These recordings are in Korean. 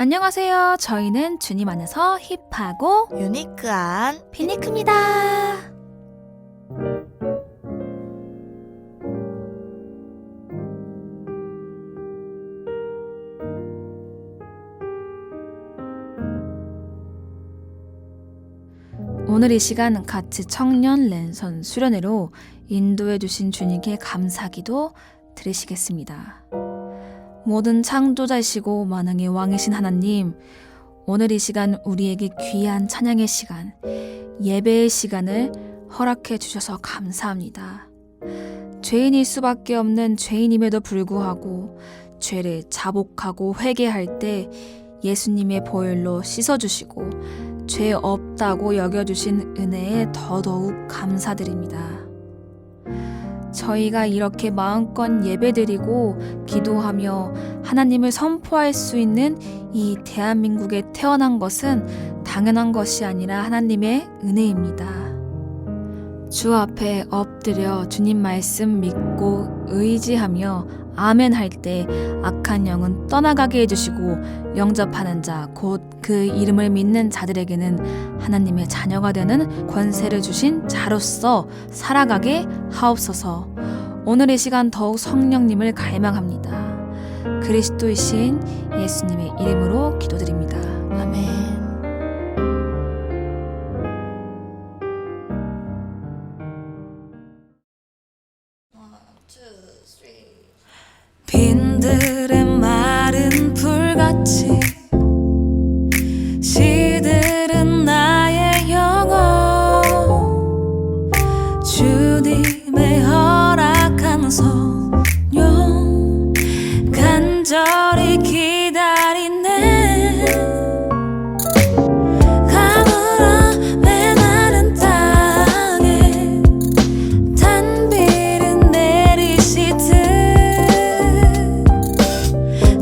안녕하세요. 저희는 주님 안에서 힙하고 유니크한 피니크입니다. 오늘 이 시간 같이 청년 랜선 수련회로 인도해 주신 주님께 감사기도 드리시겠습니다. 모든 창조자이시고 만왕의 왕이신 하나님, 오늘 이 시간 우리에게 귀한 찬양의 시간, 예배의 시간을 허락해 주셔서 감사합니다. 죄인일 수밖에 없는 죄인임에도 불구하고 죄를 자복하고 회개할 때 예수님의 보혈로 씻어주시고 죄 없다고 여겨주신 은혜에 더더욱 감사드립니다. 저희가 이렇게 마음껏 예배드리고 기도하며 하나님을 선포할 수 있는 이 대한민국에 태어난 것은 당연한 것이 아니라 하나님의 은혜입니다. 주 앞에 엎드려 주님 말씀 믿고 의지하며 아멘 할 때 악한 영은 떠나가게 해주시고 영접하는 자, 곧 그 이름을 믿는 자들에게는 하나님의 자녀가 되는 권세를 주신 자로서 살아가게 하옵소서. 오늘 이 시간 더욱 성령님을 갈망합니다. 그리스도이신 예수님의 이름으로 기도드립니다. 아멘. 빈들의 마른 풀같이 시들은 나의 영혼, 주님의 허락한 성령 간절히 기다리네. 가물어 메마른 땅에 단비를 내리시듯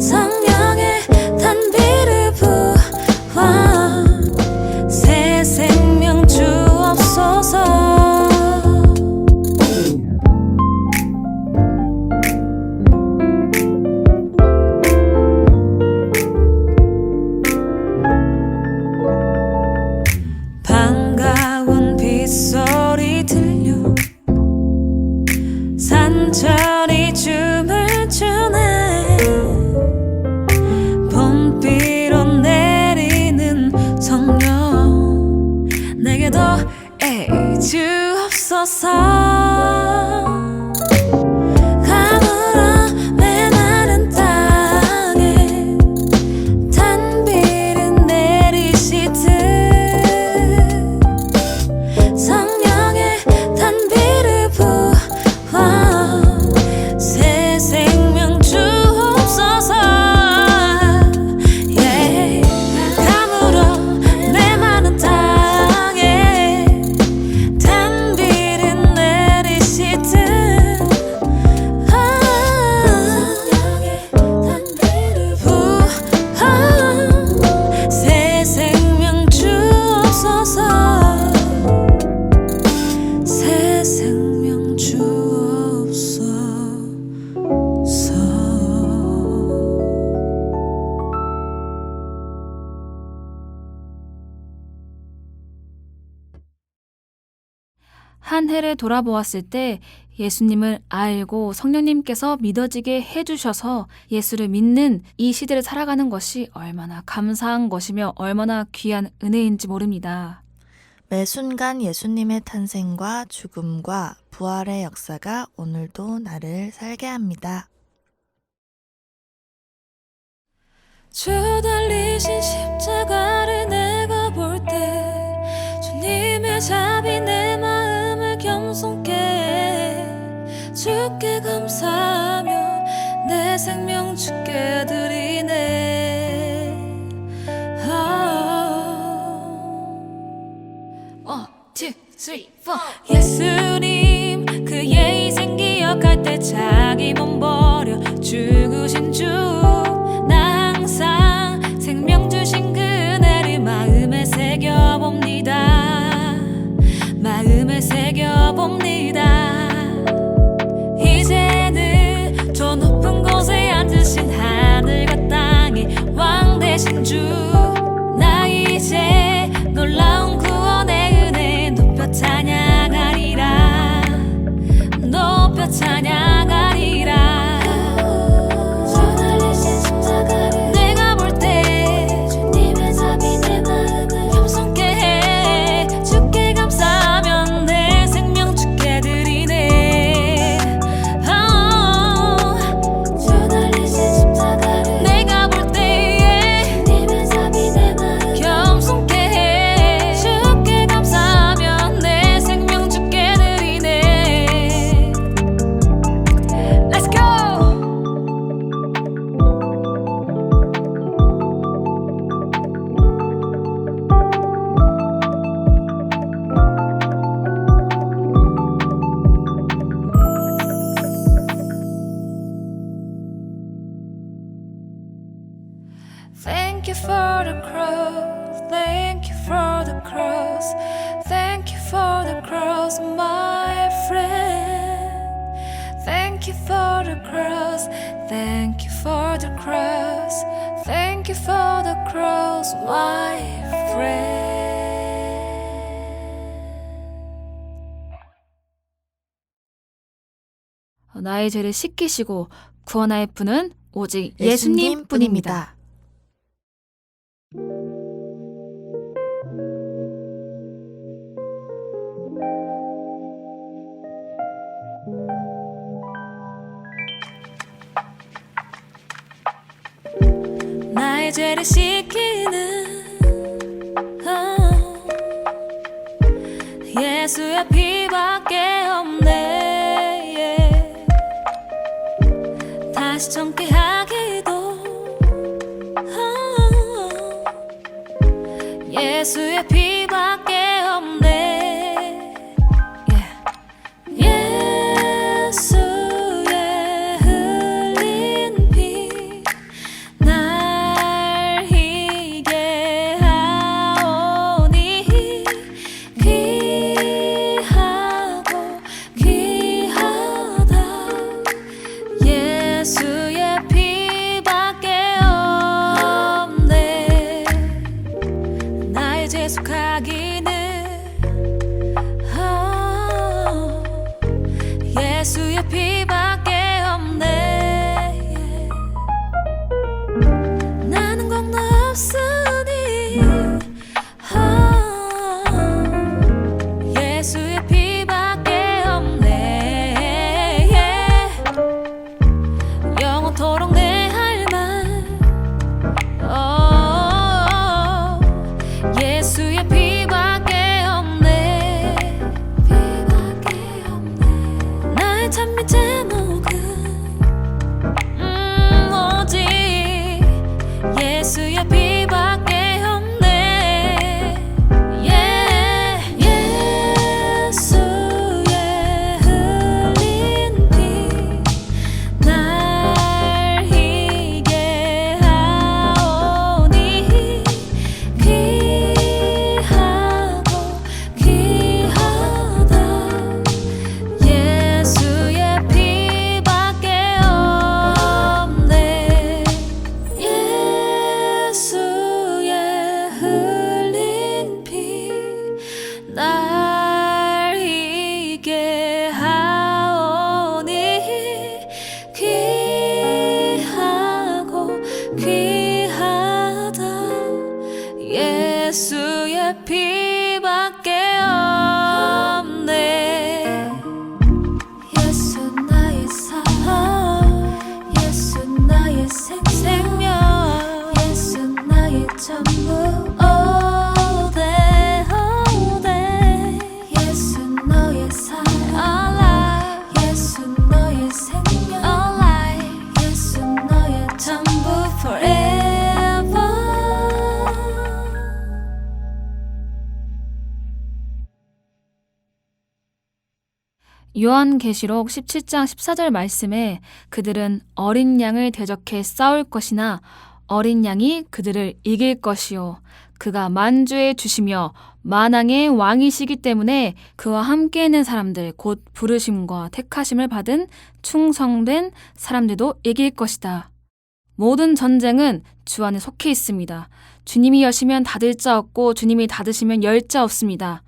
성령의 단비를 부어 새 생명 주옵소서. 반가운 빗소리 들려 산천이 춤을 추네. 봄비로 내리는 성령 내게도 주옵소서. 가물어 메마른 땅에 단비를 내리시듯 성령의 단비를 부어 새 생명 주옵소서. yeah. 가물어 메마른 땅에 단비를 내리시듯 성령의 단비를 부어 새 생명 주옵소서. 새 생명 주옵소서. 한 해를 돌아보았을 때 예수님을 알고 성령님께서 믿어지게 해주셔서 예수를 믿는 이 시대를 살아가는 것이 얼마나 감사한 것이며 얼마나 귀한 은혜인지 모릅니다. 매 순간 예수님의 탄생과 죽음과 부활의 역사가 오늘도 나를 살게 합니다. 주 달리신 십자가를 내가 볼 때 주님의 자비 내 마음을 겸손케 해. 주께 감사하며 내 생명 주께 드리네. One, two, three, four. 예수님 그의 희생 기억할 때 자기 몸 버려 죽으신 주, 나 항상 생명 주신 그네를 마음에 새겨봅니다. 마음에 새겨봅니다. 이제는 저 높은 곳에 앉으신 하늘과 땅의 왕 대신 되신 주 나 이제 놀라운 구원의 은혜 높여 찬양하리라 높여 찬양하리라 주 달리신 십자가를 내가 볼 때 주님의 잠이 내 마음을 겸손케 해 주께 감사하면 내 생명 주께 드리네 주 달리신 십자가를 내가 볼 때에 주님의 잠이 내 마음을 겸손케 해 주께 감사하면 내 생명 주께 드리네 Let's go! Thank you for the cross, thank you for the cross, thank you for the cross, my friend. Thank you for the cross, thank you for the cross, thank you for the cross, my friend. 나의 죄를 씻기시고 구원하여 푸는 오직 예수님 뿐입니다. 나의 죄를 씻기는 예수의 피밖에 없네 다시 젊게 하기도 예수의 피밖에 없네 예수의 흘린 피 날 희게 하오니 귀하고 귀하다 예수의 피밖에 없네 나의 죄 속하기는 예수의 피밖에 없네 나는 공로 없으니 예수의 피밖에 없네 영원토록 내 할말 예수의 피밖에 없네 피밖에 없네 나의 찬미 제목은 오직 예수의 피밖에 없네 예수의 흘린 피 날 희게 하오니 귀하고 귀하다 예수의 피밖에 없네 예수의 흘린 피 날 희게 하오니 귀하고 귀하다 예수의 피밖에 없네 예수 나의 삶 예수 나의 생명 예수 나의 전부 all day 예수 너의 삶 all life 예수 너의 생명 all life 예수 너의 전부 forever 요한계시록 17장 14절 말씀에 그들은 어린 양을 대적해 싸울 것이나 어린 양이 그들을 이길 것이요 그가 만주의 주시며 만왕의 왕이시기 때문에 그와 함께 있는 사람들 곧 부르심과 택하심을 받은 충성된 사람들도 이길 것이다. 모든 전쟁은 주 안에 속해 있습니다. 주님이 여시면 닫을 자 없고 주님이 닫으시면 열 자 없습니다.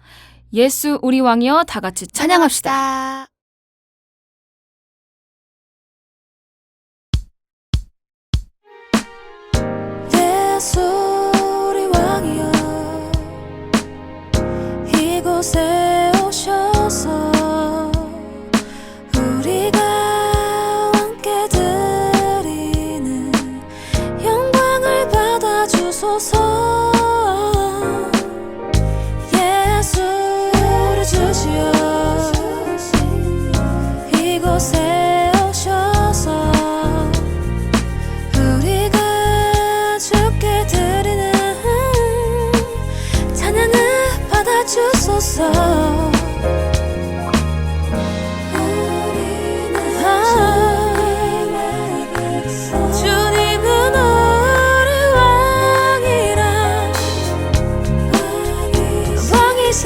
예수 우리 왕이여 다 같이 찬양합시다. 예수 우리 왕이여 이곳에 오셔서 우리가 함께 드리는 영광을 받아주소서. 예수 우리 주시여 이곳에 오셔서 우리가 주께 드리는 찬양을 받아주소서. 주님은 우리 왕이라 왕이시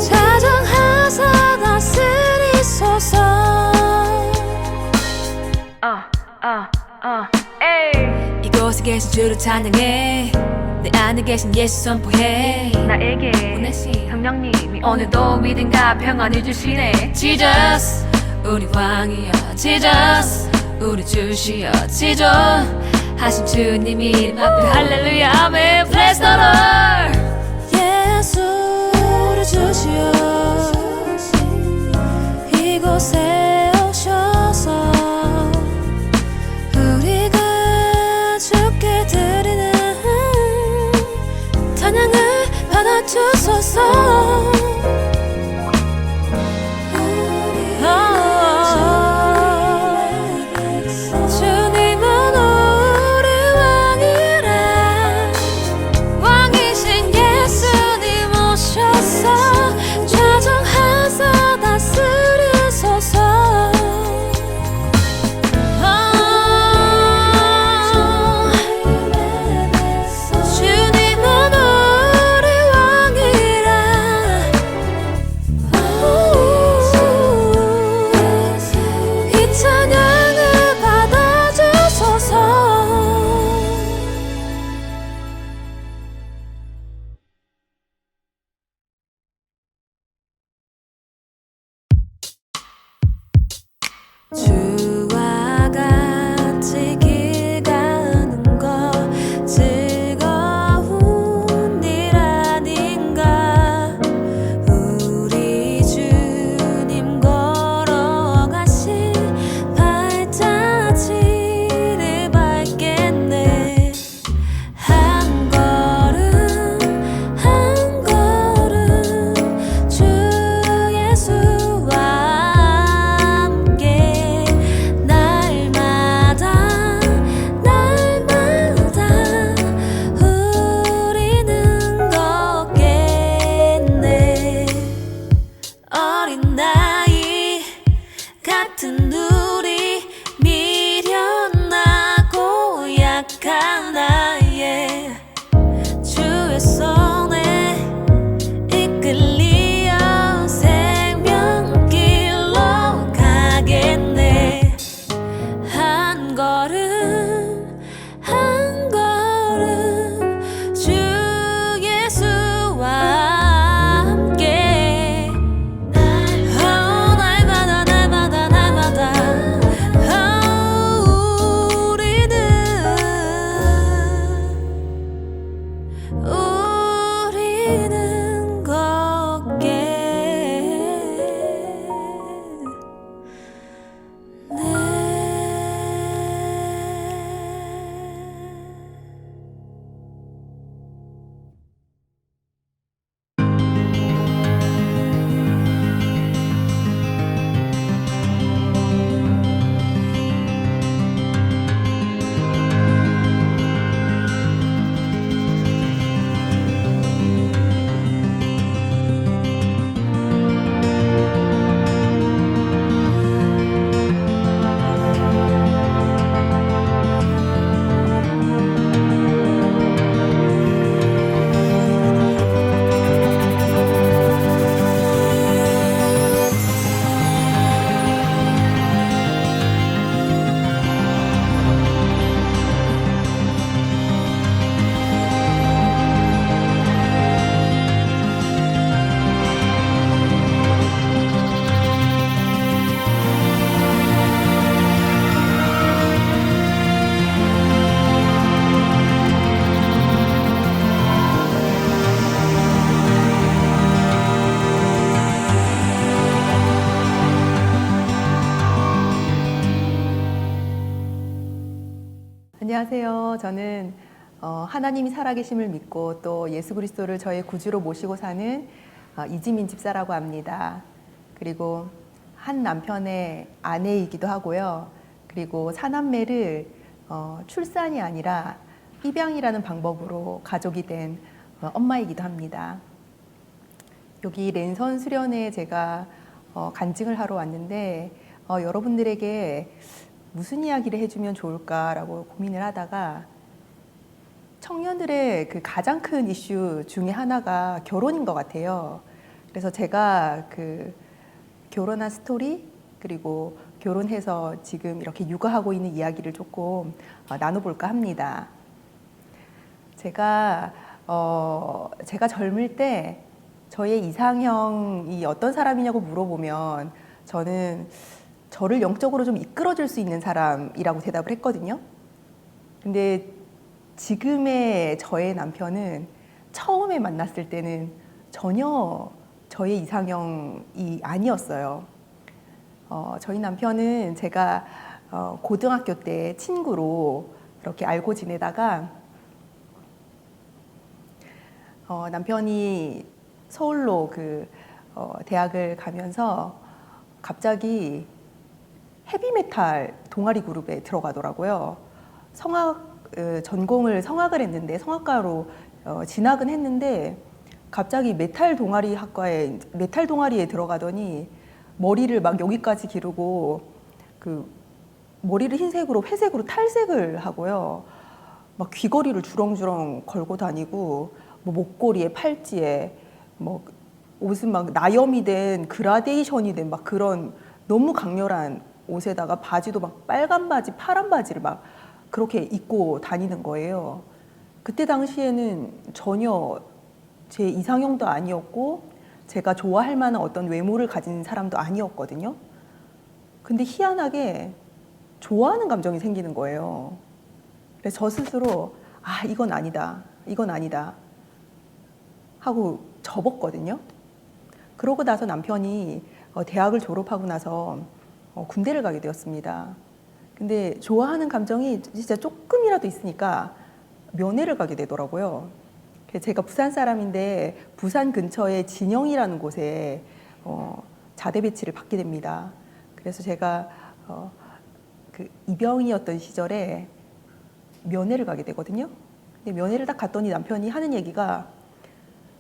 자정하사 다스리소서. 이곳에 계신 주를 찬양해. 내 안에 계신 예수 선포해. 나에게 보내신 성령님이 오늘도 믿음과 평안을 주시네. Jesus 우리 왕이여 Jesus 우리 주시여 지존 하신 주님 이름 앞에 할렐루야 아멘. Bless the Lord. 예수 우리 주시여 이곳에 오셔서 우리가 주께 드리는 찬양을 받아주소서. 주님은 우리 왕이라 왕이신 예수님 오셔서 좌정하사 다스리소서. 주님은 우리 왕이라 이 찬양을 받아주소서. 주와 같이 길 가는 것 즐거운 일 아닌가. 우리 주님 걸어가신 발자취를 밟겠네. 한 걸음 한 걸음 주 예수와 함께 날마다 우리는 걷겠네. 어린 나이 같은 우리 미련하고 약한 나의 주의 손에 이끌리어 생명길로 가겠네. 한 걸음 한 걸음 주 예수와 함께 날마다 우리는 걷게. 안녕하세요. 저는 하나님이 살아계심을 믿고 또 예수 그리스도를 저의 구주로 모시고 사는 이지민 집사라고 합니다. 그리고 한 남편의 아내이기도 하고요. 그리고 사남매를 출산이 아니라 입양이라는 방법으로 가족이 된 엄마이기도 합니다. 여기 랜선 수련회에 제가 간증을 하러 왔는데 여러분들에게 무슨 이야기를 해주면 좋을까라고 고민을 하다가 청년들의 그 가장 큰 이슈 중에 하나가 결혼인 것 같아요. 그래서 제가 그 결혼한 스토리 그리고 결혼해서 지금 이렇게 육아하고 있는 이야기를 조금 나눠볼까 합니다. 제가 젊을 때 저의 이상형이 어떤 사람이냐고 물어보면 저는 저를 영적으로 좀 이끌어줄 수 있는 사람이라고 대답을 했거든요. 근데 지금의 저의 남편은 처음에 만났을 때는 전혀 저의 이상형이 아니었어요. 저희 남편은 제가 고등학교 때 친구로 이렇게 알고 지내다가 남편이 서울로 대학을 가면서 갑자기 헤비메탈 동아리 그룹에 들어가더라고요. 전공을 성악을 했는데 성악가로 진학은 했는데 갑자기 메탈 동아리에 들어가더니 머리를 막 여기까지 기르고 머리를 흰색으로 회색으로 탈색을 하고요. 막 귀걸이를 주렁주렁 걸고 다니고 뭐 목걸이에 팔찌에 뭐 옷은 막 나염이 된 그라데이션이 된 막 그런 너무 강렬한 옷에다가 바지도 막 빨간 바지, 파란 바지를 막 그렇게 입고 다니는 거예요. 그때 당시에는 전혀 제 이상형도 아니었고 제가 좋아할 만한 어떤 외모를 가진 사람도 아니었거든요. 근데 희한하게 좋아하는 감정이 생기는 거예요. 그래서 저 스스로 이건 아니다, 이건 아니다 하고 접었거든요. 그러고 나서 남편이 대학을 졸업하고 나서 군대를 가게 되었습니다. 근데 좋아하는 감정이 진짜 조금이라도 있으니까 면회를 가게 되더라고요. 제가 부산 사람인데 부산 근처에 진영이라는 곳에 자대 배치를 받게 됩니다. 그래서 제가 그 이병이었던 시절에 면회를 가게 되거든요. 근데 면회를 딱 갔더니 남편이 하는 얘기가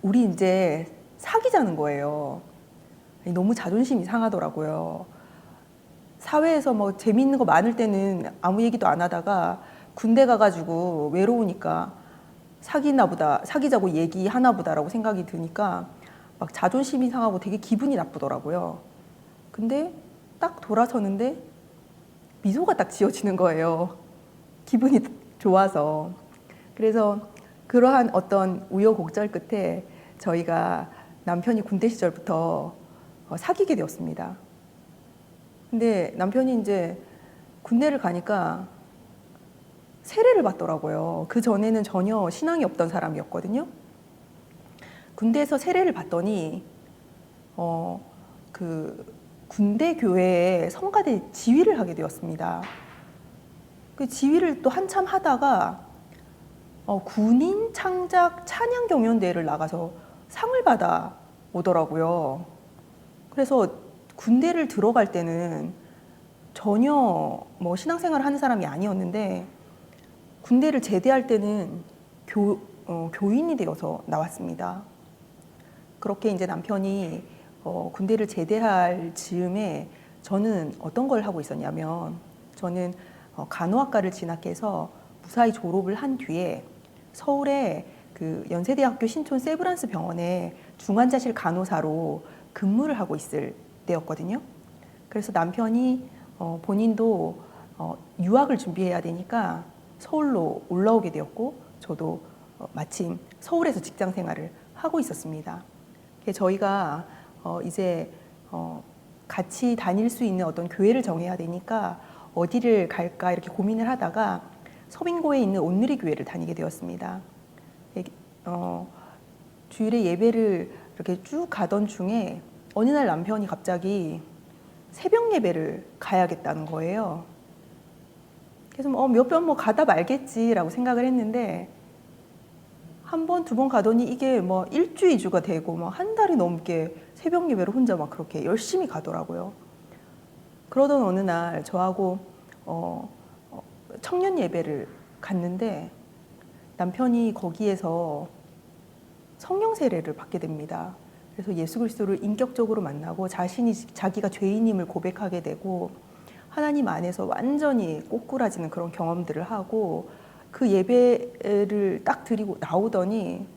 우리 이제 사귀자는 거예요. 너무 자존심이 상하더라고요. 사회에서 뭐 재미있는 거 많을 때는 아무 얘기도 안 하다가 군대 가가지고 외로우니까 사귀자고 얘기하나 보다라고 생각이 드니까 막 자존심이 상하고 되게 기분이 나쁘더라고요. 근데 딱 돌아서는데 미소가 딱 지어지는 거예요. 기분이 좋아서. 그래서 그러한 어떤 우여곡절 끝에 저희가 남편이 군대 시절부터 사귀게 되었습니다. 근데 남편이 이제 군대를 가니까 세례를 받더라고요. 그 전에는 전혀 신앙이 없던 사람이었거든요. 군대에서 세례를 받더니 그 군대 교회에 성가대 지휘를 하게 되었습니다. 그 지휘를 또 한참 하다가 군인 창작 찬양 경연대회를 나가서 상을 받아 오더라고요. 그래서 군대를 들어갈 때는 전혀 뭐 신앙생활을 하는 사람이 아니었는데 군대를 제대할 때는 교인이 되어서 나왔습니다. 그렇게 이제 남편이 군대를 제대할 즈음에 저는 어떤 걸 하고 있었냐면 저는 간호학과를 진학해서 무사히 졸업을 한 뒤에 서울의 그 연세대학교 신촌 세브란스 병원에 중환자실 간호사로 근무를 하고 있을 때였거든요. 그래서 남편이 본인도 유학을 준비해야 되니까 서울로 올라오게 되었고 저도 마침 서울에서 직장 생활을 하고 있었습니다. 저희가 이제 같이 다닐 수 있는 어떤 교회를 정해야 되니까 어디를 갈까 이렇게 고민을 하다가 서빙고에 있는 온누리 교회를 다니게 되었습니다. 주일에 예배를 이렇게 쭉 가던 중에 어느 날 남편이 갑자기 새벽 예배를 가야겠다는 거예요. 그래서 몇 번 뭐 가다 말겠지라고 생각을 했는데 한 번, 두 번 가더니 이게 뭐 일주, 이주가 되고 뭐 한 달이 넘게 새벽 예배를 혼자 막 그렇게 열심히 가더라고요. 그러던 어느 날 저하고 청년 예배를 갔는데 남편이 거기에서 성령 세례를 받게 됩니다. 그래서 예수 그리스도를 인격적으로 만나고 자기가 죄인임을 고백하게 되고 하나님 안에서 완전히 꼬꾸라지는 그런 경험들을 하고 그 예배를 딱 드리고 나오더니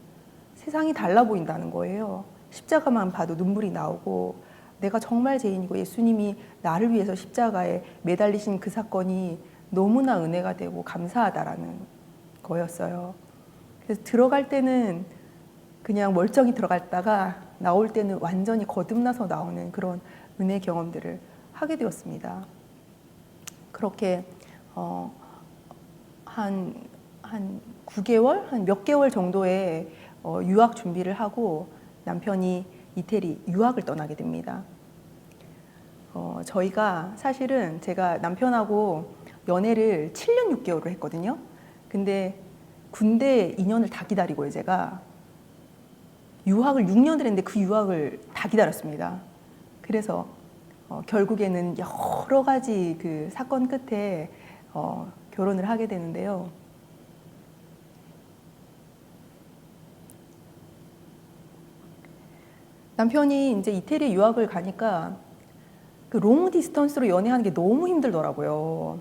세상이 달라 보인다는 거예요. 십자가만 봐도 눈물이 나오고 내가 정말 죄인이고 예수님이 나를 위해서 십자가에 매달리신 그 사건이 너무나 은혜가 되고 감사하다라는 거였어요. 그래서 들어갈 때는 그냥 멀쩡히 들어갔다가 나올 때는 완전히 거듭나서 나오는 그런 은혜 경험들을 하게 되었습니다. 그렇게 한 9개월, 한 몇 개월 정도의 유학 준비를 하고 남편이 이태리 유학을 떠나게 됩니다. 저희가 사실은 제가 남편하고 연애를 7년 6개월을 했거든요. 근데 군대 2년을 다 기다리고요, 제가. 유학을 6년을 했는데 그 유학을 다 기다렸습니다. 그래서 결국에는 여러 가지 그 사건 끝에 결혼을 하게 되는데요. 남편이 이제 이태리 유학을 가니까 그 롱 디스턴스로 연애하는 게 너무 힘들더라고요.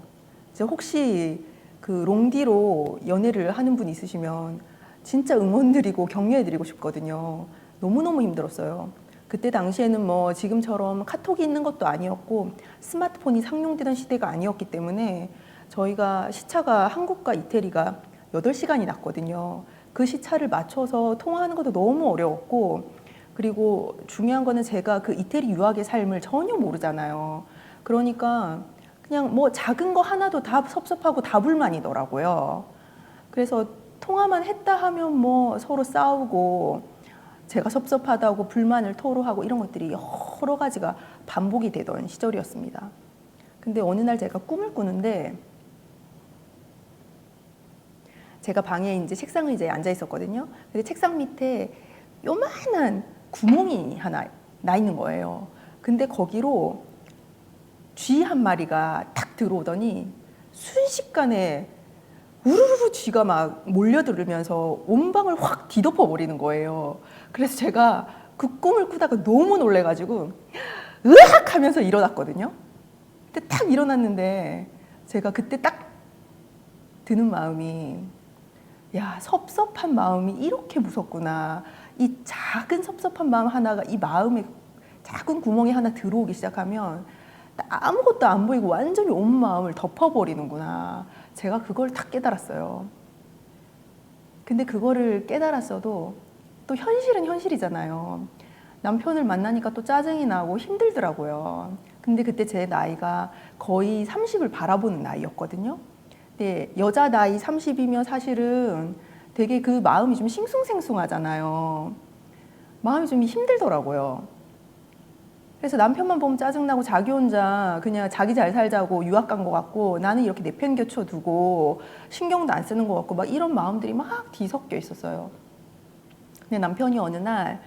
이제 혹시 그 롱디로 연애를 하는 분 있으시면 진짜 응원드리고 격려해드리고 싶거든요. 너무너무 힘들었어요. 그때 당시에는 뭐 지금처럼 카톡이 있는 것도 아니었고 스마트폰이 상용되던 시대가 아니었기 때문에 저희가 시차가 한국과 이태리가 8시간이 났거든요. 그 시차를 맞춰서 통화하는 것도 너무 어려웠고 그리고 중요한 거는 제가 그 이태리 유학의 삶을 전혀 모르잖아요. 그러니까 그냥 뭐 작은 거 하나도 다 섭섭하고 다 불만이더라고요. 그래서 통화만 했다 하면 뭐 서로 싸우고 제가 섭섭하다고 불만을 토로하고 이런 것들이 여러 가지가 반복이 되던 시절이었습니다. 근데 어느 날 제가 꿈을 꾸는데 제가 방에 이제 책상 의자에 앉아 있었거든요. 근데 책상 밑에 요만한 구멍이 하나 나 있는 거예요. 근데 거기로 쥐 한 마리가 탁 들어오더니 순식간에 우르르 쥐가 막 몰려들면서 온 방을 확 뒤덮어 버리는 거예요. 그래서 제가 그 꿈을 꾸다가 너무 놀래가지고 으악 하면서 일어났거든요. 근데 딱 일어났는데 제가 그때 딱 드는 마음이 야, 섭섭한 마음이 이렇게 무섭구나. 이 작은 섭섭한 마음 하나가 이 마음에 작은 구멍이 하나 들어오기 시작하면 아무것도 안 보이고 완전히 온 마음을 덮어버리는구나. 제가 그걸 딱 깨달았어요. 근데 그거를 깨달았어도 또 현실은 현실이잖아요. 남편을 만나니까 또 짜증이 나고 힘들더라고요. 근데 그때 제 나이가 거의 30을 바라보는 나이였거든요. 근데 여자 나이 30이면 사실은 되게 그 마음이 좀 싱숭생숭하잖아요. 마음이 좀 힘들더라고요. 그래서 남편만 보면 짜증나고 자기 혼자 그냥 자기 잘 살자고 유학 간 것 같고 나는 이렇게 내팽겨쳐 두고 신경도 안 쓰는 것 같고 막 이런 마음들이 막 뒤섞여 있었어요. 근데 남편이 어느 날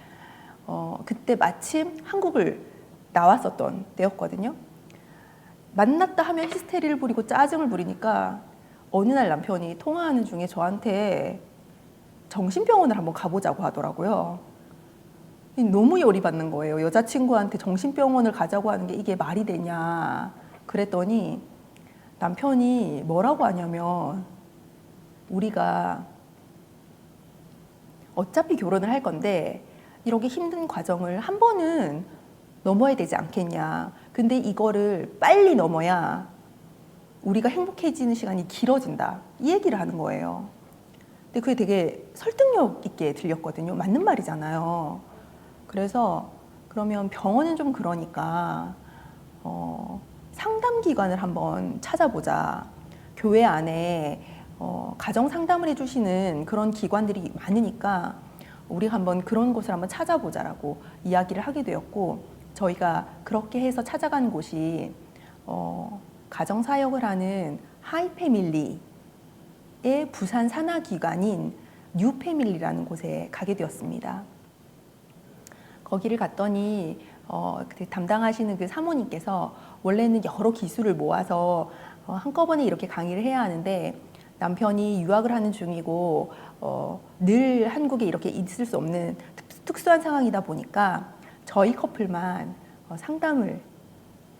그때 마침 한국을 나왔었던 때였거든요. 만났다 하면 히스테리를 부리고 짜증을 부리니까 어느 날 남편이 통화하는 중에 저한테 정신병원을 한번 가보자고 하더라고요. 너무 열이 받는 거예요. 여자친구한테 정신병원을 가자고 하는 게 이게 말이 되냐. 그랬더니 남편이 뭐라고 하냐면 우리가 어차피 결혼을 할 건데 이렇게 힘든 과정을 한 번은 넘어야 되지 않겠냐. 근데 이거를 빨리 넘어야 우리가 행복해지는 시간이 길어진다. 이 얘기를 하는 거예요. 근데 그게 되게 설득력 있게 들렸거든요. 맞는 말이잖아요. 그래서 그러면 병원은 좀 그러니까 상담기관을 한번 찾아보자. 교회 안에 가정 상담을 해주시는 그런 기관들이 많으니까 우리 한번 그런 곳을 한번 찾아보자라고 이야기를 하게 되었고 저희가 그렇게 해서 찾아간 곳이 가정사역을 하는 하이패밀리의 부산 산하기관인 뉴패밀리라는 곳에 가게 되었습니다. 거기를 갔더니 그때 담당하시는 그 사모님께서 원래는 여러 기술을 모아서 한꺼번에 이렇게 강의를 해야 하는데 남편이 유학을 하는 중이고 늘 한국에 이렇게 있을 수 없는 특수한 상황이다 보니까 저희 커플만 상담을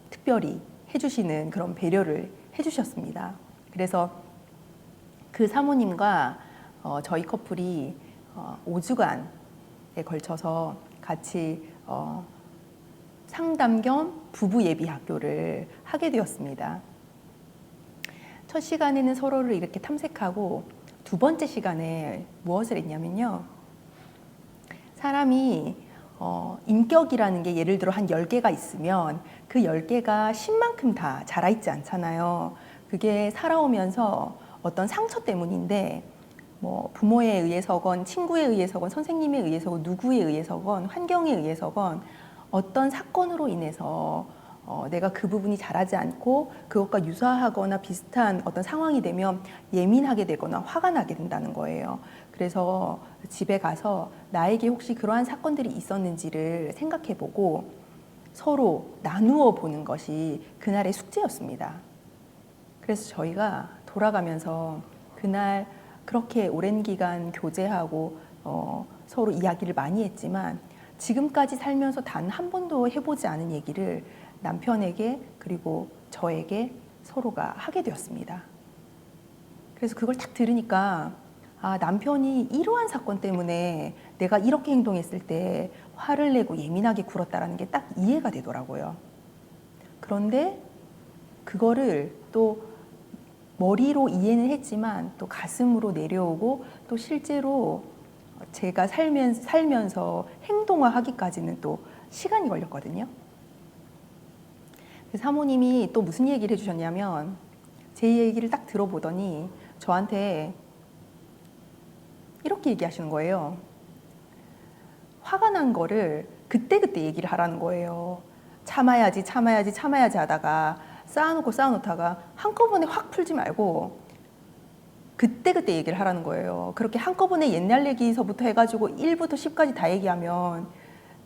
특별히 해주시는 그런 배려를 해주셨습니다. 그래서 그 사모님과 저희 커플이 5주간에 걸쳐서 같이 상담 겸 부부 예비 학교를 하게 되었습니다. 첫 시간에는 서로를 이렇게 탐색하고 두 번째 시간에 무엇을 했냐면요. 사람이 인격이라는 게 예를 들어 한 10개가 있으면 그 10개가 10만큼 다 자라있지 않잖아요. 그게 살아오면서 어떤 상처 때문인데 뭐 부모에 의해서건 친구에 의해서건 선생님에 의해서건 누구에 의해서건 환경에 의해서건 어떤 사건으로 인해서 내가 그 부분이 자라지 않고 그것과 유사하거나 비슷한 어떤 상황이 되면 예민하게 되거나 화가 나게 된다는 거예요. 그래서 집에 가서 나에게 혹시 그러한 사건들이 있었는지를 생각해보고 서로 나누어 보는 것이 그날의 숙제였습니다. 그래서 저희가 돌아가면서 그날 그렇게 오랜 기간 교제하고 서로 이야기를 많이 했지만 지금까지 살면서 단 한 번도 해보지 않은 얘기를 남편에게 그리고 저에게 서로가 하게 되었습니다. 그래서 그걸 딱 들으니까 남편이 이러한 사건 때문에 내가 이렇게 행동했을 때 화를 내고 예민하게 굴었다라는 게 딱 이해가 되더라고요. 그런데 그거를 또 머리로 이해는 했지만 또 가슴으로 내려오고 또 실제로 제가 살면서 행동화하기까지는 또 시간이 걸렸거든요. 사모님이 또 무슨 얘기를 해주셨냐면 제 얘기를 딱 들어보더니 저한테 이렇게 얘기하시는 거예요. 화가 난 거를 그때그때 얘기를 하라는 거예요. 참아야지 하다가 쌓아놓다가 한꺼번에 확 풀지 말고 그때그때 얘기를 하라는 거예요. 그렇게 한꺼번에 옛날 얘기서부터 해가지고 1부터 10까지 다 얘기하면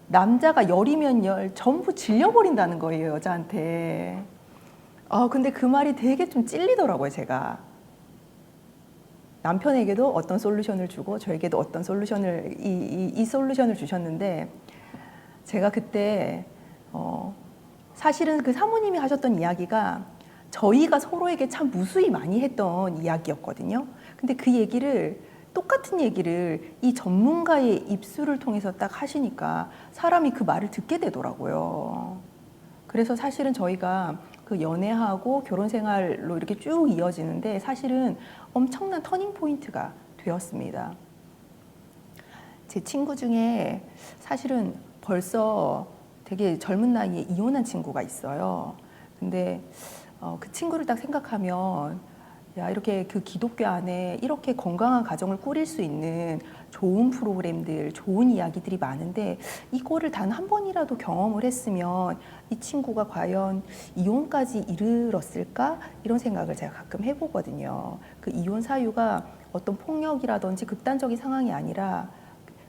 남자가 열이면 열 전부 질려버린다는 거예요, 여자한테. 근데 그 말이 되게 좀 찔리더라고요, 제가. 남편에게도 어떤 솔루션을 주고 저에게도 어떤 솔루션을 이 솔루션을 주셨는데 제가 그때 사실은 그 사모님이 하셨던 이야기가 저희가 서로에게 참 무수히 많이 했던 이야기였거든요. 근데 그 얘기를 똑같은 얘기를 이 전문가의 입술을 통해서 딱 하시니까 사람이 그 말을 듣게 되더라고요. 그래서 사실은 저희가 그 연애하고 결혼 생활로 이렇게 쭉 이어지는데 사실은 엄청난 터닝 포인트가 되었습니다. 제 친구 중에 사실은 벌써 되게 젊은 나이에 이혼한 친구가 있어요. 근데 그 친구를 딱 생각하면 야, 이렇게 그 기독교 안에 이렇게 건강한 가정을 꾸릴 수 있는 좋은 프로그램들, 좋은 이야기들이 많은데 이거를 단 한 번이라도 경험을 했으면 이 친구가 과연 이혼까지 이르렀을까? 이런 생각을 제가 가끔 해보거든요. 그 이혼 사유가 어떤 폭력이라든지 극단적인 상황이 아니라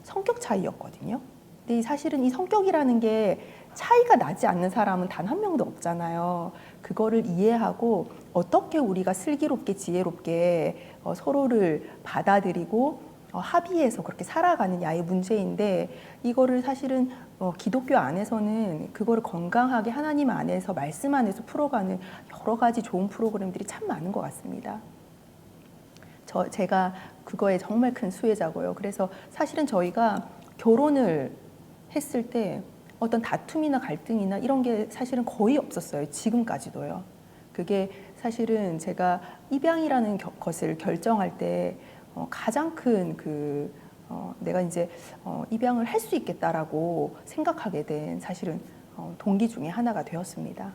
성격 차이였거든요. 근데 사실은 이 성격이라는 게 차이가 나지 않는 사람은 단 한 명도 없잖아요. 그거를 이해하고 어떻게 우리가 슬기롭게 지혜롭게 서로를 받아들이고 합의해서 그렇게 살아가느냐의 문제인데 이거를 사실은 기독교 안에서는 그거를 건강하게 하나님 안에서 말씀 안에서 풀어가는 여러 가지 좋은 프로그램들이 참 많은 것 같습니다. 제가 그거에 정말 큰 수혜자고요. 그래서 사실은 저희가 결혼을 했을 때 어떤 다툼이나 갈등이나 이런 게 사실은 거의 없었어요. 지금까지도요. 그게 사실은 제가 입양이라는 것을 결정할 때 가장 큰 내가 이제 입양을 할 수 있겠다라고 생각하게 된 사실은 동기 중에 하나가 되었습니다.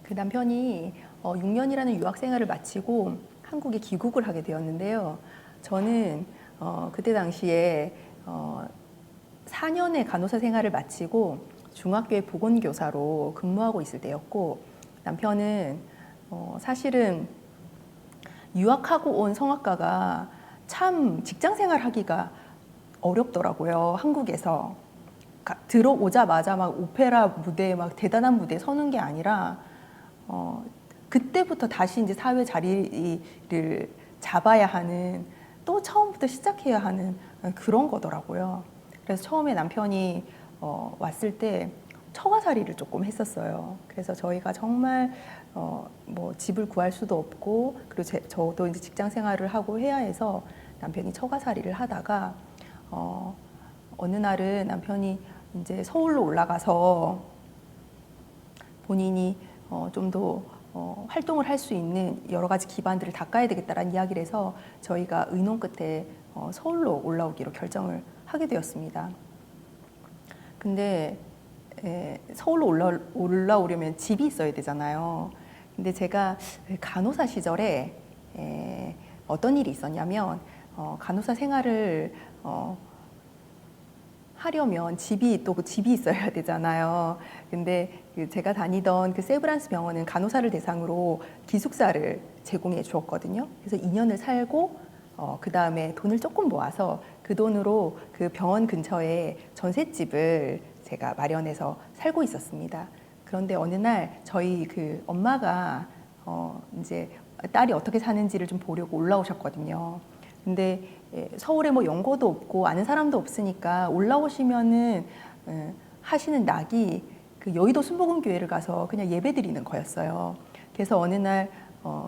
그 남편이 6년이라는 유학 생활을 마치고 한국에 귀국을 하게 되었는데요. 저는 그때 당시에 4년의 간호사 생활을 마치고 중학교의 보건교사로 근무하고 있을 때였고, 남편은 사실은 유학하고 온 성악가가 참 직장 생활하기가 어렵더라고요. 한국에서 들어오자마자 막 오페라 무대에 막 대단한 무대에 서는 게 아니라 그때부터 다시 이제 사회 자리를 잡아야 하는, 또 처음부터 시작해야 하는 그런 거더라고요. 그래서 처음에 남편이 왔을 때 처가살이를 조금 했었어요. 그래서 저희가 정말 뭐 집을 구할 수도 없고, 그리고 저도 이제 직장 생활을 하고 해야 해서 남편이 처가살이를 하다가 어느 날은 남편이 이제 서울로 올라가서 본인이 좀 더 활동을 할 수 있는 여러 가지 기반들을 닦아야 되겠다라는 이야기를 해서 저희가 의논 끝에 서울로 올라오기로 결정을 하게 되었습니다. 근데 서울로 올라오려면 집이 있어야 되잖아요. 근데 제가 간호사 시절에 어떤 일이 있었냐면, 간호사 생활을 하려면 집이 있어야 되잖아요. 근데 제가 다니던 그 세브란스 병원은 간호사를 대상으로 기숙사를 제공해 주었거든요. 그래서 2년을 살고 그 다음에 돈을 조금 모아서 그 돈으로 그 병원 근처에 전셋집을 제가 마련해서 살고 있었습니다. 그런데 어느 날 저희 그 엄마가 이제 딸이 어떻게 사는지를 좀 보려고 올라오셨거든요. 근데 서울에 뭐 연고도 없고 아는 사람도 없으니까 올라오시면은 하시는 낙이 그 여의도 순복음교회를 가서 그냥 예배 드리는 거였어요. 그래서 어느 날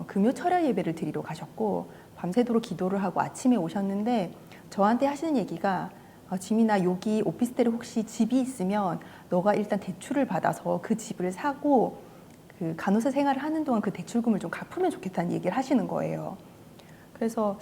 금요 철야 예배를 드리러 가셨고, 밤새도록 기도를 하고 아침에 오셨는데 저한테 하시는 얘기가, 지민아, 여기 오피스텔에 혹시 집이 있으면 너가 일단 대출을 받아서 그 집을 사고 그 간호사 생활을 하는 동안 그 대출금을 좀 갚으면 좋겠다는 얘기를 하시는 거예요. 그래서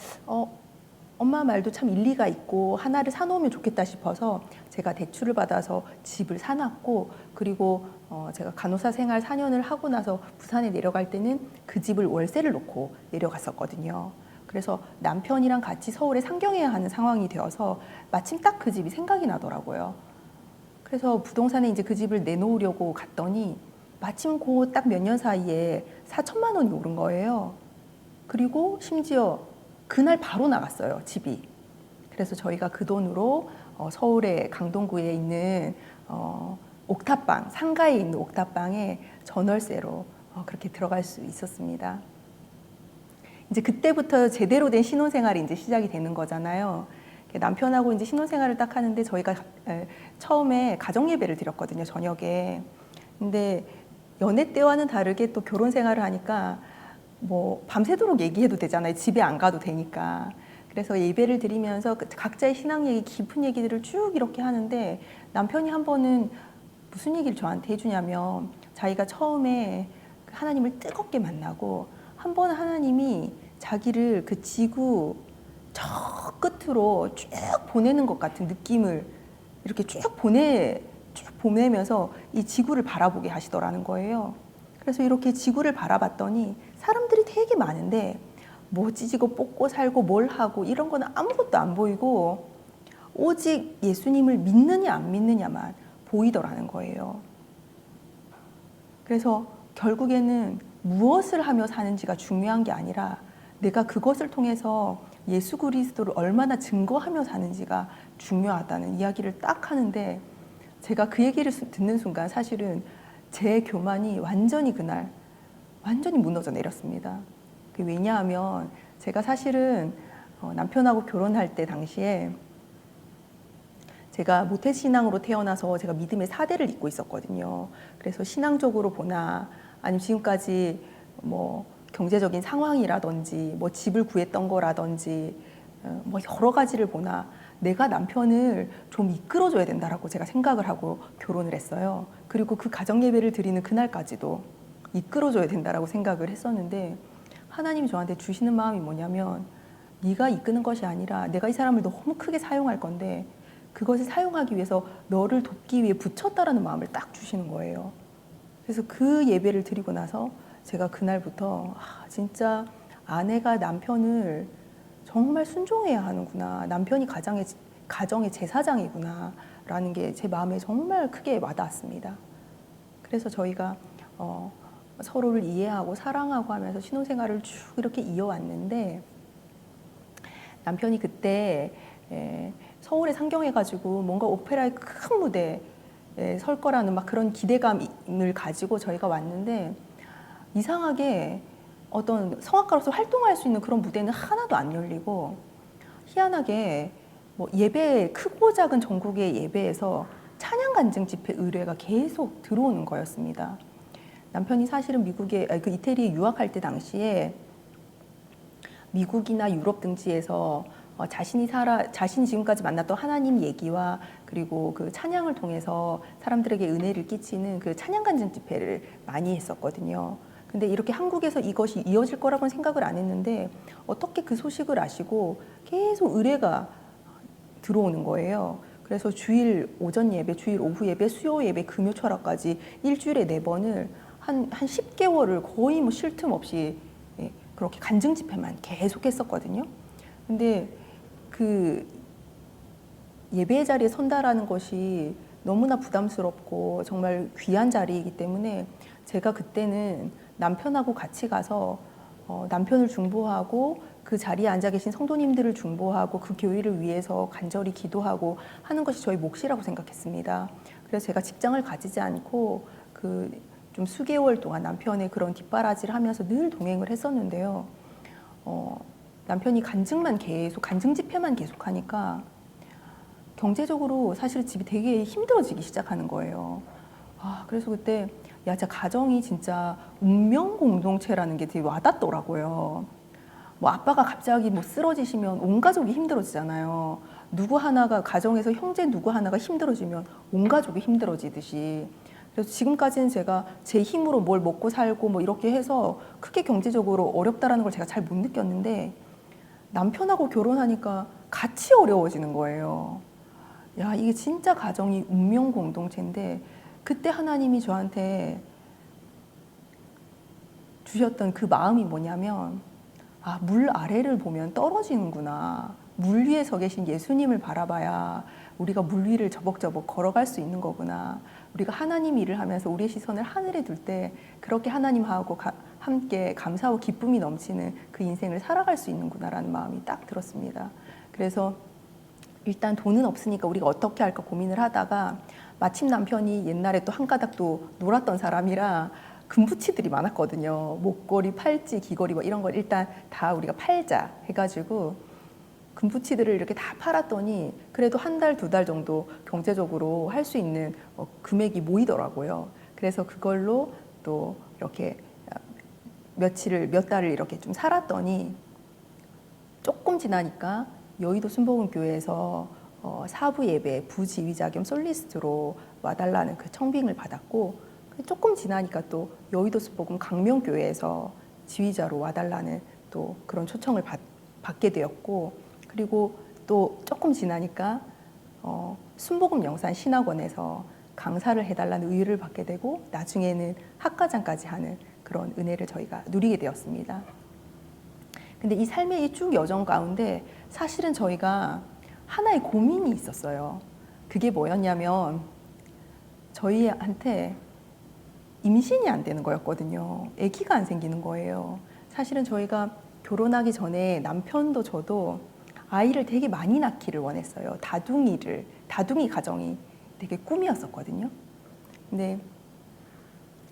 엄마 말도 참 일리가 있고 하나를 사놓으면 좋겠다 싶어서 제가 대출을 받아서 집을 사놨고, 그리고 제가 간호사 생활 4년을 하고 나서 부산에 내려갈 때는 그 집을 월세를 놓고 내려갔었거든요. 그래서 남편이랑 같이 서울에 상경해야 하는 상황이 되어서 마침 딱 그 집이 생각이 나더라고요. 그래서 부동산에 이제 그 집을 내놓으려고 갔더니 마침 그 딱 몇 년 사이에 4천만 원이 오른 거예요. 그리고 심지어 그날 바로 나갔어요, 집이. 그래서 저희가 그 돈으로 서울의 강동구에 있는 옥탑방, 상가에 있는 옥탑방에 전월세로 그렇게 들어갈 수 있었습니다. 이제 그때부터 제대로 된 신혼생활이 이제 시작이 되는 거잖아요. 남편하고 이제 신혼생활을 딱 하는데 저희가 처음에 가정예배를 드렸거든요, 저녁에. 근데 연애 때와는 다르게 또 결혼 생활을 하니까 뭐 밤새도록 얘기해도 되잖아요. 집에 안 가도 되니까. 그래서 예배를 드리면서 각자의 신앙 얘기, 깊은 얘기들을 쭉 이렇게 하는데, 남편이 한 번은 무슨 얘기를 저한테 해주냐면, 자기가 처음에 하나님을 뜨겁게 만나고 한 번은 하나님이 자기를 그 지구 저 끝으로 쭉 보내는 것 같은 느낌을 이렇게 쭉 보내면서 이 지구를 바라보게 하시더라는 거예요. 그래서 이렇게 지구를 바라봤더니 사람들이 되게 많은데 뭐 찢고 뽑고 살고 뭘 하고 이런 거는 아무것도 안 보이고 오직 예수님을 믿느냐 안 믿느냐만 보이더라는 거예요. 그래서 결국에는 무엇을 하며 사는지가 중요한 게 아니라 내가 그것을 통해서 예수 그리스도를 얼마나 증거하며 사는지가 중요하다는 이야기를 딱 하는데, 제가 그 얘기를 듣는 순간 사실은 제 교만이 완전히 그날 완전히 무너져 내렸습니다. 왜냐하면 제가 사실은 남편하고 결혼할 때 당시에 제가 모태신앙으로 태어나서 제가 믿음의 사대를 잇고 있었거든요. 그래서 신앙적으로 보나 아니면 지금까지 뭐 경제적인 상황이라든지 뭐 집을 구했던 거라든지 뭐 여러 가지를 보나 내가 남편을 좀 이끌어줘야 된다라고 제가 생각을 하고 결혼을 했어요. 그리고 그 가정예배를 드리는 그날까지도 이끌어줘야 된다라고 생각을 했었는데, 하나님이 저한테 주시는 마음이 뭐냐면, 네가 이끄는 것이 아니라 내가 이 사람을 너무 크게 사용할 건데 그것을 사용하기 위해서 너를 돕기 위해 붙였다라는 마음을 딱 주시는 거예요. 그래서 그 예배를 드리고 나서 제가 그날부터 진짜 아내가 남편을 정말 순종해야 하는구나. 남편이 가정의 제사장이구나. 라는 게 제 마음에 정말 크게 와닿았습니다. 그래서 저희가 서로를 이해하고 사랑하고 하면서 신혼생활을 쭉 이렇게 이어왔는데 남편이 그때 서울에 상경해가지고 뭔가 오페라의 큰 무대에 설 거라는 막 그런 기대감을 가지고 저희가 왔는데 이상하게 어떤 성악가로서 활동할 수 있는 그런 무대는 하나도 안 열리고 희한하게 뭐 예배 크고 작은 전국의 예배에서 찬양 간증 집회 의뢰가 계속 들어오는 거였습니다. 남편이 사실은 이태리에 유학할 때 당시에 미국이나 유럽 등지에서 자신이 지금까지 만났던 하나님 얘기와 그리고 그 찬양을 통해서 사람들에게 은혜를 끼치는 그 찬양 간증 집회를 많이 했었거든요. 근데 이렇게 한국에서 이것이 이어질 거라고는 생각을 안 했는데 어떻게 그 소식을 아시고 계속 의뢰가 들어오는 거예요. 그래서 주일 오전 예배, 주일 오후 예배, 수요 예배, 금요 철학까지 일주일에 4번을 한 10개월을 거의 뭐 쉴 틈 없이 그렇게 간증 집회만 계속 했었거든요. 근데 그 예배의 자리에 선다라는 것이 너무나 부담스럽고 정말 귀한 자리이기 때문에 제가 그때는 남편하고 같이 가서 남편을 중보하고 그 자리에 앉아 계신 성도님들을 중보하고 그 교회를 위해서 간절히 기도하고 하는 것이 저희 몫이라고 생각했습니다. 그래서 제가 직장을 가지지 않고 좀 수개월 동안 남편의 그런 뒷바라지를 하면서 늘 동행을 했었는데요. 남편이 간증 집회만 계속 하니까 경제적으로 사실 집이 되게 힘들어지기 시작하는 거예요. 그래서 그때 진짜 가정이 진짜 운명 공동체라는 게 되게 와닿더라고요. 뭐 아빠가 갑자기 뭐 쓰러지시면 온 가족이 힘들어지잖아요. 가정에서 형제 누구 하나가 힘들어지면 온 가족이 힘들어지듯이. 그래서 지금까지는 제가 제 힘으로 뭘 먹고 살고 뭐 이렇게 해서 크게 경제적으로 어렵다라는 걸 제가 잘 못 느꼈는데 남편하고 결혼하니까 같이 어려워지는 거예요. 이게 진짜 가정이 운명 공동체인데 그때 하나님이 저한테 주셨던 그 마음이 뭐냐면 물 아래를 보면 떨어지는구나. 물 위에 서 계신 예수님을 바라봐야 우리가 물 위를 저벅저벅 걸어갈 수 있는 거구나. 우리가 하나님 일을 하면서 우리의 시선을 하늘에 둘 때 그렇게 하나님하고 함께 감사와 기쁨이 넘치는 그 인생을 살아갈 수 있는구나라는 마음이 딱 들었습니다. 그래서 일단 돈은 없으니까 우리가 어떻게 할까 고민을 하다가 마침 남편이 옛날에 또 한 가닥 또 놀았던 사람이라 금부치들이 많았거든요. 목걸이, 팔찌, 귀걸이 뭐 이런 걸 일단 다 우리가 팔자 해가지고 금부치들을 이렇게 다 팔았더니 그래도 한 달, 2달 정도 경제적으로 할 수 있는 금액이 모이더라고요. 그래서 그걸로 또 이렇게 몇 달을 이렇게 좀 살았더니 조금 지나니까 여의도 순복음교회에서 사부 예배 부지휘자 겸 솔리스트로 와달라는 그 청빙을 받았고 조금 지나니까 또 여의도 순복음 강명교회에서 지휘자로 와달라는 또 그런 초청을 받게 되었고 그리고 또 조금 지나니까 순복음 영산 신학원에서 강사를 해달라는 의뢰를 받게 되고 나중에는 학과장까지 하는 그런 은혜를 저희가 누리게 되었습니다. 근데 이 삶의 이 쭉 여정 가운데 사실은 저희가 하나의 고민이 있었어요. 그게 뭐였냐면 저희한테 임신이 안 되는 거였거든요. 아기가 안 생기는 거예요. 사실은 저희가 결혼하기 전에 남편도 저도 아이를 되게 많이 낳기를 원했어요. 다둥이 가정이 되게 꿈이었었거든요. 근데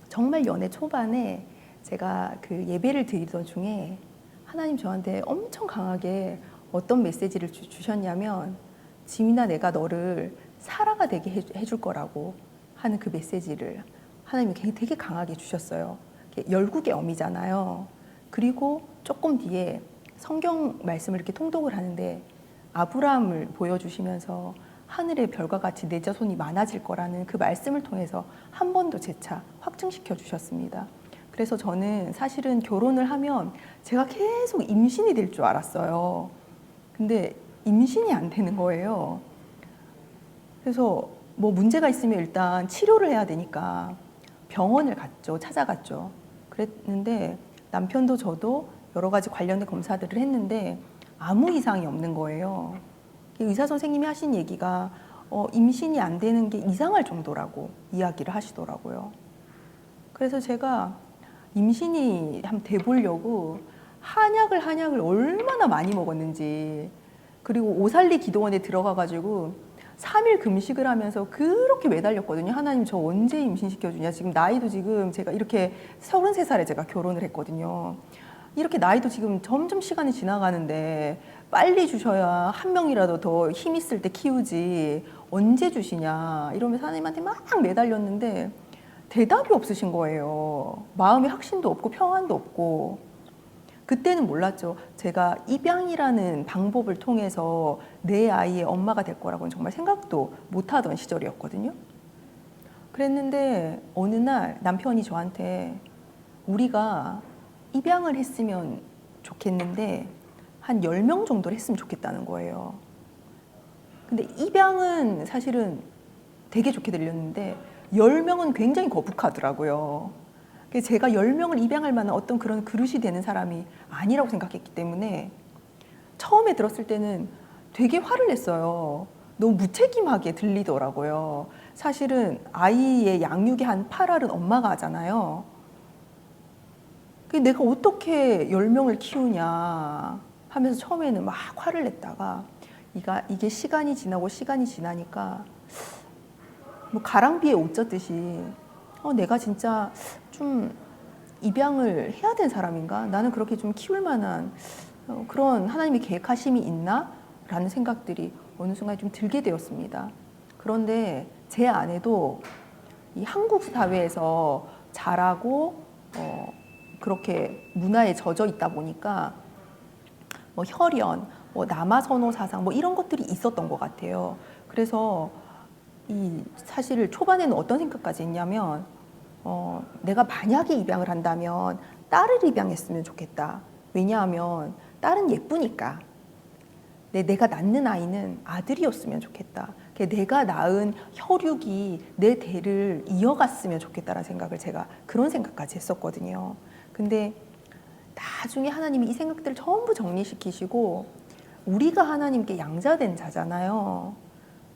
정말 연애 초반에 제가 그 예배를 드리던 중에 하나님 저한테 엄청 강하게 어떤 메시지를 주셨냐면 지민아 내가 너를 사라가 되게 해줄 거라고 하는 그 메시지를 하나님이 되게 강하게 주셨어요. 열국의 어미잖아요. 그리고 조금 뒤에 성경 말씀을 이렇게 통독을 하는데 아브라함을 보여주시면서 하늘의 별과 같이 내 자손이 많아질 거라는 그 말씀을 통해서 한 번 더 재차 확증시켜 주셨습니다. 그래서 저는 사실은 결혼을 하면 제가 계속 임신이 될 줄 알았어요. 근데 임신이 안 되는 거예요. 그래서 뭐 문제가 있으면 일단 치료를 해야 되니까 병원을 찾아갔죠. 그랬는데 남편도 저도 여러 가지 관련된 검사들을 했는데 아무 이상이 없는 거예요. 의사 선생님이 하신 얘기가 임신이 안 되는 게 이상할 정도라고 이야기를 하시더라고요. 그래서 제가 임신이 한번 돼보려고 한약을 얼마나 많이 먹었는지, 그리고 오살리 기도원에 들어가가지고 3일 금식을 하면서 그렇게 매달렸거든요. 하나님 저 언제 임신시켜주냐. 지금 나이도 지금 제가 이렇게 33살에 제가 결혼을 했거든요. 이렇게 나이도 지금 점점 시간이 지나가는데 빨리 주셔야 한 명이라도 더 힘 있을 때 키우지 언제 주시냐 이러면서 하나님한테 막 매달렸는데 대답이 없으신 거예요. 마음에 확신도 없고 평안도 없고. 그때는 몰랐죠. 제가 입양이라는 방법을 통해서 내 아이의 엄마가 될 거라고는 정말 생각도 못 하던 시절이었거든요. 그랬는데 어느 날 남편이 저한테 우리가 입양을 했으면 좋겠는데 한 10명 정도를 했으면 좋겠다는 거예요. 근데 입양은 사실은 되게 좋게 들렸는데 10명은 굉장히 거북하더라고요. 제가 10명을 입양할 만한 어떤 그런 그릇이 되는 사람이 아니라고 생각했기 때문에 처음에 들었을 때는 되게 화를 냈어요. 너무 무책임하게 들리더라고요. 사실은 아이의 양육의 한 8할은 엄마가 하잖아요. 내가 어떻게 10명을 키우냐 하면서 처음에는 막 화를 냈다가 이게 시간이 지나니까 뭐 가랑비에 옷 젖듯이 내가 진짜 좀 입양을 해야 되는 사람인가? 나는 그렇게 좀 키울 만한 그런 하나님의 계획하심이 있나? 라는 생각들이 어느 순간 좀 들게 되었습니다. 그런데 제 아내도 이 한국 사회에서 자라고 그렇게 문화에 젖어 있다 보니까 뭐 혈연, 뭐 남아선호 사상 뭐 이런 것들이 있었던 것 같아요. 그래서 사실 초반에는 어떤 생각까지 했냐면 내가 만약에 입양을 한다면 딸을 입양했으면 좋겠다. 왜냐하면 딸은 예쁘니까. 내가 낳는 아이는 아들이었으면 좋겠다. 내가 낳은 혈육이 내 대를 이어갔으면 좋겠다라는 생각을 제가 그런 생각까지 했었거든요. 근데 나중에 하나님이 이 생각들을 전부 정리시키시고 우리가 하나님께 양자된 자잖아요.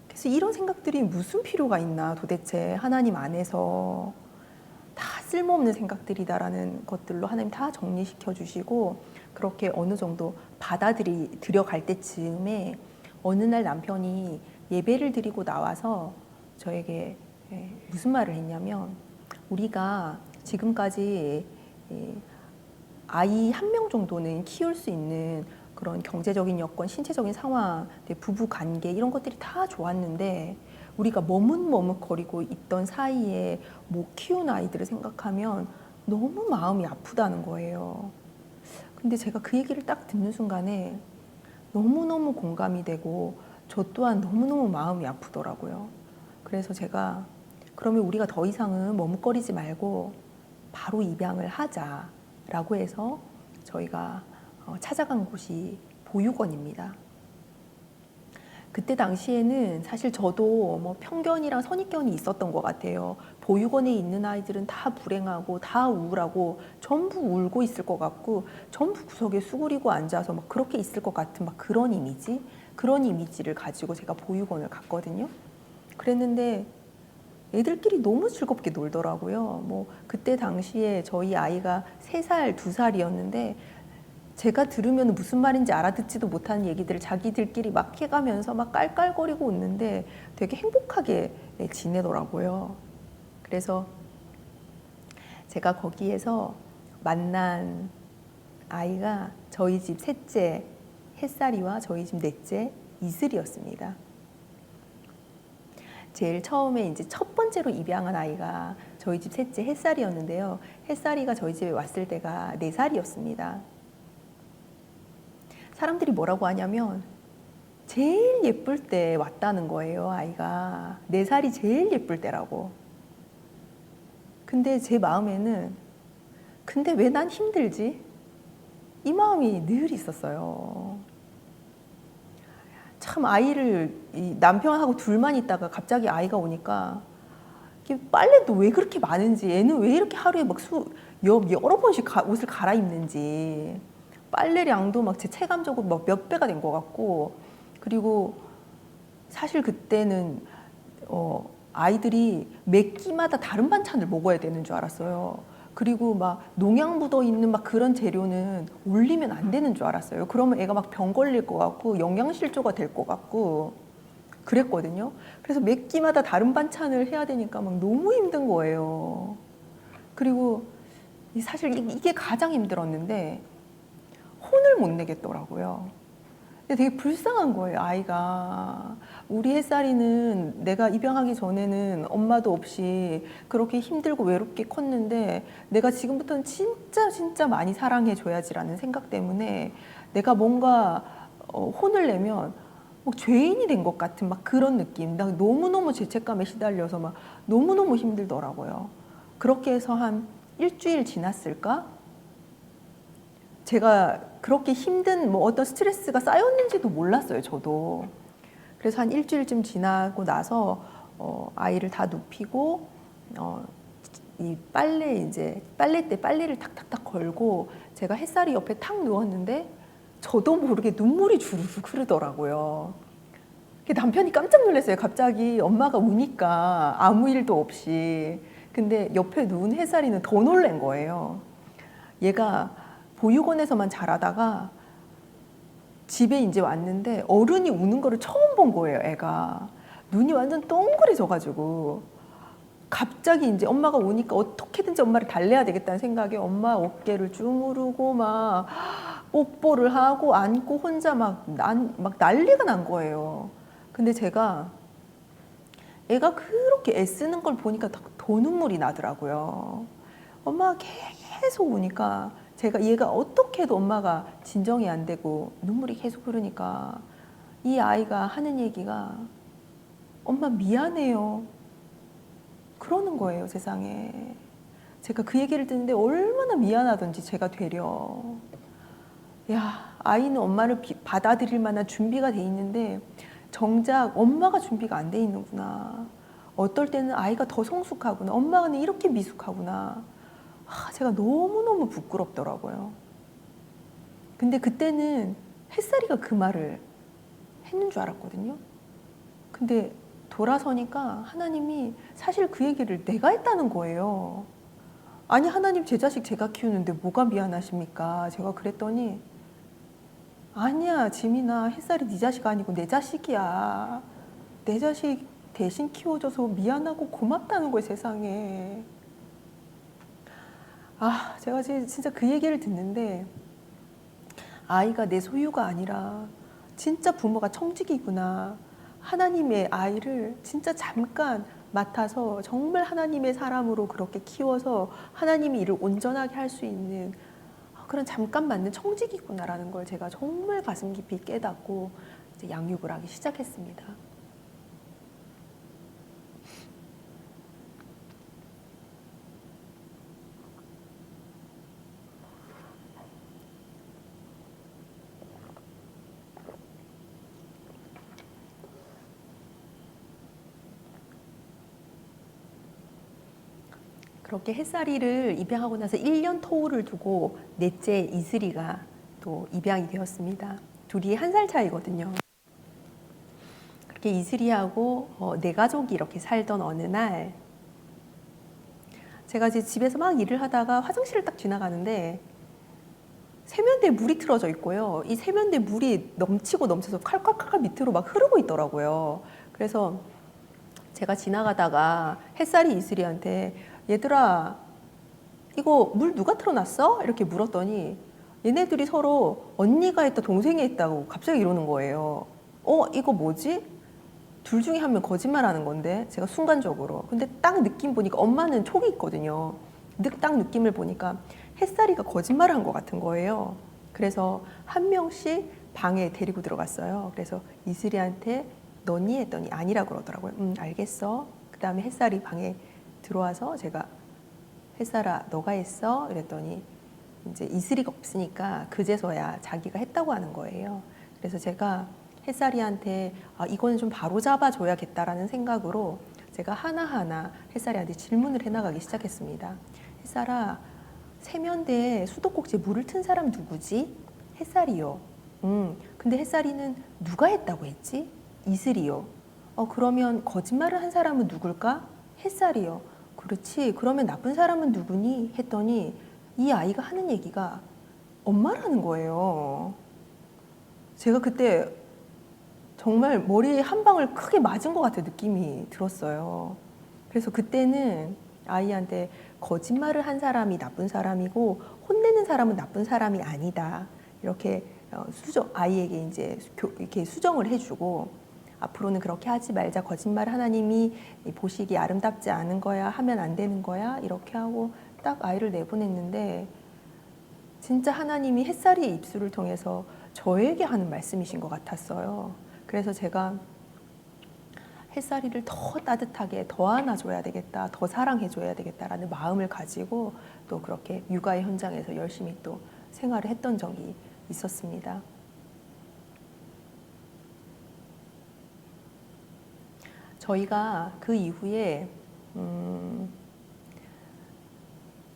그래서 이런 생각들이 무슨 필요가 있나 도대체 하나님 안에서 다 쓸모없는 생각들이다라는 것들로 하나님 다 정리시켜 주시고 그렇게 어느 정도 들여갈 때쯤에 어느 날 남편이 예배를 드리고 나와서 저에게 무슨 말을 했냐면 우리가 지금까지 아이 1명 정도는 키울 수 있는 그런 경제적인 여건, 신체적인 상황, 부부 관계 이런 것들이 다 좋았는데 우리가 머뭇머뭇거리고 있던 사이에 못 키운 아이들을 생각하면 너무 마음이 아프다는 거예요. 근데 제가 그 얘기를 딱 듣는 순간에 너무너무 공감이 되고 저 또한 너무너무 마음이 아프더라고요. 그래서 제가 그러면 우리가 더 이상은 머뭇거리지 말고 바로 입양을 하자라고 해서 저희가 찾아간 곳이 보육원입니다. 그때 당시에는 사실 저도 뭐 편견이랑 선입견이 있었던 것 같아요. 보육원에 있는 아이들은 다 불행하고 다 우울하고 전부 울고 있을 것 같고 전부 구석에 수그리고 앉아서 막 그렇게 있을 것 같은 막 그런 이미지를 가지고 제가 보육원을 갔거든요. 그랬는데 애들끼리 너무 즐겁게 놀더라고요. 뭐 그때 당시에 저희 아이가 3살, 2살이었는데 제가 들으면 무슨 말인지 알아듣지도 못하는 얘기들을 자기들끼리 막 해가면서 막 깔깔거리고 웃는데 되게 행복하게 지내더라고요. 그래서 제가 거기에서 만난 아이가 저희 집 셋째 햇살이와 저희 집 넷째 이슬이었습니다. 제일 처음에 이제 첫 번째로 입양한 아이가 저희 집 셋째 햇살이었는데요. 햇살이가 저희 집에 왔을 때가 4살이었습니다. 사람들이 뭐라고 하냐면 제일 예쁠 때 왔다는 거예요. 아이가 4살이 제일 예쁠 때라고. 근데 제 마음에는 근데 왜 난 힘들지? 이 마음이 늘 있었어요. 참 남편하고 둘만 있다가 갑자기 아이가 오니까 이게 빨래도 왜 그렇게 많은지, 얘는 왜 이렇게 하루에 막 여러 번씩 옷을 갈아입는지, 빨래량도 막 제 체감적으로 막 몇 배가 된 것 같고, 그리고 사실 그때는 아이들이 매 끼마다 다른 반찬을 먹어야 되는 줄 알았어요. 그리고 막 농약 묻어 있는 막 그런 재료는 올리면 안 되는 줄 알았어요. 그러면 애가 막 병 걸릴 것 같고 영양실조가 될 것 같고 그랬거든요. 그래서 매 끼마다 다른 반찬을 해야 되니까 막 너무 힘든 거예요. 그리고 사실 이게 가장 힘들었는데 혼을 못 내겠더라고요. 근데 되게 불쌍한 거예요, 아이가. 우리 햇살이는 내가 입양하기 전에는 엄마도 없이 그렇게 힘들고 외롭게 컸는데 내가 지금부터는 진짜 진짜 많이 사랑해줘야지라는 생각 때문에 내가 뭔가 혼을 내면 막 죄인이 된 것 같은 막 그런 느낌. 나 너무너무 죄책감에 시달려서 막 너무너무 힘들더라고요. 그렇게 해서 한 일주일 지났을까? 제가 그렇게 힘든 뭐 어떤 스트레스가 쌓였는지도 몰랐어요, 저도. 그래서 한 일주일쯤 지나고 나서 아이를 다 눕히고 이 빨래대 빨래를 탁탁탁 걸고 제가 햇살이 옆에 탁 누웠는데 저도 모르게 눈물이 주르륵 흐르더라고요. 남편이 깜짝 놀랐어요. 갑자기 엄마가 우니까 아무 일도 없이. 근데 옆에 누운 햇살이는 더 놀란 거예요. 얘가 보육원에서만 자라다가 집에 이제 왔는데 어른이 우는 거를 처음 본 거예요, 애가. 눈이 완전 동그래져가지고 갑자기 이제 엄마가 오니까 어떻게든지 엄마를 달래야 되겠다는 생각에 엄마 어깨를 주무르고 막 뽀뽀를 하고 안고 혼자 막 난리가 난 거예요. 근데 제가 애가 그렇게 애쓰는 걸 보니까 더 눈물이 나더라고요. 엄마가 계속 우니까 제가 얘가 어떻게 해도 엄마가 진정이 안 되고 눈물이 계속 흐르니까 이 아이가 하는 얘기가 엄마 미안해요. 그러는 거예요, 세상에. 제가 그 얘기를 듣는데 얼마나 미안하던지 제가 되려. 야, 아이는 엄마를 받아들일 만한 준비가 돼 있는데 정작 엄마가 준비가 안 돼 있는구나. 어떨 때는 아이가 더 성숙하구나. 엄마는 이렇게 미숙하구나. 제가 너무너무 부끄럽더라고요. 근데 그때는 햇살이가 그 말을 했는 줄 알았거든요. 근데 돌아서니까 하나님이 사실 그 얘기를 내가 했다는 거예요. 아니, 하나님 제 자식 제가 키우는데 뭐가 미안하십니까? 제가 그랬더니 아니야, 지민아, 햇살이 네 자식 아니고 내 자식이야. 내 자식 대신 키워줘서 미안하고 고맙다는 거예요, 세상에. 제가 진짜 그 얘기를 듣는데 아이가 내 소유가 아니라 진짜 부모가 청직이구나. 하나님의 아이를 진짜 잠깐 맡아서 정말 하나님의 사람으로 그렇게 키워서 하나님이 이를 온전하게 할 수 있는 그런 잠깐 맞는 청직이구나라는 걸 제가 정말 가슴 깊이 깨닫고 이제 양육을 하기 시작했습니다. 그렇게 햇살이를 입양하고 나서 1년 터울을 두고 넷째 이슬이가 또 입양이 되었습니다. 둘이 1살 차이거든요. 그렇게 이슬이하고 네 가족이 이렇게 살던 어느 날 제가 이제 집에서 막 일을 하다가 화장실을 딱 지나가는데 세면대에 물이 틀어져 있고요. 이 세면대 물이 넘치고 넘쳐서 칼칼칼 밑으로 막 흐르고 있더라고요. 그래서 제가 지나가다가 햇살이 이슬이한테 얘들아, 이거 물 누가 틀어놨어? 이렇게 물었더니 얘네들이 서로 언니가 했다 동생이 했다고 갑자기 이러는 거예요. 이거 뭐지? 둘 중에 한 명 거짓말하는 건데 제가 순간적으로. 근데 딱 느낌 보니까 엄마는 촉이 있거든요. 딱 느낌을 보니까 햇살이가 거짓말한 것 같은 거예요. 그래서 한 명씩 방에 데리고 들어갔어요. 그래서 이슬이한테 너니? 했더니 아니라고 그러더라고요. 알겠어. 그 다음에 햇살이 방에 들어와서 제가 햇살아 너가 했어? 이랬더니 이제 이슬이가 없으니까 그제서야 자기가 했다고 하는 거예요. 그래서 제가 햇살이한테 이거는 좀 바로 잡아줘야겠다라는 생각으로 제가 하나하나 햇살이한테 질문을 해나가기 시작했습니다. 햇살아, 세면대에 수도꼭지에 물을 튼 사람 누구지? 햇살이요. 근데 햇살이는 누가 했다고 했지? 이슬이요. 그러면 거짓말을 한 사람은 누굴까? 햇살이요. 그렇지. 그러면 나쁜 사람은 누구니? 했더니 이 아이가 하는 얘기가 엄마라는 거예요. 제가 그때 정말 머리에 한 방울 크게 맞은 것 같은 느낌이 들었어요. 그래서 그때는 아이한테 거짓말을 한 사람이 나쁜 사람이고 혼내는 사람은 나쁜 사람이 아니다. 이렇게 아이에게 이제 이렇게 수정을 해주고 앞으로는 그렇게 하지 말자. 거짓말 하나님이 보시기 아름답지 않은 거야. 하면 안 되는 거야. 이렇게 하고 딱 아이를 내보냈는데 진짜 하나님이 햇살이의 입술을 통해서 저에게 하는 말씀이신 것 같았어요. 그래서 제가 햇살이를 더 따뜻하게 더 안아줘야 되겠다, 더 사랑해줘야 되겠다라는 마음을 가지고 또 그렇게 육아의 현장에서 열심히 또 생활을 했던 적이 있었습니다. 저희가 그 이후에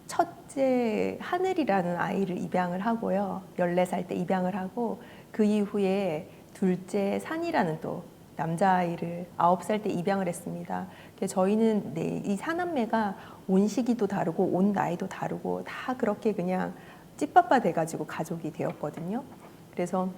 첫째 하늘이라는 아이를 입양을 하고요. 14살 때 입양을 하고 그 이후에 둘째 산이라는 또 남자아이를 9살 때 입양을 했습니다. 저희는 이 사남매가 온 시기도 다르고 온 나이도 다르고 다 그렇게 그냥 찐빠빠 돼가지고 가족이 되었거든요. 그래서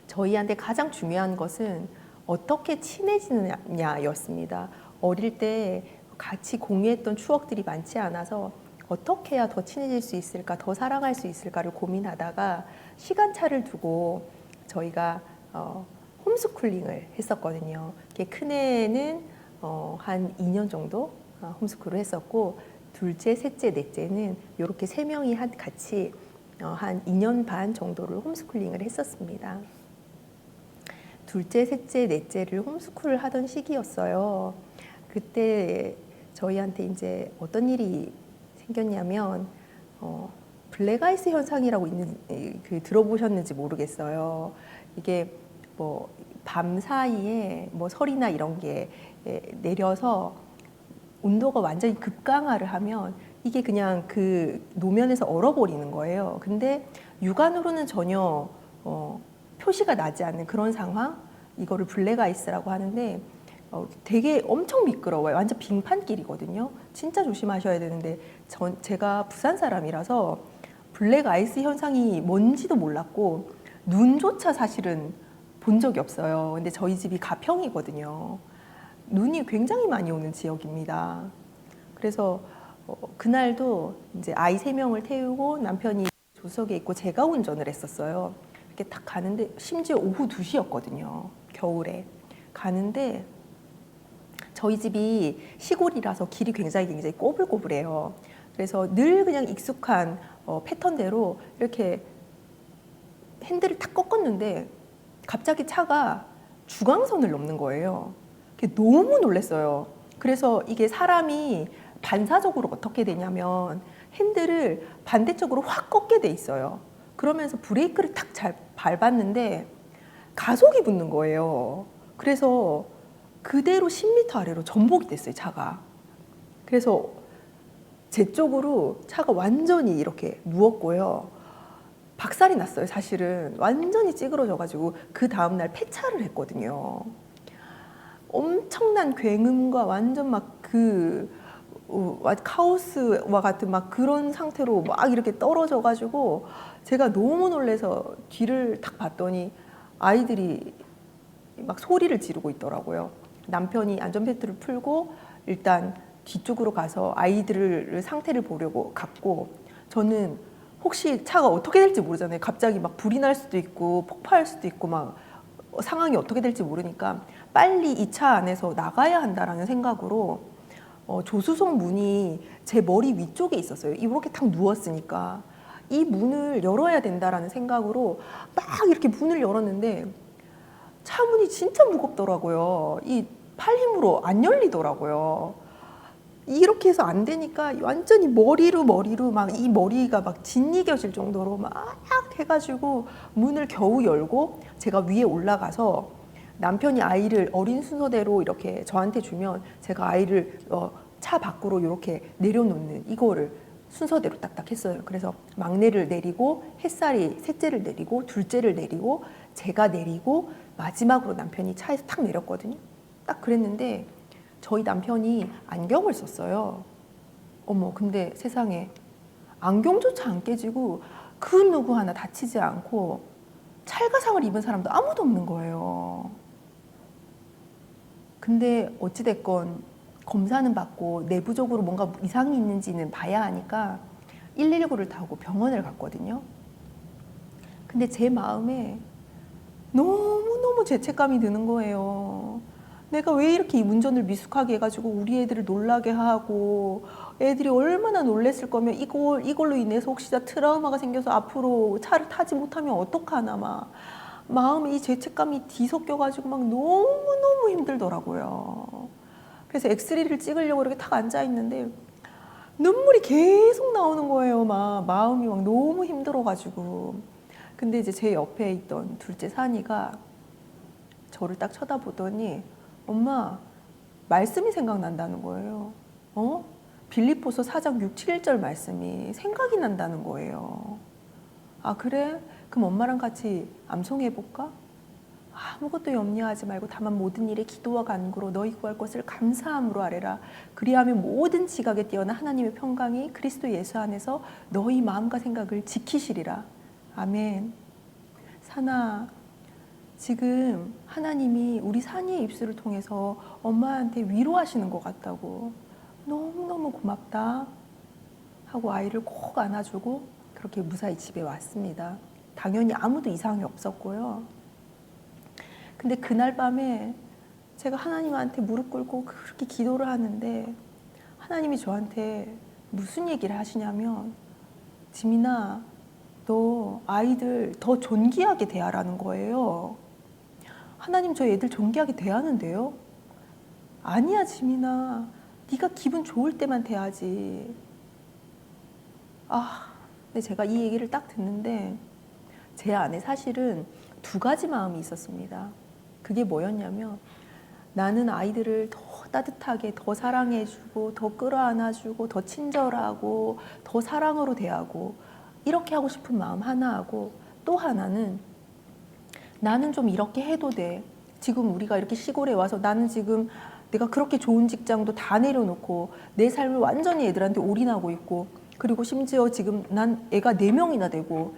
저희한테 가장 중요한 것은 어떻게 친해지느냐였습니다. 어릴 때 같이 공유했던 추억들이 많지 않아서 어떻게 해야 더 친해질 수 있을까, 더 사랑할 수 있을까를 고민하다가 시간차를 두고 저희가 홈스쿨링을 했었거든요. 큰애는 한 2년 정도 홈스쿨을 했었고 둘째, 셋째, 넷째는 이렇게 세 명이 같이 한 2년 반 정도를 홈스쿨링을 했었습니다. 둘째, 셋째, 넷째를 홈스쿨을 하던 시기였어요. 그때 저희한테 이제 어떤 일이 생겼냐면 블랙아이스 현상이라고 들어보셨는지 모르겠어요. 이게 뭐 밤 사이에 뭐 설이나 이런 게 내려서 온도가 완전히 급강하를 하면 이게 그냥 그 노면에서 얼어버리는 거예요. 근데 육안으로는 전혀 표시가 나지 않는 그런 상황, 이거를 블랙아이스라고 하는데 되게 엄청 미끄러워요. 완전 빙판길이거든요. 진짜 조심하셔야 되는데 제가 부산 사람이라서 블랙아이스 현상이 뭔지도 몰랐고 눈조차 사실은 본 적이 없어요. 근데 저희 집이 가평이거든요. 눈이 굉장히 많이 오는 지역입니다. 그래서 그날도 이제 아이 3명을 태우고 남편이 조석에 있고 제가 운전을 했었어요. 이렇게 딱 가는데 심지어 오후 2시였거든요. 겨울에 가는데 저희 집이 시골이라서 길이 굉장히 꼬불꼬불해요. 그래서 늘 그냥 익숙한 패턴대로 이렇게 핸들을 탁 꺾었는데 갑자기 차가 주광선을 넘는 거예요. 너무 놀랐어요. 그래서 이게 사람이 반사적으로 어떻게 되냐면 핸들을 반대쪽으로 확 꺾게 돼 있어요. 그러면서 브레이크를 탁 잘 밟았는데 가속이 붙는 거예요. 그래서 그대로 10m 아래로 전복이 됐어요, 차가. 그래서 제 쪽으로 차가 완전히 이렇게 누웠고요. 박살이 났어요, 사실은. 완전히 찌그러져가지고 그 다음날 폐차를 했거든요. 엄청난 굉음과 완전 막 카오스와 같은 막 그런 상태로 막 이렇게 떨어져가지고 제가 너무 놀라서 뒤를 딱 봤더니 아이들이 막 소리를 지르고 있더라고요. 남편이 안전벨트를 풀고 일단 뒤쪽으로 가서 아이들을 상태를 보려고 갔고 저는 혹시 차가 어떻게 될지 모르잖아요. 갑자기 막 불이 날 수도 있고 폭파할 수도 있고 막 상황이 어떻게 될지 모르니까 빨리 이 차 안에서 나가야 한다라는 생각으로 조수석 문이 제 머리 위쪽에 있었어요. 이렇게 탁 누웠으니까 이 문을 열어야 된다라는 생각으로 막 이렇게 문을 열었는데 차 문이 진짜 무겁더라고요. 이 팔 힘으로 안 열리더라고요. 이렇게 해서 안 되니까 완전히 머리로 막 이 머리가 막 짓이겨질 정도로 막 해가지고 문을 겨우 열고 제가 위에 올라가서 남편이 아이를 어린 순서대로 이렇게 저한테 주면 제가 아이를 차 밖으로 이렇게 내려놓는 이거를 순서대로 딱딱 했어요. 그래서 막내를 내리고 햇살이 셋째를 내리고 둘째를 내리고 제가 내리고 마지막으로 남편이 차에서 탁 내렸거든요. 딱 그랬는데 저희 남편이 안경을 썼어요. 어머, 근데 세상에 안경조차 안 깨지고 그 누구 하나 다치지 않고 찰가상을 입은 사람도 아무도 없는 거예요. 근데 어찌됐건 검사는 받고 내부적으로 뭔가 이상이 있는지는 봐야 하니까 119를 타고 병원을 갔거든요. 근데 제 마음에 너무너무 죄책감이 드는 거예요. 내가 왜 이렇게 이 운전을 미숙하게 해가지고 우리 애들을 놀라게 하고 애들이 얼마나 놀랬을 거면 이걸로 인해서 혹시 트라우마가 생겨서 앞으로 차를 타지 못하면 어떡하나 막 마음에 이 죄책감이 뒤섞여가지고 막 너무너무 힘들더라고요. 그래서 엑스레이를 찍으려고 이렇게 탁 앉아있는데 눈물이 계속 나오는 거예요. 막 마음이 막 너무 힘들어가지고. 근데 이제 제 옆에 있던 둘째 산이가 저를 딱 쳐다보더니 엄마 말씀이 생각난다는 거예요. 빌립보서 4장 6, 7절 말씀이 생각이 난다는 거예요. 아 그래? 그럼 엄마랑 같이 암송해볼까? 아무것도 염려하지 말고 다만 모든 일에 기도와 간구로 너희 구할 것을 감사함으로 아뢰라. 그리하면 모든 지각에 뛰어난 하나님의 평강이 그리스도 예수 안에서 너희 마음과 생각을 지키시리라. 아멘. 산아, 지금 하나님이 우리 산이의 입술을 통해서 엄마한테 위로하시는 것 같다고. 너무너무 고맙다 하고 아이를 꼭 안아주고 그렇게 무사히 집에 왔습니다. 당연히 아무도 이상이 없었고요. 근데 그날 밤에 제가 하나님한테 무릎 꿇고 그렇게 기도를 하는데 하나님이 저한테 무슨 얘기를 하시냐면 지민아, 너 아이들 더 존귀하게 대하라는 거예요. 하나님 저 애들 존귀하게 대하는데요? 아니야 지민아, 네가 기분 좋을 때만 대하지. 근데 제가 이 얘기를 딱 듣는데 제 안에 사실은 두 가지 마음이 있었습니다. 그게 뭐였냐면 나는 아이들을 더 따뜻하게 더 사랑해주고 더 끌어안아주고 더 친절하고 더 사랑으로 대하고 이렇게 하고 싶은 마음 하나하고 또 하나는 나는 좀 이렇게 해도 돼. 지금 우리가 이렇게 시골에 와서 나는 지금 내가 그렇게 좋은 직장도 다 내려놓고 내 삶을 완전히 애들한테 올인하고 있고 그리고 심지어 지금 난 애가 4명이나 되고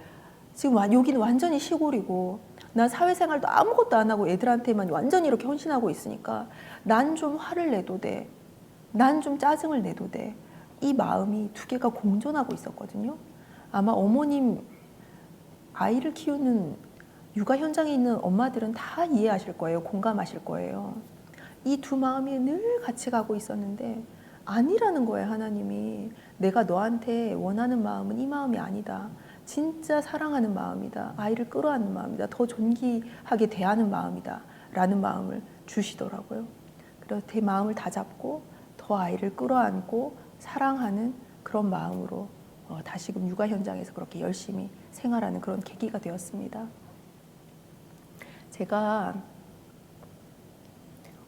지금 여기는 완전히 시골이고 난 사회생활도 아무것도 안 하고 애들한테만 완전히 이렇게 헌신하고 있으니까 난 좀 화를 내도 돼. 난 좀 짜증을 내도 돼. 이 마음이 두 개가 공존하고 있었거든요. 아마 어머님 아이를 키우는 육아 현장에 있는 엄마들은 다 이해하실 거예요. 공감하실 거예요. 이 두 마음이 늘 같이 가고 있었는데 아니라는 거예요. 하나님이 내가 너한테 원하는 마음은 이 마음이 아니다. 진짜 사랑하는 마음이다. 아이를 끌어안는 마음이다. 더 존귀하게 대하는 마음이다. 라는 마음을 주시더라고요. 그래서 제 마음을 다잡고 더 아이를 끌어안고 사랑하는 그런 마음으로 다시금 육아 현장에서 그렇게 열심히 생활하는 그런 계기가 되었습니다. 제가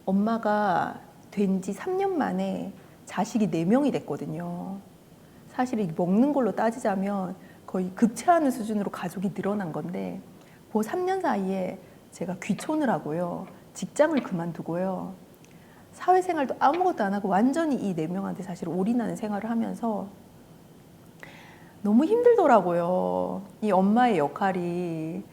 엄마가 된 지 3년 만에 자식이 4명이 됐거든요. 사실 먹는 걸로 따지자면 거의 급체하는 수준으로 가족이 늘어난 건데 그 3년 사이에 제가 귀촌을 하고요. 직장을 그만두고요. 사회생활도 아무것도 안 하고 완전히 이 4명한테 사실 올인하는 생활을 하면서 너무 힘들더라고요. 이 엄마의 역할이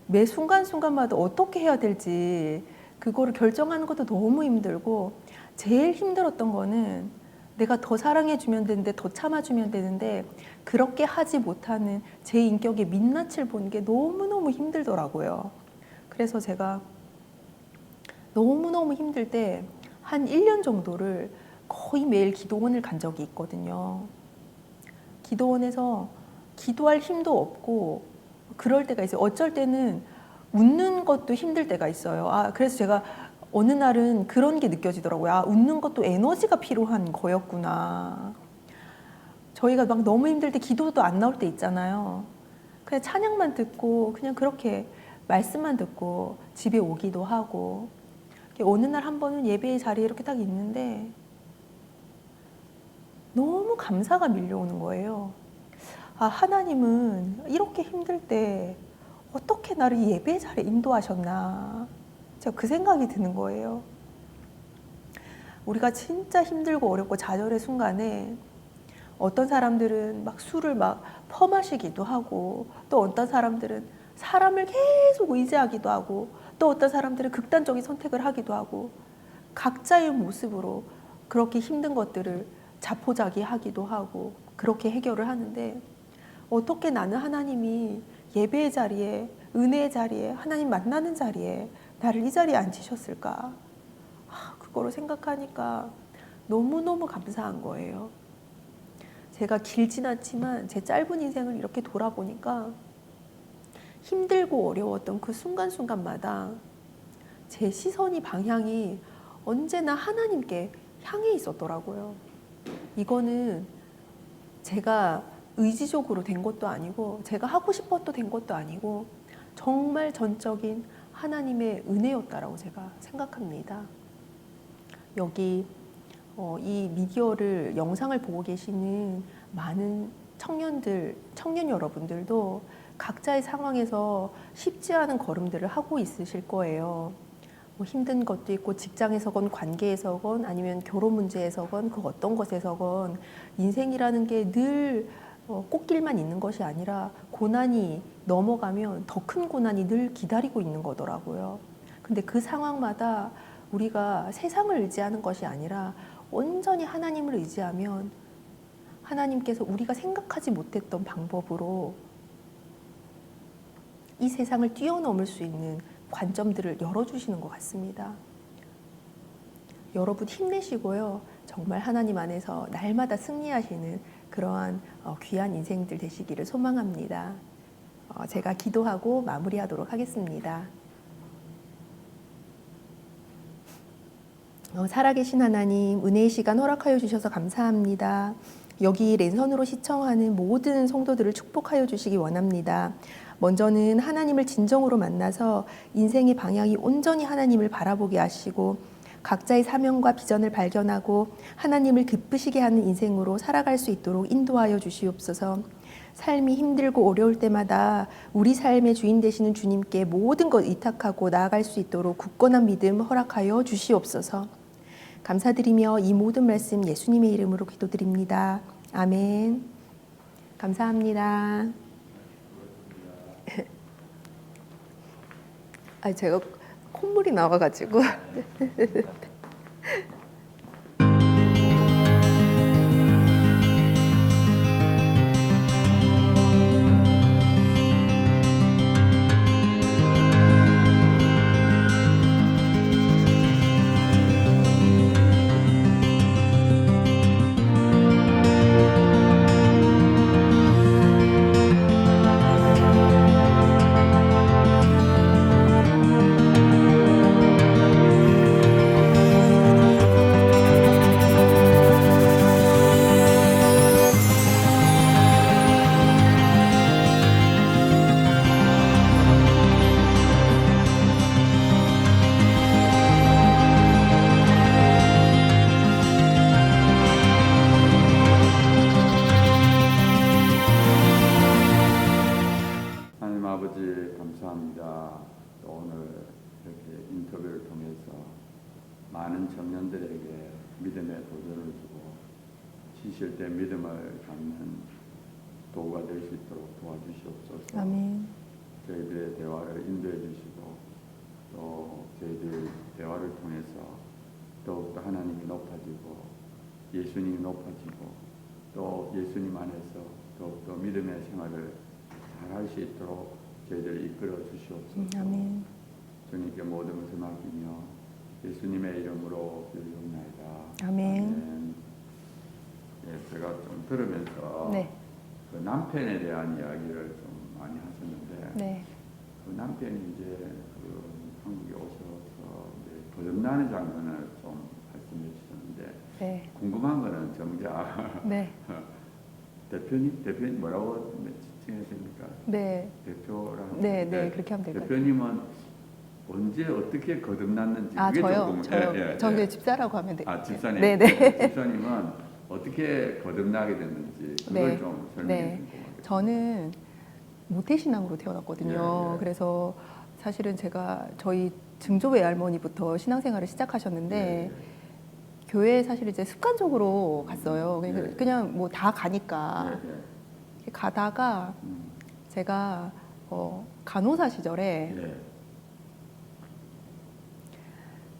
매 순간순간마다 어떻게 해야 될지 그거를 결정하는 것도 너무 힘들고 제일 힘들었던 거는 내가 더 사랑해주면 되는데 더 참아주면 되는데 그렇게 하지 못하는 제 인격의 민낯을 보는 게 너무너무 힘들더라고요. 그래서 제가 너무너무 힘들 때 한 1년 정도를 거의 매일 기도원을 간 적이 있거든요. 기도원에서 기도할 힘도 없고 그럴 때가 있어요. 어쩔 때는 웃는 것도 힘들 때가 있어요. 그래서 제가 어느 날은 그런 게 느껴지더라고요. 웃는 것도 에너지가 필요한 거였구나. 저희가 막 너무 힘들 때 기도도 안 나올 때 있잖아요. 그냥 찬양만 듣고 그냥 그렇게 말씀만 듣고 집에 오기도 하고 어느 날 한 번은 예배의 자리에 이렇게 딱 있는데 너무 감사가 밀려오는 거예요. 아, 하나님은 이렇게 힘들 때 어떻게 나를 이 예배의 자리에 인도하셨나. 제가 그 생각이 드는 거예요. 우리가 진짜 힘들고 어렵고 좌절의 순간에 어떤 사람들은 막 술을 막 퍼마시기도 하고, 또 어떤 사람들은 사람을 계속 의지하기도 하고, 또 어떤 사람들은 극단적인 선택을 하기도 하고, 각자의 모습으로 그렇게 힘든 것들을 자포자기하기도 하고 그렇게 해결을 하는데, 어떻게 나는 하나님이 예배의 자리에, 은혜의 자리에, 하나님 만나는 자리에 나를 이 자리에 앉히셨을까? 그거를 생각하니까 너무너무 감사한 거예요. 제가 길진 않지만 제 짧은 인생을 이렇게 돌아보니까 힘들고 어려웠던 그 순간순간마다 제 시선이, 방향이 언제나 하나님께 향해 있었더라고요. 이거는 제가 의지적으로 된 것도 아니고, 제가 하고 싶었던 된 것도 아니고, 정말 전적인 하나님의 은혜였다라고 제가 생각합니다. 여기 이 미디어를, 영상을 보고 계시는 많은 청년 여러분들도 각자의 상황에서 쉽지 않은 걸음들을 하고 있으실 거예요. 뭐 힘든 것도 있고, 직장에서건 관계에서건 아니면 결혼 문제에서건 그 어떤 것에서건 인생이라는 게 늘 꽃길만 있는 것이 아니라 고난이 넘어가면 더 큰 고난이 늘 기다리고 있는 거더라고요. 근데 그 상황마다 우리가 세상을 의지하는 것이 아니라 온전히 하나님을 의지하면 하나님께서 우리가 생각하지 못했던 방법으로 이 세상을 뛰어넘을 수 있는 관점들을 열어주시는 것 같습니다. 여러분 힘내시고요. 정말 하나님 안에서 날마다 승리하시는 그러한 귀한 인생들 되시기를 소망합니다. 제가 기도하고 마무리하도록 하겠습니다. 살아계신 하나님, 은혜의 시간 허락하여 주셔서 감사합니다. 여기 랜선으로 시청하는 모든 성도들을 축복하여 주시기 원합니다. 먼저는 하나님을 진정으로 만나서 인생의 방향이 온전히 하나님을 바라보게 하시고, 각자의 사명과 비전을 발견하고 하나님을 기쁘시게 하는 인생으로 살아갈 수 있도록 인도하여 주시옵소서. 삶이 힘들고 어려울 때마다 우리 삶의 주인 되시는 주님께 모든 것 의탁하고 나아갈 수 있도록 굳건한 믿음 허락하여 주시옵소서. 감사드리며 이 모든 말씀 예수님의 이름으로 기도드립니다. 아멘. 감사합니다. 제가 콧물이 나와가지고. 하나님 아버지 감사합니다. 또 오늘 이렇게 인터뷰를 통해서 많은 청년들에게 믿음의 도전을 주고 지실 때 믿음을 갖는 도구가 될 수 있도록 도와주시옵소서. 아멘. 저희들의 대화를 인도해 주시고, 또 저희들 대화를 통해서 더욱더 하나님이 높아지고 예수님이 높아지고, 또 예수님 안에서 더욱더 믿음의 생활을 잘할 수 있도록 저희들을 이끌어 주시옵소서. 아멘. 주님께 모든 것을 맡기며 예수님의 이름으로 기도합나이다. 아멘. 예, 제가 좀 들으면서 네. 그 남편에 대한 이야기를 좀 많이 하셨는데, 네. 그 남편이 이제 그 한국에 오셔서 이제 거듭나는 장면을 좀 말씀해 주셨는데, 네. 궁금한 거는 정작 네. 대표님 뭐라고 지칭해야 됩니까? 네. 대표라고. 네, 네, 그렇게 하면 될 것 같아요. 대표님은 언제 어떻게 거듭났는지 아 그게 저요? 조금 저 그냥 집사라고 하면 돼요. 아 집사님 네네. 집사님은 어떻게 거듭나게 됐는지 그걸 네. 좀 설명해 네. 주시면 고맙겠습니다. 저는 모태신앙으로 태어났거든요. 예. 그래서 사실은 제가 저희 증조 외할머니부터 신앙생활을 시작하셨는데 예. 교회에 사실 이제 습관적으로 갔어요. 예. 그냥 뭐 다 가니까 예. 가다가 제가 간호사 시절에 예.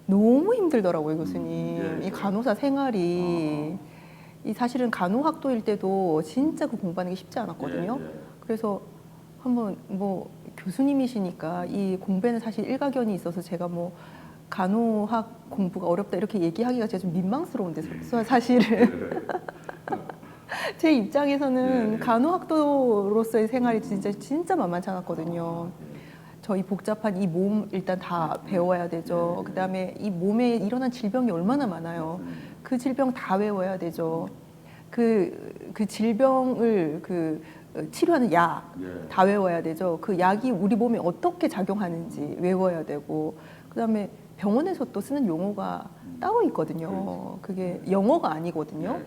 너무 힘들더라고요, 교수님. 예. 이 간호사 생활이 이 사실은 간호학도일 때도 진짜 그 공부하는 게 쉽지 않았거든요. 예. 그래서 한번 뭐 교수님이시니까 이 공부에는 사실 일가견이 있어서 제가 뭐 간호학 공부가 어렵다 이렇게 얘기하기가 제가 좀 민망스러운데 사실은 제 입장에서는 예. 간호학도로서의 생활이 진짜 만만치 않았거든요. 저희 복잡한 이 몸 일단 다 배워야 되죠. 그다음에 이 몸에 일어난 질병이 얼마나 많아요. 그 질병 다 외워야 되죠. 그 질병을 치료하는 약 다 외워야 되죠. 그 약이 우리 몸에 어떻게 작용하는지 외워야 되고, 그다음에 병원에서 또 쓰는 용어가 따로 있거든요. 그게 영어가 아니거든요.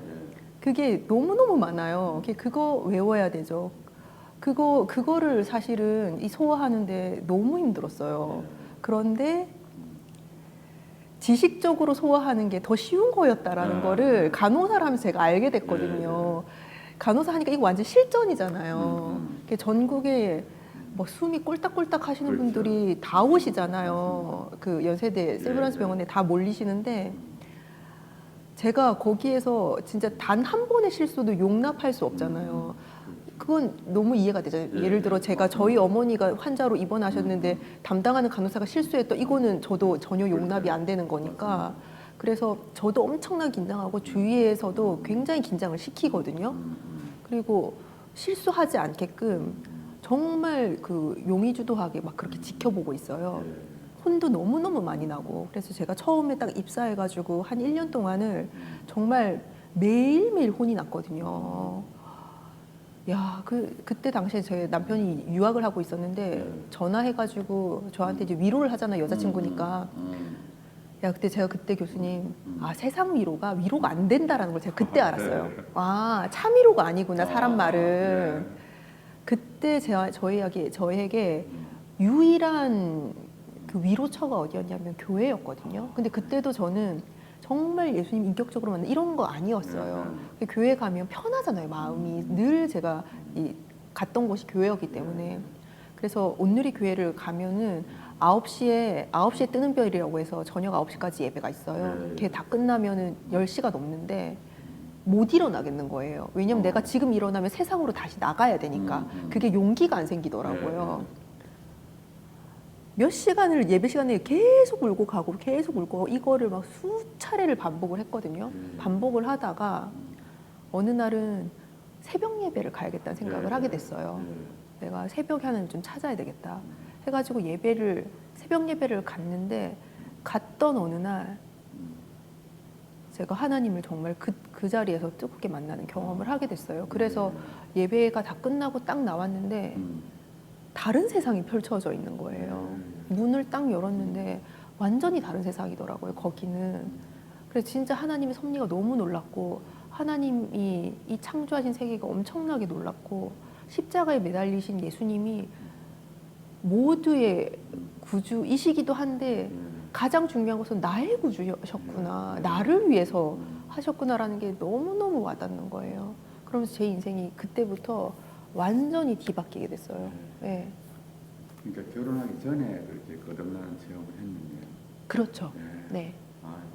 그게 너무너무 많아요. 그거 외워야 되죠. 그거를 사실은 이 소화하는데 너무 힘들었어요. 그런데 지식적으로 소화하는 게 더 쉬운 거였다라는 거를 간호사를 하면서 제가 알게 됐거든요. 간호사 하니까 이거 완전 실전이잖아요. 전국에 뭐 숨이 꼴딱꼴딱 하시는 그렇죠. 분들이 다 오시잖아요. 그 연세대 세브란스 병원에 다 몰리시는데 제가 거기에서 진짜 단 한 번의 실수도 용납할 수 없잖아요. 그건 너무 이해가 되죠. 예를 들어 제가 저희 어머니가 환자로 입원하셨는데 담당하는 간호사가 실수했다. 이거는 저도 전혀 용납이 안 되는 거니까. 그래서 저도 엄청나게 긴장하고 주위에서도 굉장히 긴장을 시키거든요. 그리고 실수하지 않게끔 정말 용의주도하게 막 그렇게 지켜보고 있어요. 혼도 너무너무 많이 나고. 그래서 제가 처음에 딱 입사해가지고 한 1년 동안을 정말 매일매일 혼이 났거든요. 야, 그때 당시에 제 남편이 유학을 하고 있었는데 전화해가지고 저한테 이제 위로를 하잖아요, 여자친구니까. 야, 제가 그때 교수님, 세상 위로가 안 된다라는 걸 제가 그때 알았어요. 참 위로가 아니구나, 사람 말은. 그때 저에게 유일한 그 위로처가 어디였냐면 교회였거든요. 근데 그때도 저는 정말 예수님 인격적으로 만난 이런 거 아니었어요. 교회 가면 편하잖아요, 마음이. 늘 제가 갔던 곳이 교회였기 때문에. 그래서 온누리 교회를 가면은 9시에 뜨는 별이라고 해서 저녁 9시까지 예배가 있어요. 그게 다 끝나면은 10시가 넘는데 못 일어나겠는 거예요. 왜냐면 내가 지금 일어나면 세상으로 다시 나가야 되니까. 그게 용기가 안 생기더라고요. 몇 시간을 예배 시간에 계속 울고 가고 이거를 막 수차례를 반복을 했거든요. 반복을 하다가 어느 날은 새벽 예배를 가야겠다는 생각을 하게 됐어요. 내가 새벽에 하나님 좀 찾아야 되겠다 해가지고 새벽 예배를 갔는데 갔던 어느 날 제가 하나님을 정말 그 자리에서 뜨겁게 만나는 경험을 하게 됐어요. 그래서 예배가 다 끝나고 딱 나왔는데 다른 세상이 펼쳐져 있는 거예요. 문을 딱 열었는데 완전히 다른 세상이더라고요, 거기는. 그래서 진짜 하나님의 섭리가 너무 놀랐고 하나님이 이 창조하신 세계가 엄청나게 놀랐고 십자가에 매달리신 예수님이 모두의 구주이시기도 한데 가장 중요한 것은 나의 구주셨구나, 나를 위해서 하셨구나라는 게 너무너무 와닿는 거예요. 그러면서 제 인생이 그때부터 완전히 뒤바뀌게 됐어요. 네. 그러니까 결혼하기 전에 그렇게 거듭나는 체험을 했는데. 그렇죠. 네.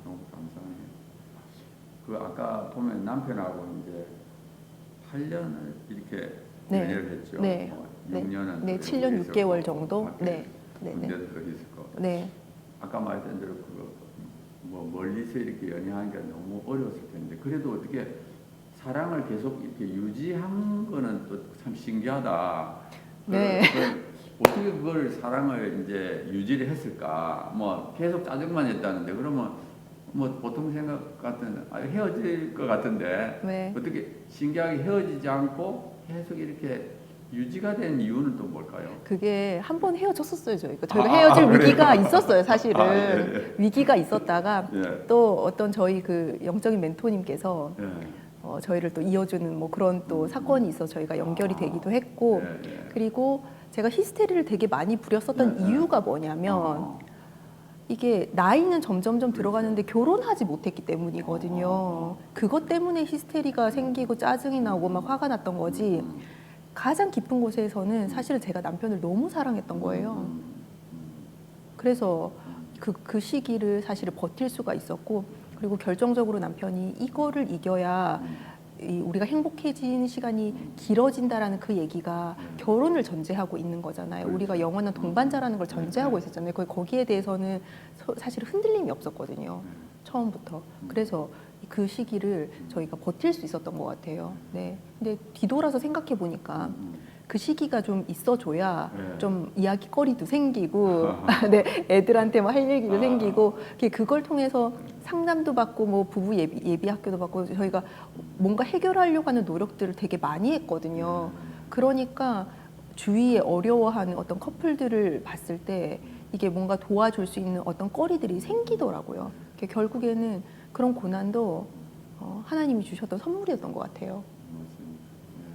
너무 감사해요. 아까 보면 남편하고 이제 8년을 이렇게 연애를 했죠. 네. 6년은 네, 7년 6개월 정도. 네. 문제도 더 있을 거고. 네. 아까 말했던 대로 멀리서 이렇게 연애하니까 너무 어려웠을 텐데 그래도 어떻게 사랑을 계속 이렇게 유지한 거는 또 참 신기하다. 네. 어떻게 그걸 사랑을 이제 유지를 했을까? 계속 짜증만 했다는데 그러면 보통 생각 같은 헤어질 것 같은데 네. 어떻게 신기하게 헤어지지 않고 계속 이렇게 유지가 된 이유는 또 뭘까요? 그게 한 번 헤어졌었어요, 저희가 아, 헤어질 그래요? 위기가 있었어요, 사실은. 아, 예, 위기가 있었다가 예. 또 어떤 저희 그 영적인 멘토님께서 예. 저희를 또 이어주는 뭐 그런 또 사건이 있어 저희가 연결이 되기도 했고, 예, 예. 그리고 제가 히스테리를 되게 많이 부렸었던 예, 예. 이유가 뭐냐면 이게 나이는 점점점 들어가는데 결혼하지 못했기 때문이거든요. 그것 때문에 히스테리가 생기고 짜증이 나고 막 화가 났던 거지. 가장 깊은 곳에서는 사실은 제가 남편을 너무 사랑했던 거예요. 그래서 그 시기를 사실은 버틸 수가 있었고, 그리고 결정적으로 남편이 이거를 이겨야 우리가 행복해지는 시간이 길어진다라는 그 얘기가 결혼을 전제하고 있는 거잖아요. 우리가 영원한 동반자라는 걸 전제하고 있었잖아요. 거기에 대해서는 사실 흔들림이 없었거든요. 처음부터. 그래서 그 시기를 저희가 버틸 수 있었던 것 같아요. 네. 근데 뒤돌아서 생각해 보니까 그 시기가 좀 있어줘야 네. 좀 이야기거리도 생기고, 네, 애들한테 뭐 할 얘기도 생기고, 그걸 통해서 상담도 받고, 뭐 부부 예비 학교도 받고, 저희가 뭔가 해결하려고 하는 노력들을 되게 많이 했거든요. 그러니까 주위에 어려워하는 어떤 커플들을 봤을 때 이게 뭔가 도와줄 수 있는 어떤 거리들이 생기더라고요. 결국에는 그런 고난도 하나님이 주셨던 선물이었던 것 같아요. 맞습니다. 네.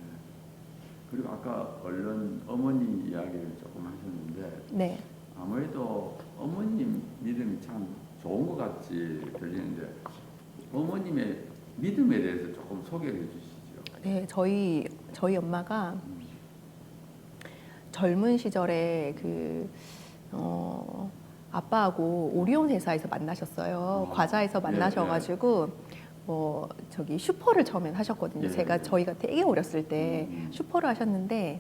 그리고 아까 얼른 어머니 이야기를 조금 하셨는데 네. 아무래도 어머님 믿음이 참 좋은 것 같이 들리는데 어머님의 믿음에 대해서 조금 소개해 주시죠. 네, 저희 엄마가 젊은 시절에 아빠하고 오리온 회사에서 만나셨어요. 과자에서 만나셔가지고 저기 슈퍼를 처음엔 하셨거든요. 예. 저희가 되게 어렸을 때 슈퍼를 하셨는데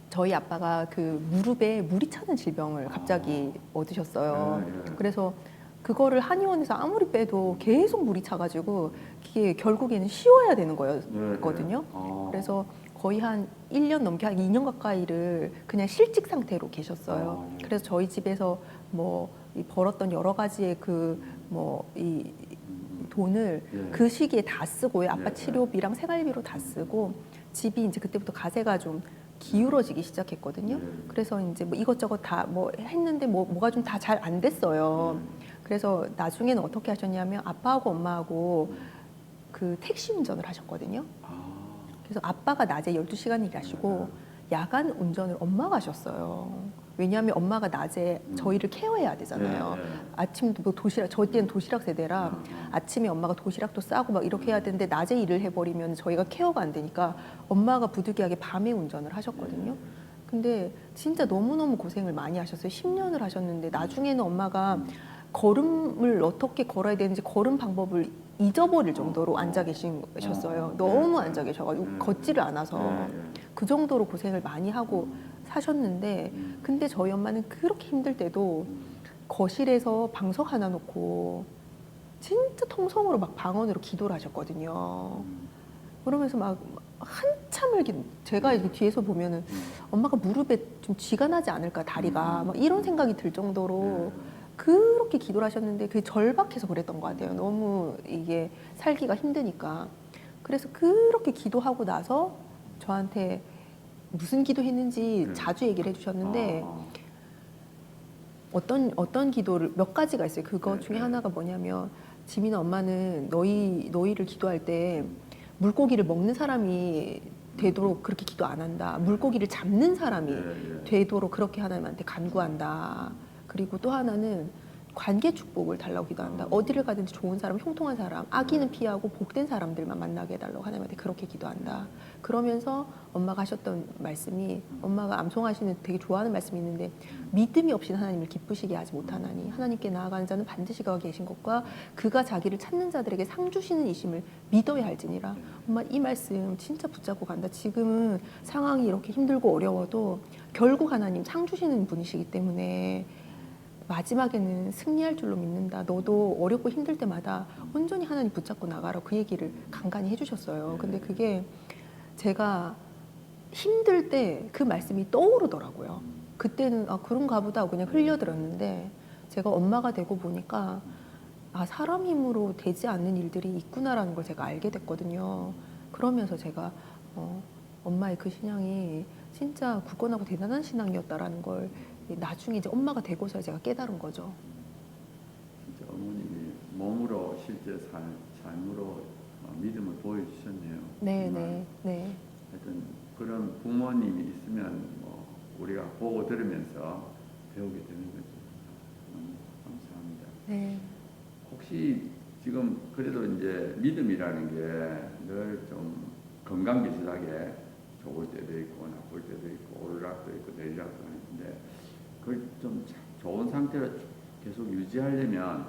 저희 아빠가 그 무릎에 물이 차는 질병을 갑자기 얻으셨어요. 예. 그래서 그거를 한의원에서 아무리 빼도 계속 물이 차가지고 그게 결국에는 쉬어야 되는 거였거든요. 그래서 거의 한 1년 넘게 한 2년 가까이를 그냥 실직 상태로 계셨어요. 그래서 저희 집에서 이 벌었던 여러 가지의 이 돈을 예. 그 시기에 다 쓰고요. 아빠 예. 치료비랑 생활비로 다 쓰고 집이 이제 그때부터 가세가 좀 기울어지기 시작했거든요. 그래서 이제 이것저것 다 했는데 뭐가 좀 다 잘 안 됐어요. 그래서 나중에는 어떻게 하셨냐면 아빠하고 엄마하고 그 택시 운전을 하셨거든요. 그래서 아빠가 낮에 12시간 일하시고 야간 운전을 엄마가 하셨어요. 왜냐하면 엄마가 낮에 저희를 케어해야 되잖아요. 아침도 도시락, 저희 때는 도시락 세대라 아침에 엄마가 도시락도 싸고 막 이렇게 해야 되는데 낮에 일을 해버리면 저희가 케어가 안 되니까 엄마가 부득이하게 밤에 운전을 하셨거든요. 근데 진짜 너무너무 고생을 많이 하셨어요. 10년을 하셨는데 나중에는 엄마가 걸음을 어떻게 걸어야 되는지 걸음 방법을 잊어버릴 정도로 앉아 계셨어요. 너무 앉아 계셔가지고 걷지를 않아서 그 정도로 고생을 많이 하고 사셨는데, 근데 저희 엄마는 그렇게 힘들 때도 거실에서 방석 하나 놓고 진짜 통성으로 막 방언으로 기도를 하셨거든요. 그러면서 막 한참을 제가 이렇게 뒤에서 보면은 엄마가 무릎에 좀 쥐가 나지 않을까 다리가 막 이런 생각이 들 정도로 그렇게 기도를 하셨는데 그게 절박해서 그랬던 것 같아요. 너무 이게 살기가 힘드니까. 그래서 그렇게 기도하고 나서 저한테 무슨 기도했는지 자주 얘기를 해주셨는데 어떤 기도를 몇 가지가 있어요. 그거 중에 하나가 뭐냐면 지민아 엄마는 너희를 기도할 때 물고기를 먹는 사람이 되도록 그렇게 기도 안 한다. 물고기를 잡는 사람이 되도록 그렇게 하나님한테 간구한다. 그리고 또 하나는 관계 축복을 달라고 기도한다. 어디를 가든지 좋은 사람, 형통한 사람, 악인은 피하고 복된 사람들만 만나게 해달라고 하나님한테 그렇게 기도한다. 그러면서 엄마가 하셨던 말씀이, 엄마가 암송하시는 되게 좋아하는 말씀이 있는데, 믿음이 없이는 하나님을 기쁘시게 하지 못하나니 하나님께 나아가는 자는 반드시 그가 계신 것과 그가 자기를 찾는 자들에게 상 주시는 이심을 믿어야 할지니라. 엄마 이 말씀 진짜 붙잡고 간다. 지금은 상황이 이렇게 힘들고 어려워도 결국 하나님 상 주시는 분이시기 때문에 마지막에는 승리할 줄로 믿는다. 너도 어렵고 힘들 때마다 온전히 하나님 붙잡고 나가라. 그 얘기를 간간히 해주셨어요. 근데 그게 제가 힘들 때 그 말씀이 떠오르더라고요. 그때는 그런가 보다 하고 그냥 흘려들었는데 제가 엄마가 되고 보니까 사람 힘으로 되지 않는 일들이 있구나라는 걸 제가 알게 됐거든요. 그러면서 제가 엄마의 그 신앙이 진짜 굳건하고 대단한 신앙이었다라는 걸 나중에 이제 엄마가 되고서 제가 깨달은 거죠. 진짜 어머님이 몸으로 실제 삶으로 믿음을 보여주셨네요. 네, 정말. 네, 네. 하여튼 그런 부모님이 있으면 뭐 우리가 보고 들으면서 배우게 되는 거죠. 너무 감사합니다. 네. 혹시 지금 그래도 이제 믿음이라는 게 늘 좀 건강 비슷하게 좋을 때도 있고 나쁠 때도 있고 오르락도 있고 내리락도 하는데 그걸 좀 좋은 상태로 계속 유지하려면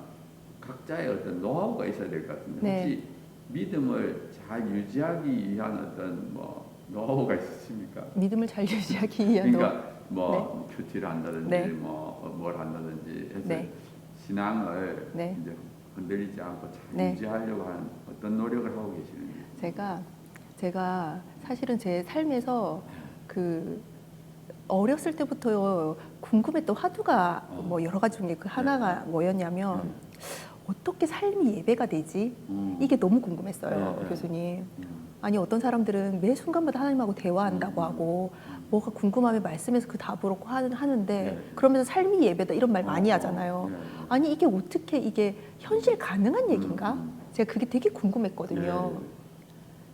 각자의 어떤 노하우가 있어야 될 것 같은데 네. 혹시 믿음을 잘 유지하기 위한 어떤 뭐 노하우가 있으십니까? 믿음을 잘 유지하기 위한 그러니까 뭐 큐티를 한다든지 네. 뭐 뭘 한다든지 해서 네. 신앙을 네. 이제 흔들리지 않고 잘 네. 유지하려고 하는 어떤 노력을 하고 계시는지. 제가 사실은 제 삶에서 어렸을 때부터 궁금했던 화두가 뭐 여러 가지 중에 그 하나가 뭐였냐면 어떻게 삶이 예배가 되지? 이게 너무 궁금했어요, 네. 교수님. 아니 어떤 사람들은 매 순간마다 하나님하고 대화한다고 하고 뭐가 궁금하면 말씀에서 그 답으로 하는데 네. 그러면서 삶이 예배다 이런 말 많이 하잖아요. 네. 아니 이게 어떻게 이게 현실 가능한 얘기인가? 제가 그게 되게 궁금했거든요.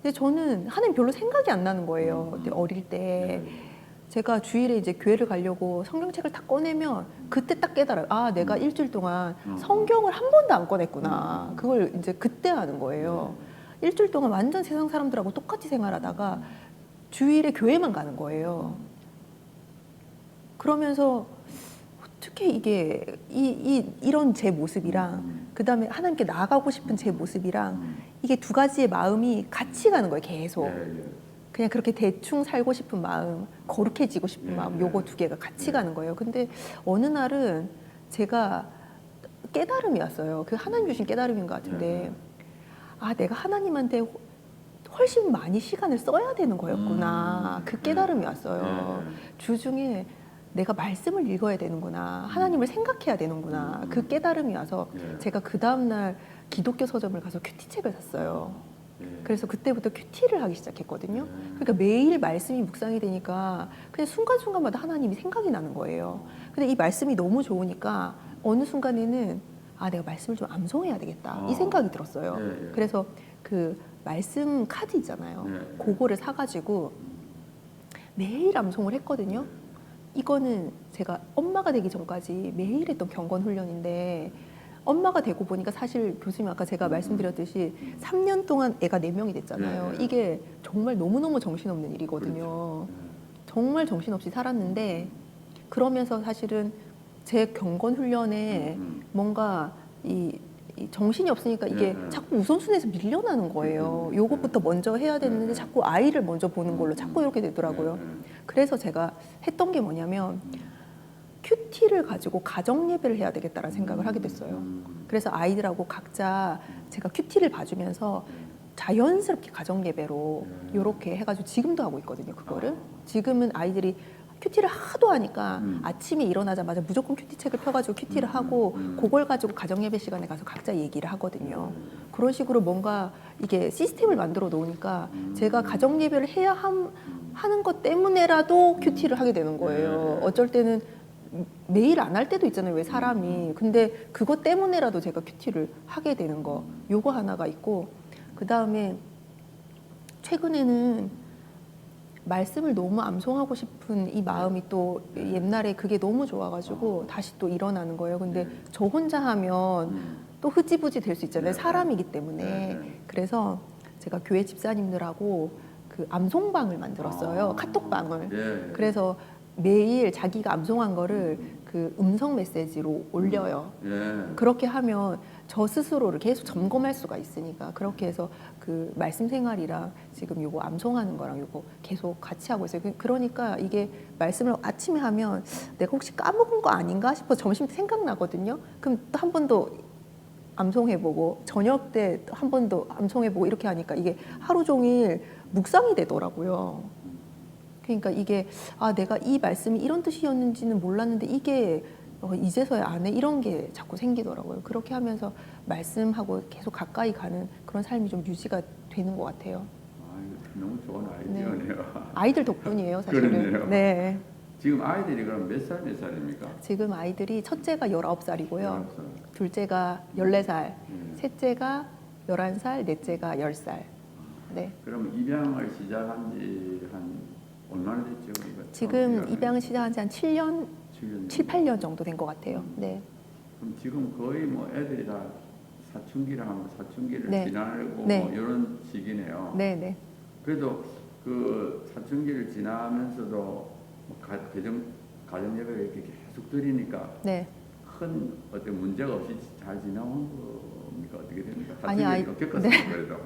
근데 저는 하나님 별로 생각이 안 나는 거예요. 그때 어릴 때 제가 주일에 이제 교회를 가려고 성경책을 딱 꺼내면 그때 딱 깨달아요. 아, 내가 일주일 동안 성경을 한 번도 안 꺼냈구나. 그걸 이제 그때 아는 거예요. 일주일 동안 완전 세상 사람들하고 똑같이 생활하다가 주일에 교회만 가는 거예요. 그러면서 어떻게 이게 이런 제 모습이랑 그 다음에 하나님께 나아가고 싶은 제 모습이랑 이게 두 가지의 마음이 같이 가는 거예요. 계속. 그냥 그렇게 대충 살고 싶은 마음, 거룩해지고 싶은 마음, 요거 두 개가 같이 가는 거예요. 근데 어느 날은 제가 깨달음이 왔어요. 그 하나님 주신 깨달음인 것 같은데, 아, 내가 하나님한테 훨씬 많이 시간을 써야 되는 거였구나. 그 깨달음이 왔어요. 주중에 내가 말씀을 읽어야 되는구나. 하나님을 생각해야 되는구나. 그 깨달음이 와서 제가 그 다음날 기독교 서점을 가서 큐티책을 샀어요. 그래서 그때부터 큐티를 하기 시작했거든요. 그러니까 매일 말씀이 묵상이 되니까 그냥 순간순간마다 하나님이 생각이 나는 거예요. 근데 이 말씀이 너무 좋으니까 어느 순간에는 아, 내가 말씀을 좀 암송해야 되겠다. 이 생각이 들었어요. 그래서 그 말씀 카드 있잖아요. 그거를 사가지고 매일 암송을 했거든요. 이거는 제가 엄마가 되기 전까지 매일 했던 경건 훈련인데 엄마가 되고 보니까 사실 교수님 아까 제가 말씀드렸듯이 3년 동안 애가 4명이 됐잖아요. 이게 정말 너무너무 정신없는 일이거든요. 정말 정신없이 살았는데 그러면서 사실은 제 경건 훈련에 뭔가 이 정신이 없으니까 이게 자꾸 우선순위에서 밀려나는 거예요. 요것부터 먼저 해야 되는데 자꾸 아이를 먼저 보는 걸로 자꾸 이렇게 되더라고요. 그래서 제가 했던 게 뭐냐면 큐티를 가지고 가정 예배를 해야 되겠다라는 생각을 하게 됐어요. 그래서 아이들하고 각자 제가 큐티를 봐주면서 자연스럽게 가정 예배로 이렇게 해가지고 지금도 하고 있거든요. 그거를 지금은 아이들이 큐티를 하도 하니까 아침에 일어나자마자 무조건 큐티책을 펴가지고 큐티를 하고 그걸 가지고 가정 예배 시간에 가서 각자 얘기를 하거든요. 그런 식으로 뭔가 이게 시스템을 만들어 놓으니까 제가 가정 예배를 해야 하는 것 때문에라도 큐티를 하게 되는 거예요. 어쩔 때는 매일 안 할 때도 있잖아요. 왜 사람이. 근데 그것 때문에라도 제가 큐티를 하게 되는 거. 요거 하나가 있고 그 다음에 최근에는 말씀을 너무 암송하고 싶은 이 마음이 또 옛날에 그게 너무 좋아가지고 다시 또 일어나는 거예요. 근데 저 혼자 하면 또 흐지부지 될 수 있잖아요. 사람이기 때문에. 그래서 제가 교회 집사님들하고 그 암송방을 만들었어요. 카톡방을. 그래서 매일 자기가 암송한 거를 그 음성 메시지로 올려요. 그렇게 하면 저 스스로를 계속 점검할 수가 있으니까 그렇게 해서 그 말씀 생활이랑 지금 요거 암송하는 거랑 요거 계속 같이 하고 있어요. 그러니까 이게 말씀을 아침에 하면 내가 혹시 까먹은 거 아닌가 싶어 점심 때 생각나거든요. 그럼 또 한 번 더 암송해보고 저녁 때 한 번 더 암송해보고 이렇게 하니까 이게 하루 종일 묵상이 되더라고요. 그러니까 이게 아 내가 이 말씀이 이런 뜻이었는지는 몰랐는데 이게 이제서야 아네 이런 게 자꾸 생기더라고요. 그렇게 하면서 말씀하고 계속 가까이 가는 그런 삶이 좀 유지가 되는 것 같아요. 아이고, 너무 좋은 아이디어네요. 아이들 덕분이에요, 사실은. 그렇네요. 네. 지금 아이들이 그럼 몇 살입니까? 지금 아이들이 첫째가 19살이고요. 19살. 둘째가 14살, 네. 셋째가 11살, 넷째가 10살. 네. 그럼 입양을 시작한 지 한 얼마나 됐죠? 이거 지금 입양을 시작한 지 한 7년, 7년. 7, 8년 정도 된 것 같아요. 네. 그럼 지금 거의 뭐 애들이 다 사춘기라 하면 사춘기를 네. 지나고 네. 뭐 이런 시기네요. 네, 네. 그래도 그 사춘기를 지나면서도 뭐 가정 예배를 이렇게 계속 드리니까 네. 큰 어떤 문제가 없이 잘 지나온 겁니까? 어떻게 됩니까? 아니, 사춘기를 겪었어요, 네. 그래도.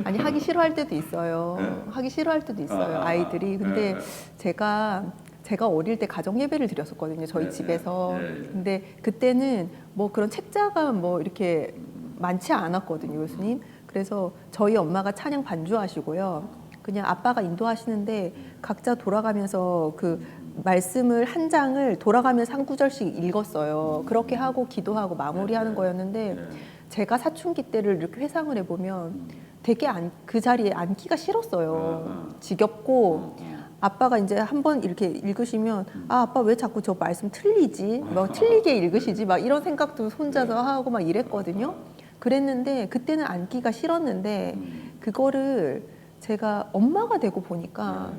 아니, 하기 싫어할 때도 있어요. 네. 하기 싫어할 때도 있어요, 아이들이. 근데 제가 어릴 때 가정 예배를 드렸었거든요, 저희 네, 집에서. 네, 네. 근데 그때는 뭐 그런 책자가 뭐 이렇게 많지 않았거든요, 교수님. 그래서 저희 엄마가 찬양 반주하시고요. 그냥 아빠가 인도하시는데 각자 돌아가면서 그 말씀을 한 장을 돌아가면서 한 구절씩 읽었어요. 그렇게 하고 기도하고 마무리하는 거였는데 네. 제가 사춘기 때를 이렇게 회상을 해보면 되게 그 자리에 앉기가 싫었어요. 지겹고 아빠가 이제 한번 이렇게 읽으시면 아, 아빠 왜 자꾸 저 말씀 틀리지? 막 틀리게 읽으시지? 막 이런 생각도 혼자서 하고 막 이랬거든요. 그랬는데 그때는 앉기가 싫었는데 그거를 제가 엄마가 되고 보니까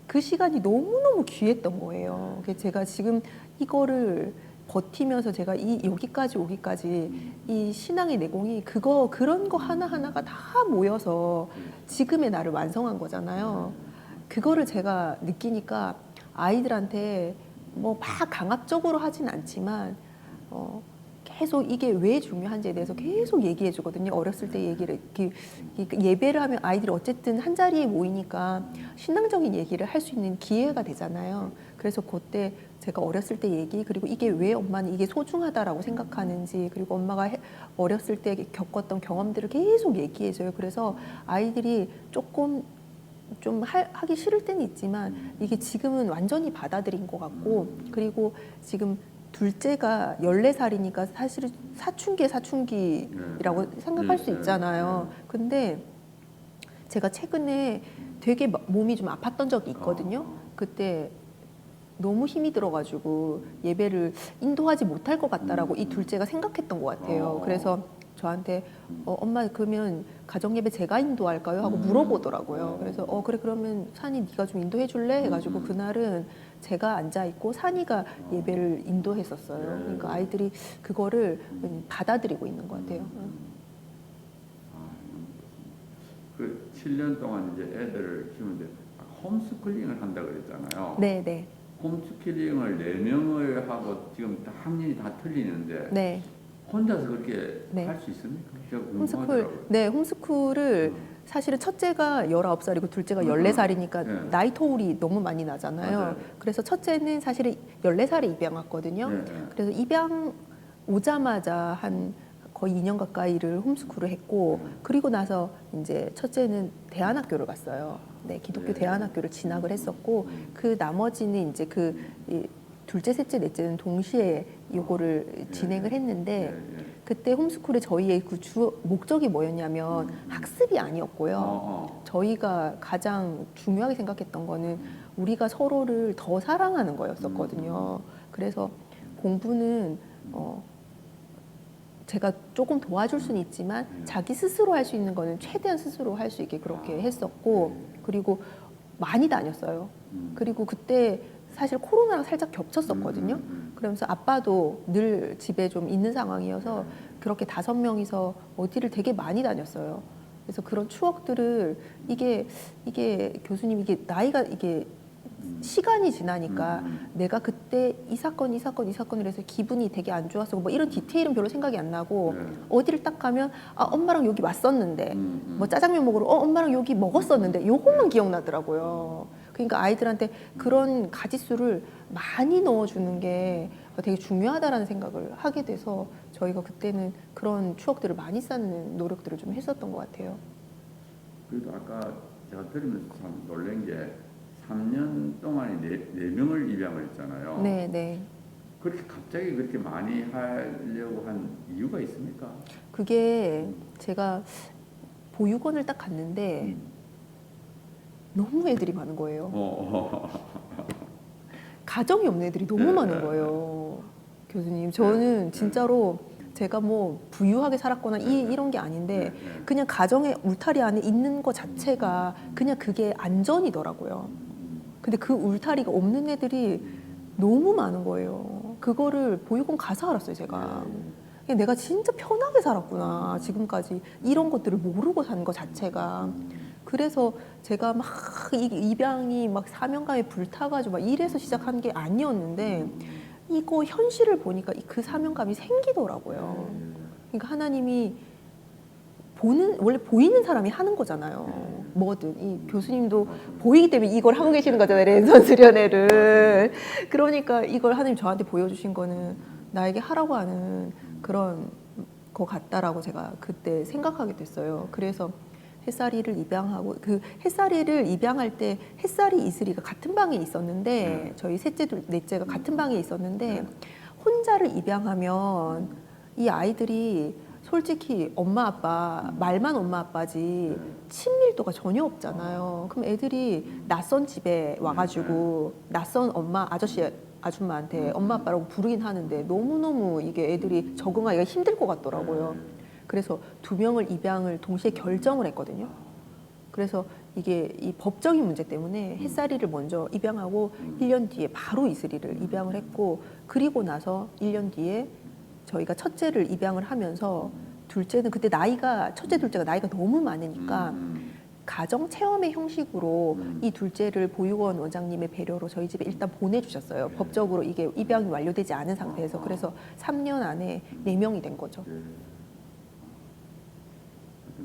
그 시간이 너무너무 귀했던 거예요. 그래서 제가 지금 이거를 버티면서 제가 여기까지 오기까지 이 신앙의 내공이 그런 거 하나하나가 다 모여서 지금의 나를 완성한 거잖아요. 그거를 제가 느끼니까 아이들한테 뭐 막 강압적으로 하진 않지만 계속 이게 왜 중요한지에 대해서 계속 얘기해 주거든요. 어렸을 때 얘기를 예배를 하면 아이들이 어쨌든 한 자리에 모이니까 신앙적인 얘기를 할 수 있는 기회가 되잖아요. 그래서 그때 제가 어렸을 때 얘기 그리고 이게 왜 엄마는 이게 소중하다라고 생각하는지 그리고 엄마가 어렸을 때 겪었던 경험들을 계속 얘기해 줘요. 그래서 아이들이 조금 좀 하기 싫을 때는 있지만 이게 지금은 완전히 받아들인 것 같고 그리고 지금 둘째가 14살이니까 사실은 사춘기라고 생각할 수 있잖아요. 근데 제가 최근에 되게 몸이 좀 아팠던 적이 있거든요. 그때 너무 힘이 들어가지고 예배를 인도하지 못할 것 같다라고 이 둘째가 생각했던 것 같아요. 그래서 저한테 엄마 그러면 가정 예배 제가 인도할까요? 하고 물어보더라고요. 그래서 그래 그러면 산이 네가 좀 인도해 줄래? 해가지고 그날은 제가 앉아 있고 산이가 예배를 인도했었어요. 그러니까 아이들이 그거를 받아들이고 있는 것 같아요. 그 7년 동안 이제 애들을 키우는데 홈스쿨링을 한다 그랬잖아요. 네, 네. 홈스쿨링을 4명을 하고 지금 다 학년이 다 틀리는데 네. 혼자서 그렇게 네. 할 수 있습니까? 제가 홈스쿨, 궁금하더라고요. 네, 홈스쿨을 사실은 첫째가 19살이고 둘째가 14살이니까 네. 나이 터울이 너무 많이 나잖아요. 맞아요. 그래서 첫째는 사실은 14살에 입양 왔거든요. 네. 그래서 입양 오자마자 한 거의 2년 가까이를 홈스쿨을 했고 그리고 나서 이제 첫째는 대안학교를 갔어요. 네, 기독교 네. 대안학교를 진학을 했었고 그 나머지는 이제 이 둘째, 셋째, 넷째는 동시에 요거를 진행을 했는데 그때 홈스쿨의 저희의 그 주 목적이 뭐였냐면 학습이 아니었고요. 저희가 가장 중요하게 생각했던 거는 우리가 서로를 더 사랑하는 거였었거든요. 그래서 공부는 제가 조금 도와줄 수는 있지만 자기 스스로 할 수 있는 거는 최대한 스스로 할 수 있게 그렇게 했었고 그리고 많이 다녔어요. 그리고 그때 사실 코로나랑 살짝 겹쳤었거든요. 그러면서 아빠도 늘 집에 좀 있는 상황이어서 그렇게 5명이서 어디를 되게 많이 다녔어요. 그래서 그런 추억들을 이게 교수님 이게 나이가 이게 시간이 지나니까 내가 그때 이 사건을 해서 기분이 되게 안 좋았어. 뭐 이런 디테일은 별로 생각이 안 나고 어디를 딱 가면 아 엄마랑 여기 왔었는데 뭐 짜장면 먹으러 엄마랑 여기 먹었었는데 요것만 기억나더라고요. 그러니까 아이들한테 그런 가지수를 많이 넣어주는 게 되게 중요하다라는 생각을 하게 돼서 저희가 그때는 그런 추억들을 많이 쌓는 노력들을 좀 했었던 것 같아요. 그래도 아까 제가 들으면서 참 놀란 게 3년 동안에 4명을 입양을 했잖아요. 네, 네. 그렇게 갑자기 그렇게 많이 하려고 한 이유가 있습니까? 그게 제가 보육원을 딱 갔는데 너무 애들이 많은 거예요. 가정이 없는 애들이 너무 네. 많은 거예요. 교수님, 저는 진짜로 제가 뭐 부유하게 살았거나 이런 게 아닌데 그냥 가정의 울타리 안에 있는 것 자체가 그냥 그게 안전이더라고요. 근데 그 울타리가 없는 애들이 너무 많은 거예요. 그거를 보육원 가서 알았어요, 제가. 그냥 내가 진짜 편하게 살았구나, 지금까지. 이런 것들을 모르고 산 것 자체가. 그래서 제가 막 입양이 막 사명감에 불타가지고 막 이래서 시작한 게 아니었는데 이거 현실을 보니까 그 사명감이 생기더라고요. 그러니까 하나님이 원래 보이는 사람이 하는 거잖아요. 뭐든. 이 교수님도 보이기 때문에 이걸 하고 계시는 거잖아요. 랜선 수련회를. 그러니까 이걸 하나님 저한테 보여주신 거는 나에게 하라고 하는 그런 거 같다라고 제가 그때 생각하게 됐어요. 그래서 햇살이를 입양하고, 그 햇살이를 입양할 때 햇살이 이슬이가 같은 방에 있었는데 저희 셋째 넷째가 같은 방에 있었는데 혼자를 입양하면 이 아이들이 솔직히 엄마 아빠 말만 엄마 아빠지 친밀도가 전혀 없잖아요. 그럼 애들이 낯선 집에 와가지고 낯선 엄마 아저씨 아줌마한테 엄마 아빠라고 부르긴 하는데 너무너무 이게 애들이 적응하기가 힘들 것 같더라고요. 그래서 2명을 입양을 동시에 결정을 했거든요. 그래서 이게 이 법적인 문제 때문에 햇살이를 먼저 입양하고 1년 뒤에 바로 이슬이를 입양을 했고, 그리고 나서 1년 뒤에 저희가 첫째를 입양을 하면서 둘째는 그때 첫째 둘째가 나이가 너무 많으니까 가정 체험의 형식으로 이 둘째를 보육원 원장님의 배려로 저희 집에 일단 보내주셨어요. 법적으로 이게 입양이 완료되지 않은 상태에서. 그래서 3년 안에 4명이 된 거죠.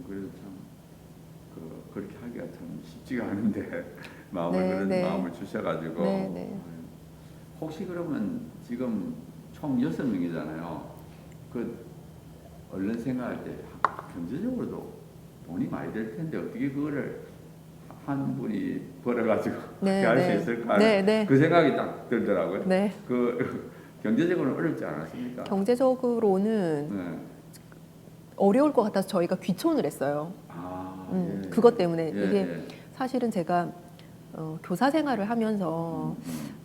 그래도 참 그렇게 하기가 참 쉽지가 않은데 그런 네. 마음을 주셔가지고 혹시 그러면 지금 총 6명이잖아요. 그 얼른 생각할 때 경제적으로도 돈이 많이 될 텐데 어떻게 그거를 한 분이 벌어가지고 그렇게 할 수 있을까? 그 생각이 딱 들더라고요. 그 경제적으로는 어렵지 않았습니까? 경제적으로는 어려울 것 같아서 저희가 귀촌을 했어요. 예. 그것 때문에 이게 예. 사실은 제가 교사 생활을 하면서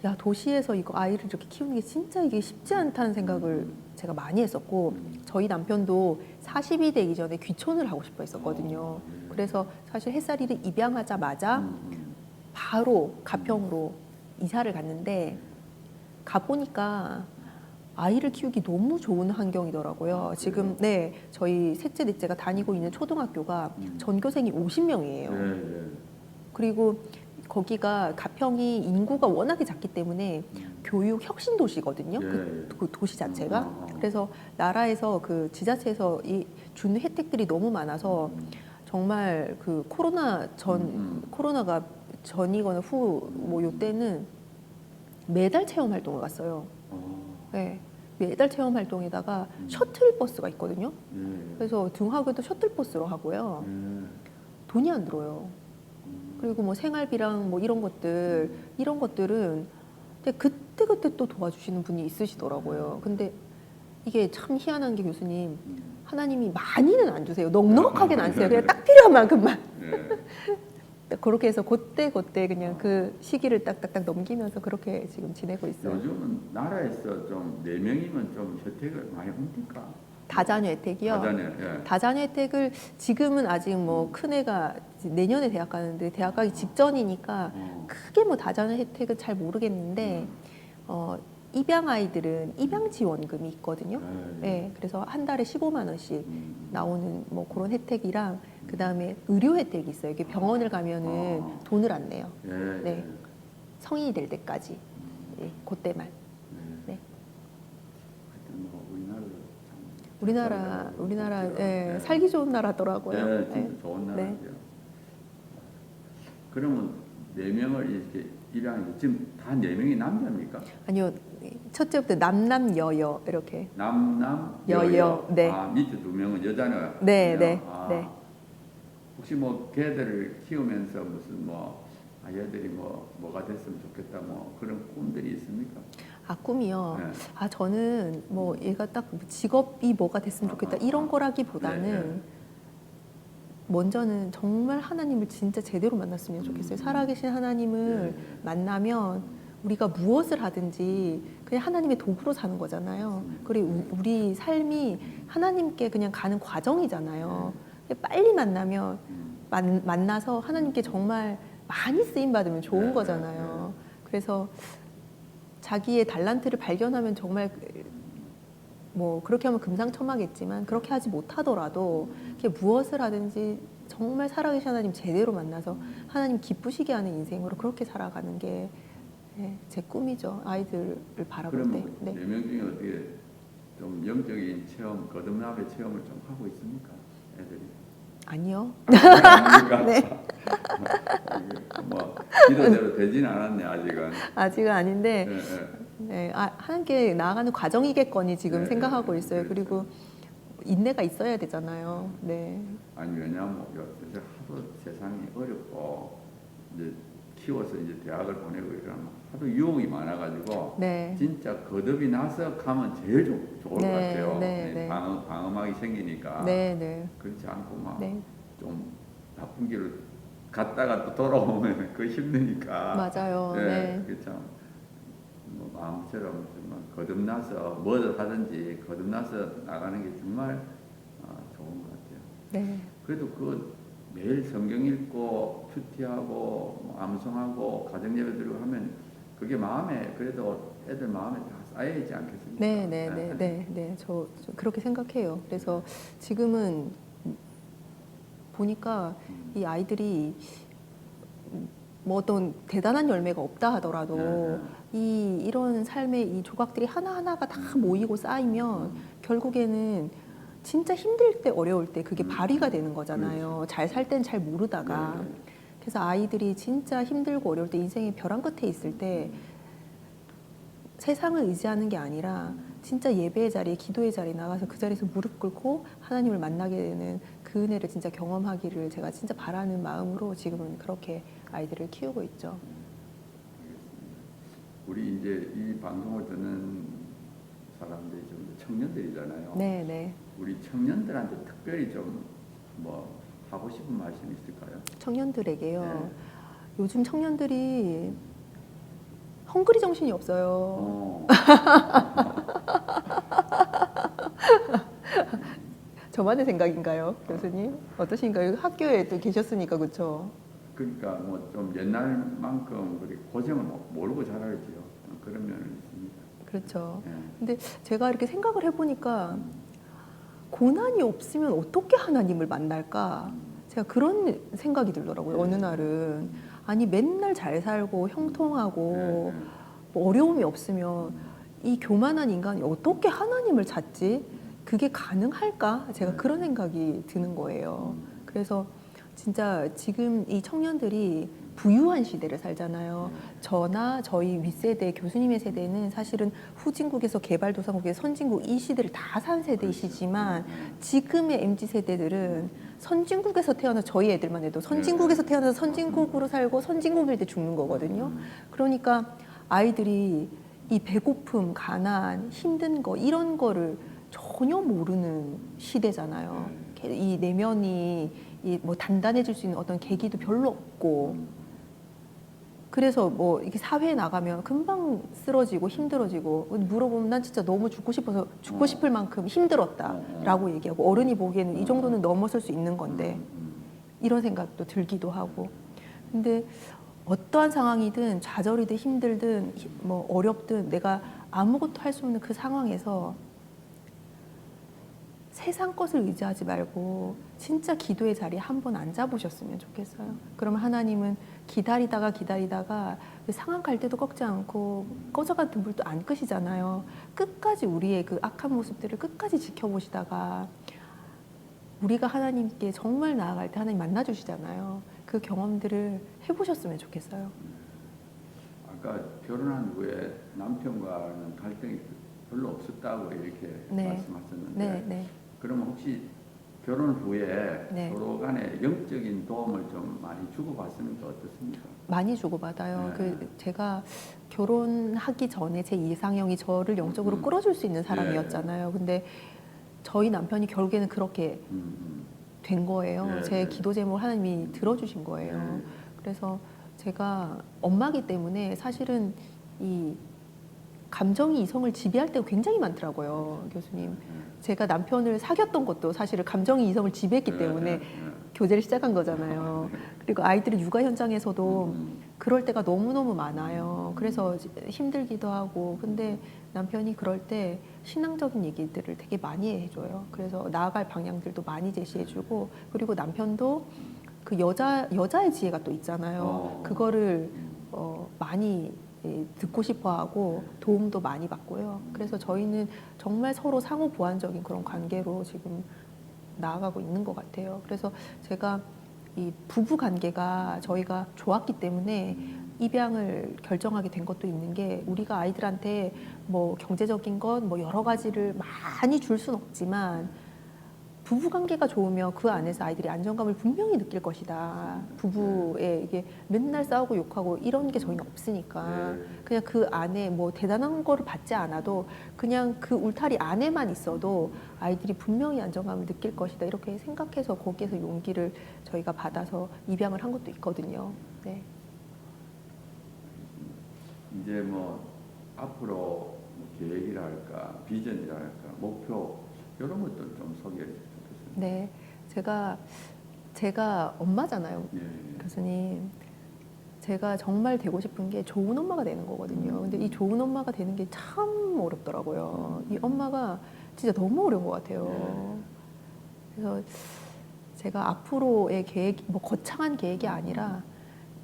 야, 도시에서 이거 아이를 이렇게 키우는 게 진짜 이게 쉽지 않다는 생각을 제가 많이 했었고, 저희 남편도 40이 되기 전에 귀촌을 하고 싶어 했었거든요. 그래서 사실 햇살이를 입양하자마자 바로 가평으로 이사를 갔는데 가보니까 아이를 키우기 너무 좋은 환경이더라고요. 지금 저희 셋째 넷째가 다니고 있는 초등학교가 전교생이 50명이에요. 그리고 거기가 가평이 인구가 워낙에 작기 때문에 교육 혁신 도시거든요. 그 도시 자체가. 그래서 나라에서 그 지자체에서 주는 혜택들이 너무 많아서 정말 그 코로나가 전이거나 후 뭐 요때는 매달 체험 활동을 갔어요. 매달 체험 활동에다가 셔틀 버스가 있거든요. 그래서 등하교도 셔틀 버스로 하고요. 돈이 안 들어요. 그리고 뭐 생활비랑 뭐 이런 것들은 근데 그때 또 도와주시는 분이 있으시더라고요. 근데 이게 참 희한한 게 교수님, 하나님이 많이는 안 주세요. 넉넉하게는 안 주세요. 그냥 딱 필요한 만큼만. 그렇게 해서 그때 그냥 그 시기를 딱딱딱 넘기면서 그렇게 지금 지내고 있어요. 요즘은 나라에서 좀 4명이면 좀 혜택을 많이 옵니까? 다자녀 혜택이요? 다자녀 혜택을 지금은 아직 뭐 큰애가 내년에 대학 가는데 대학 가기 직전이니까 크게 뭐 다자녀 혜택은 잘 모르겠는데 입양 아이들은 입양 지원금이 있거든요. 그래서 한 달에 15만 원씩 나오는 뭐 그런 혜택이랑 그 다음에 의료 혜택이 있어요. 이게 병원을 가면은 돈을 안 내요. 성인이 될 때까지. 그때만. 우리나라 살기 좋은 나라더라고요. 진짜 좋은 나라죠. 그러면 4명을 이렇게 입양해서 지금 다 4명이 남자입니까? 아니요, 첫째부터 남남 여여 이렇게. 남남 여여. 밑에 2명은 여자녀. 네. 혹시 뭐 걔들을 키우면서 무슨 뭐 얘들이 뭐가 됐으면 좋겠다 뭐 그런 꿈들이 있습니까? 꿈이요. 저는 뭐 얘가 딱 직업이 뭐가 됐으면 좋겠다 이런 거라기보다는 먼저는 정말 하나님을 진짜 제대로 만났으면 좋겠어요. 살아계신 하나님을 만나면 우리가 무엇을 하든지 그냥 하나님의 도구로 사는 거잖아요. 그리고 우리 삶이 하나님께 그냥 가는 과정이잖아요. 빨리 만나면 만나서 하나님께 정말 많이 쓰임 받으면 좋은 거잖아요. 그래서 자기의 달란트를 발견하면 정말 뭐 그렇게 하면 금상첨화겠지만 그렇게 하지 못하더라도 이렇게 무엇을 하든지 정말 살아계신 하나님 제대로 만나서 하나님 기쁘시게 하는 인생으로 그렇게 살아가는 게 제 꿈이죠. 아이들을 바라볼 때. 그럼 네 명 중에 어떻게 좀 영적인 체험, 거듭남의 체험을 좀 하고 있습니까? 애들이? 아니요. 아닙니까? 네. 뭐 기도대로 되지는 않았네 아직은. 아직은 아닌데 네, 네. 함께 나아가는 과정이겠거니 지금 네, 생각하고 네, 있어요. 그렇죠. 그리고 인내가 있어야 되잖아요. 네. 아니 왜냐하면 요새 하도 세상이 어렵고 이제 키워서 이제 대학을 보내고 이러면 하도 유혹이 많아가지고 네. 진짜 거듭이 나서 가면 제일 좋을 것 네, 같아요. 네, 네. 방음하기 생기니까 네, 네. 그렇지 않고 막 네. 좀 나쁜 길을 갔다가 또 돌아오면 그 힘드니까. 맞아요. 네. 그참 뭐 마음처럼 정말 거듭나서 뭐를 하든지 거듭나서 나가는 게 정말 좋은 것 같아요. 네. 그래도 그 매일 성경 읽고 큐티하고 뭐 암송하고 가정예배 드리고 하면 그게 마음에 그래도 애들 마음에 다 쌓여있지 않겠습니까? 네, 네, 네, 네, 네. 저 그렇게 생각해요. 그래서 지금은 보니까 이 아이들이 뭐 어떤 대단한 열매가 없다 하더라도 이런 삶의 이 조각들이 하나하나가 다 모이고 쌓이면 결국에는 진짜 힘들 때 어려울 때 그게 발휘가 되는 거잖아요. 잘 살 땐 잘 모르다가. 그래서 아이들이 진짜 힘들고 어려울 때 인생의 벼랑 끝에 있을 때 세상을 의지하는 게 아니라 진짜 예배의 자리에 기도의 자리에 나가서 그 자리에서 무릎 꿇고 하나님을 만나게 되는 그 은혜를 진짜 경험하기를 제가 진짜 바라는 마음으로 지금은 그렇게 아이들을 키우고 있죠. 우리 이제 이 방송을 듣는 사람들이 좀 청년들이잖아요. 네, 네. 우리 청년들한테 특별히 좀 뭐 하고 싶은 말씀이 있을까요? 청년들에게요. 네. 요즘 청년들이 헝그리 정신이 없어요. 저만의 생각인가요, 교수님? 어떠신가요? 학교에 또 계셨으니까 그렇죠? 그러니까 뭐 좀 옛날만큼 그렇게 고생을 모르고 자랄지요. 그런 면은 있습니다. 그렇죠. 네. 근데 제가 이렇게 생각을 해보니까 고난이 없으면 어떻게 하나님을 만날까? 제가 그런 생각이 들더라고요. 어느 날은 아니 맨날 잘 살고 형통하고 뭐 어려움이 없으면 이 교만한 인간이 어떻게 하나님을 찾지? 그게 가능할까? 제가 그런 생각이 드는 거예요. 그래서 진짜 지금 이 청년들이 부유한 시대를 살잖아요. 저나 저희 윗세대, 교수님의 세대는 사실은 후진국에서 개발도상국의 선진국 이 시대를 다 산 세대이시지만 지금의 MZ세대들은 선진국에서 태어나 저희 애들만 해도 선진국에서 태어나서 선진국으로 살고 선진국일 때 죽는 거거든요. 그러니까 아이들이 이 배고픔, 가난, 힘든 거 이런 거를 전혀 모르는 시대잖아요. 이 내면이 뭐 단단해질 수 있는 어떤 계기도 별로 없고 그래서 뭐 이렇게 사회에 나가면 금방 쓰러지고 힘들어지고 물어보면 난 진짜 너무 죽고 싶어서 죽고 싶을 만큼 힘들었다라고 얘기하고 어른이 보기에는 이 정도는 넘어설 수 있는 건데 이런 생각도 들기도 하고 근데 어떠한 상황이든 좌절이든 힘들든 뭐 어렵든 내가 아무것도 할 수 없는 그 상황에서 세상 것을 의지하지 말고 진짜 기도의 자리에 한번 앉아보셨으면 좋겠어요. 그러면 하나님은 기다리다가 그 상황 갈 때도 꺾지 않고 꺼져간 등불도 안 끄시잖아요. 끝까지 우리의 그 악한 모습들을 끝까지 지켜보시다가 우리가 하나님께 정말 나아갈 때 하나님 만나주시잖아요. 그 경험들을 해보셨으면 좋겠어요. 아까 결혼한 후에 남편과는 갈등이 별로 없었다고 이렇게 말씀하셨는데 네, 네. 그러면 혹시 결혼 후에 네. 서로 간에 영적인 도움을 좀 많이 주고받습니까? 어떻습니까? 많이 주고받아요. 네. 제가 결혼하기 전에 제 이상형이 저를 영적으로 끌어줄 수 있는 사람이었잖아요. 근데 저희 남편이 결국에는 그렇게 된 거예요. 네, 제 네. 기도 제목을 하나님이 들어주신 거예요. 네. 그래서 제가 엄마기 때문에 사실은 이 감정이 이성을 지배할 때가 굉장히 많더라고요, 교수님. 제가 남편을 사귀었던 것도 사실은 감정이 이성을 지배했기 때문에 교제를 시작한 거잖아요. 그리고 아이들의 육아 현장에서도 그럴 때가 너무너무 많아요. 그래서 힘들기도 하고. 근데 남편이 그럴 때 신앙적인 얘기들을 되게 많이 해줘요. 그래서 나아갈 방향들도 많이 제시해주고, 그리고 남편도 그 여자의 지혜가 또 있잖아요. 그거를 많이 듣고 싶어하고 도움도 많이 받고요. 그래서 저희는 정말 서로 상호 보완적인 그런 관계로 지금 나아가고 있는 것 같아요. 그래서 제가 이 부부 관계가 저희가 좋았기 때문에 입양을 결정하게 된 것도 있는 게, 우리가 아이들한테 뭐 경제적인 것 뭐 여러 가지를 많이 줄 수는 없지만 부부 관계가 좋으면 그 안에서 아이들이 안정감을 분명히 느낄 것이다. 부부의 이게 맨날 싸우고 욕하고 이런 게 저희는 없으니까 그냥 그 안에 뭐 대단한 거를 받지 않아도 그냥 그 울타리 안에만 있어도 아이들이 분명히 안정감을 느낄 것이다. 이렇게 생각해서 거기에서 용기를 저희가 받아서 입양을 한 것도 있거든요. 네. 이제 뭐 앞으로 뭐 계획이랄까, 비전이랄까, 목표 이런 것들 좀 소개해 주셨습니다. 네, 제가 엄마잖아요, 예. 교수님. 제가 정말 되고 싶은 게 좋은 엄마가 되는 거거든요. 근데 이 좋은 엄마가 되는 게 참 어렵더라고요. 이 엄마가 진짜 너무 어려운 것 같아요. 그래서 제가 앞으로의 계획, 뭐 거창한 계획이 아니라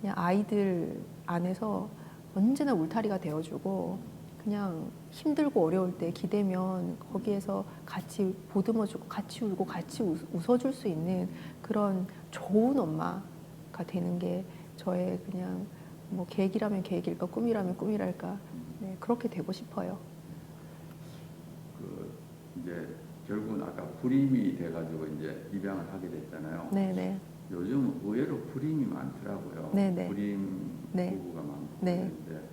그냥 아이들 안에서 언제나 울타리가 되어주고, 그냥 힘들고 어려울 때 기대면 거기에서 같이 보듬어주고 같이 울고 같이 웃어줄 수 있는 그런 좋은 엄마가 되는 게 저의 그냥 뭐 계획이라면 계획일까, 꿈이라면 꿈이랄까, 네, 그렇게 되고 싶어요. 그 이제 결국은 아까 불임이 돼가지고 이제 입양을 하게 됐잖아요. 네네. 요즘 의외로 불임이 많더라고요. 네네. 불임 네. 부부가 많고 네. 그런데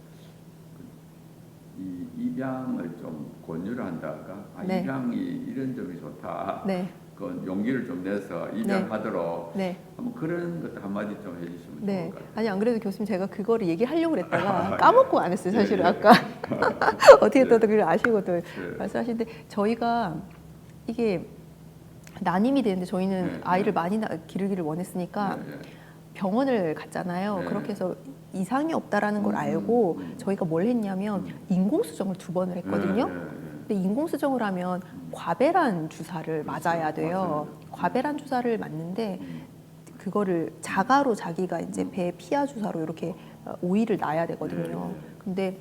이 입양을 좀 권유를 한달까? 네. 입양이 이런 점이 좋다. 네. 그 용기를 좀 내서 입양하도록 네. 한번 그런 것도 한마디 좀 해주시면 좋을 네. 것 같아요. 아니, 안 그래도 교수님 제가 그거를 얘기하려고 그랬다가 까먹고 안 했어요. 사실은 예. 아까 어떻게 또 예. 그걸 아시고 또 예. 말씀하시는데, 저희가 이게 난임이 되는데 저희는 네, 아이를 네. 많이 기르기를 원했으니까 네, 네. 병원을 갔잖아요. 네. 그렇게 해서 이상이 없다라는 걸 알고 저희가 뭘 했냐면 인공수정을 2번을 했거든요. 네, 네, 네. 근데 인공수정을 하면 과배란 주사를 맞아야 돼요. 맞아요. 과배란 주사를 맞는데 그거를 자가로 자기가 이제 배 피하 주사로 이렇게 오일을 놔야 되거든요. 네. 근데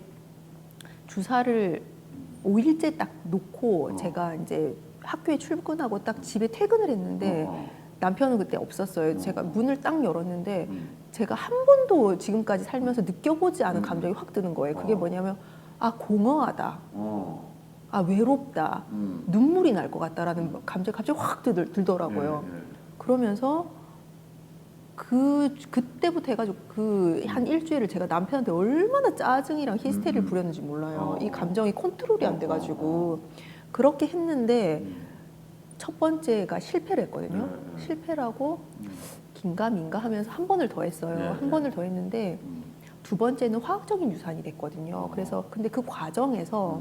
주사를 5일째 딱 놓고 어. 제가 이제 학교에 출근하고 딱 집에 퇴근을 했는데 남편은 그때 없었어요. 제가 문을 딱 열었는데 제가 한 번도 지금까지 살면서 느껴보지 않은 감정이 확 드는 거예요. 그게 뭐냐면, 아, 공허하다. 아, 외롭다. 눈물이 날 것 같다라는 감정이 갑자기 확 들더라고요. 네, 네. 그러면서 그때부터 해가지고 그 한 일주일을 제가 남편한테 얼마나 짜증이랑 히스테리를 부렸는지 몰라요. 이 감정이 컨트롤이 안 돼가지고 그렇게 했는데 첫 번째가 실패를 했거든요. 실패를 하고 긴가민가 하면서 한 번을 더 했어요. 네, 한 번을 더 했는데 두 번째는 화학적인 유산이 됐거든요. 그래서 근데 그 과정에서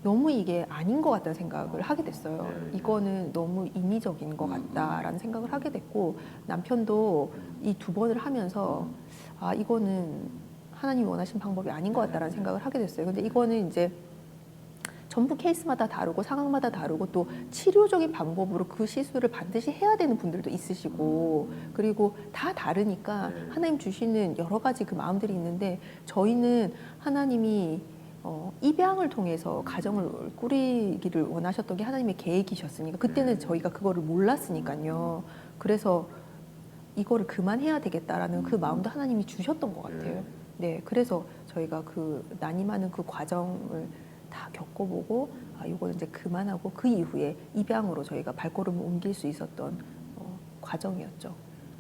너무 이게 아닌 것 같다는 생각을 하게 됐어요. 이거는 너무 인위적인 것 같다라는 생각을 하게 됐고, 남편도 이 2번을 하면서 아, 이거는 하나님이 원하신 방법이 아닌 것 같다라는 생각을 하게 됐어요. 근데 이거는 이제 전부 케이스마다 다르고 상황마다 다르고 또 치료적인 방법으로 그 시술을 반드시 해야 되는 분들도 있으시고, 그리고 다 다르니까 하나님 주시는 여러 가지 그 마음들이 있는데, 저희는 하나님이 입양을 통해서 가정을 꾸리기를 원하셨던 게 하나님의 계획이셨으니까, 그때는 저희가 그거를 몰랐으니까요. 그래서 이거를 그만해야 되겠다라는 그 마음도 하나님이 주셨던 것 같아요. 네, 그래서 저희가 그 난임하는 그 과정을 다 겪어보고, 아, 이거는 이제 그만하고 그 이후에 입양으로 저희가 발걸음을 옮길 수 있었던 과정이었죠.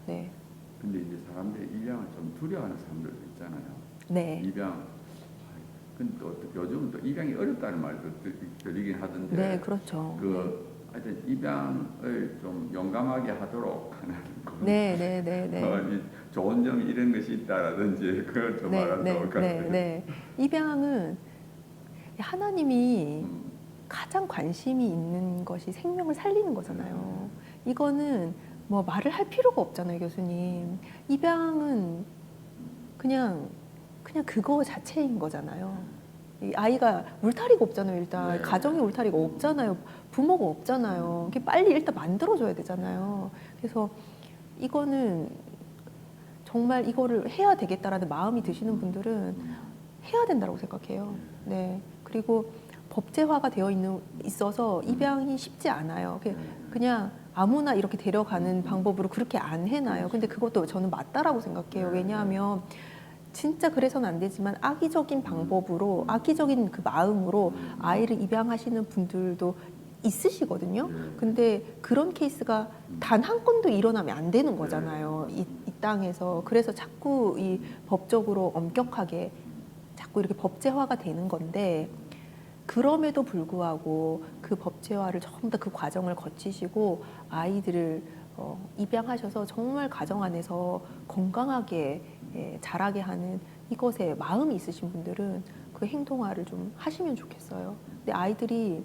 네. 근데 이제 사람들이 입양을 좀 두려워하는 사람들도 있잖아요. 네. 입양. 근데 또 요즘은 또 입양이 어렵다는 말도 들리긴 하던데. 네, 그렇죠. 그 하여튼 입양을 좀 용감하게 하도록 하는 거. 네. 이 좋은 점이 이런 것이 있다라든지 그걸 좀 말하면 좋을 것 같아요. 네. 입양은 하나님이 음, 가장 관심이 있는 것이 생명을 살리는 거잖아요. 이거는 뭐 말을 할 필요가 없잖아요, 교수님. 입양은 그냥 그거 자체인 거잖아요. 이 아이가 울타리가 없잖아요, 일단. 네. 가정에 울타리가 없잖아요. 부모가 없잖아요. 이게 빨리 일단 만들어줘야 되잖아요. 그래서 이거는 정말 이거를 해야 되겠다라는 마음이 드시는 분들은 해야 된다고 생각해요. 네. 그리고 법제화가 되어 있어서 입양이 쉽지 않아요. 그냥 아무나 이렇게 데려가는 방법으로 그렇게 안 해놔요. 근데 그것도 저는 맞다라고 생각해요. 왜냐하면 진짜 그래서는 안 되지만 악의적인 방법으로, 악의적인 그 마음으로 아이를 입양하시는 분들도 있으시거든요. 근데 그런 케이스가 단 한 건도 일어나면 안 되는 거잖아요. 이 땅에서. 그래서 자꾸 이 법적으로 엄격하게 자꾸 이렇게 법제화가 되는 건데, 그럼에도 불구하고 그 법제화를 전부 다 그 과정을 거치시고 아이들을 입양하셔서 정말 가정 안에서 건강하게 자라게 하는 이것에 마음이 있으신 분들은 그 행동화를 좀 하시면 좋겠어요. 근데 아이들이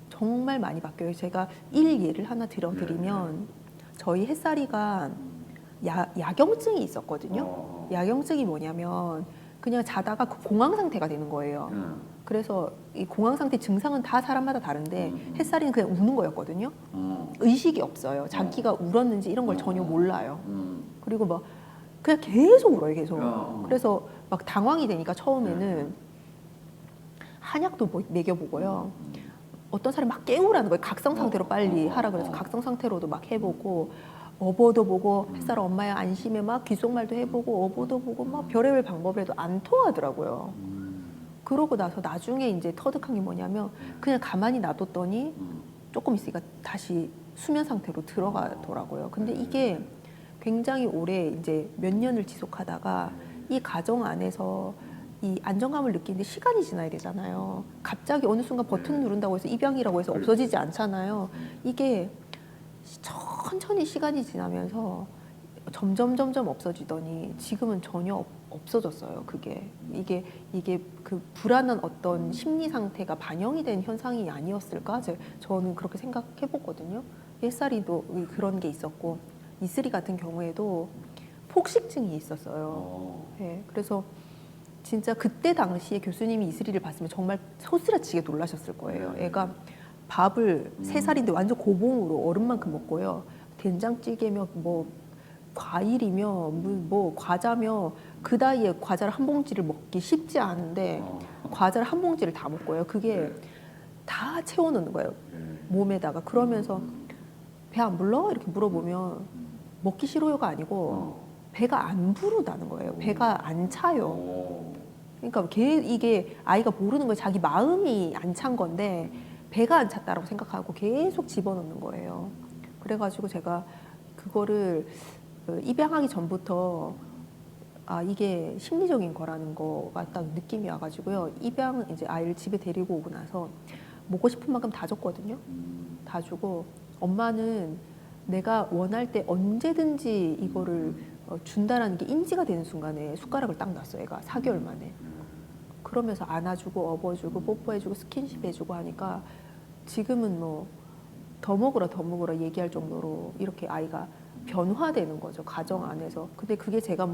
정말 많이 바뀌어요. 제가 예를 하나 들어드리면 저희 햇살이가 야경증이 있었거든요. 야경증이 뭐냐면 그냥 자다가 그 공황 상태가 되는 거예요. 그래서 이 공황 상태 증상은 다 사람마다 다른데 햇살이는 그냥 우는 거였거든요. 의식이 없어요. 자기가 울었는지 이런 걸 전혀 몰라요. 그리고 막 그냥 계속 울어요, 계속. 그래서 막 당황이 되니까 처음에는 한약도 먹여보고요. 어떤 사람이 막 깨우라는 거예요. 각성 상태로 빨리 하라 그래서 각성 상태로도 막 해보고, 어버도 보고, 햇살아 엄마야 안심해, 막 귓속말도 해보고, 어버도 보고, 막 별의별 방법을 해도 안 통하더라고요. 그러고 나서 나중에 이제 터득한 게 뭐냐면 그냥 가만히 놔뒀더니 조금 있으니까 다시 수면 상태로 들어가더라고요. 근데 이게 굉장히 오래 이제 몇 년을 지속하다가 이 가정 안에서 이 안정감을 느끼는데 시간이 지나야 되잖아요. 갑자기 어느 순간 버튼 누른다고 해서 입양이라고 해서 없어지지 않잖아요. 이게 천천히 시간이 지나면서 점점 없어지더니 지금은 전혀 없어졌어요. 이게 그 불안한 어떤 심리 상태가 반영이 된 현상이 아니었을까? 저는 그렇게 생각해 보거든요. 햇살이도 그런 게 있었고 이슬이 같은 경우에도 폭식증이 있었어요. 네, 그래서 진짜 그때 당시에 교수님이 이슬이를 봤으면 정말 소스라치게 놀라셨을 거예요. 애가 밥을 3살인데 완전 고봉으로 얼음만큼 먹고요. 된장찌개며 뭐 과일이며 뭐 과자며 그 나이에 과자를 한 봉지를 먹기 쉽지 않은데 과자를 한 봉지를 다 먹고요. 그게 다 채워놓는 거예요. 몸에다가. 그러면서 배 안 불러? 이렇게 물어보면 먹기 싫어요가 아니고 배가 안 부르다는 거예요. 배가 안 차요. 그러니까 이게 아이가 모르는 거예요. 자기 마음이 안 찬 건데 배가 안 찼다라고 생각하고 계속 집어넣는 거예요. 그래가지고 제가 그거를 입양하기 전부터 이게 심리적인 거라는 거가 딱 느낌이 와가지고요. 입양 이제 아이를 집에 데리고 오고 나서 먹고 싶은 만큼 다 줬거든요. 다 주고 엄마는 내가 원할 때 언제든지 이거를 준다라는 게 인지가 되는 순간에 숟가락을 딱 놨어요. 애가 4개월 만에. 그러면서 안아주고 업어주고 뽀뽀해주고 스킨십 해주고 하니까 지금은 뭐 더 먹으라 얘기할 정도로 이렇게 아이가 변화되는 거죠. 가정 안에서. 근데 그게 제가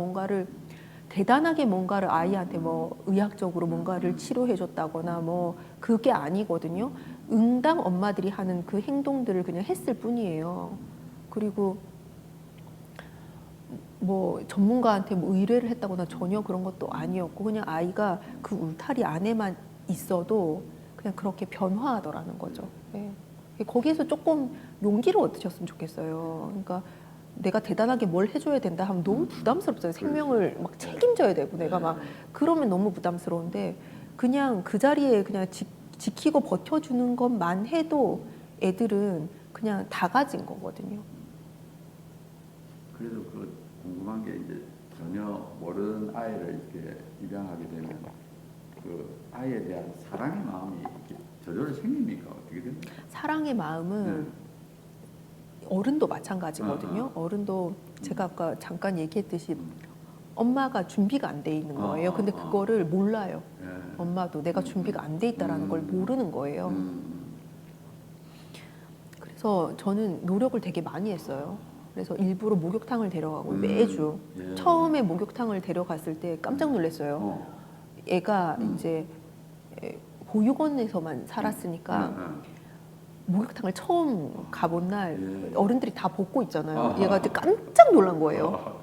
대단하게 뭔가를 아이한테 뭐 의학적으로 뭔가를 치료해줬다거나 뭐 그게 아니거든요. 응당 엄마들이 하는 그 행동들을 그냥 했을 뿐이에요. 그리고 뭐 전문가한테 뭐 의뢰를 했다거나 전혀 그런 것도 아니었고 그냥 아이가 그 울타리 안에만 있어도 그냥 그렇게 변화하더라는 거죠. 네. 거기에서 조금 용기를 얻으셨으면 좋겠어요. 그러니까 내가 대단하게 뭘 해줘야 된다 하면 너무 부담스럽잖아요. 생명을 막 책임져야 되고 내가 막 그러면 너무 부담스러운데 그냥 그 자리에 그냥 지키고 버텨주는 것만 해도 애들은 그냥 다 가진 거거든요. 그래도 그 궁금한 게 이제 전혀 모르는 아이를 이렇게 입양하게 되면 그 아이에 대한 사랑의 마음이 이렇게 저절로 생깁니까? 어떻게 됩니까? 사랑의 마음은 어른도 마찬가지거든요. 어른도 제가 아까 잠깐 얘기했듯이 엄마가 준비가 안 돼 있는 거예요. 근데 그거를 몰라요. 예. 엄마도 내가 준비가 안 돼 있다라는 걸 모르는 거예요. 그래서 저는 노력을 되게 많이 했어요. 그래서 일부러 목욕탕을 데려가고 매주 예. 처음에 목욕탕을 데려갔을 때 깜짝 놀랐어요. 애가 이제 보육원에서만 살았으니까 목욕탕을 처음 가본 날 예. 어른들이 다 벗고 있잖아요. 아하. 얘가 그때 깜짝 놀란 거예요.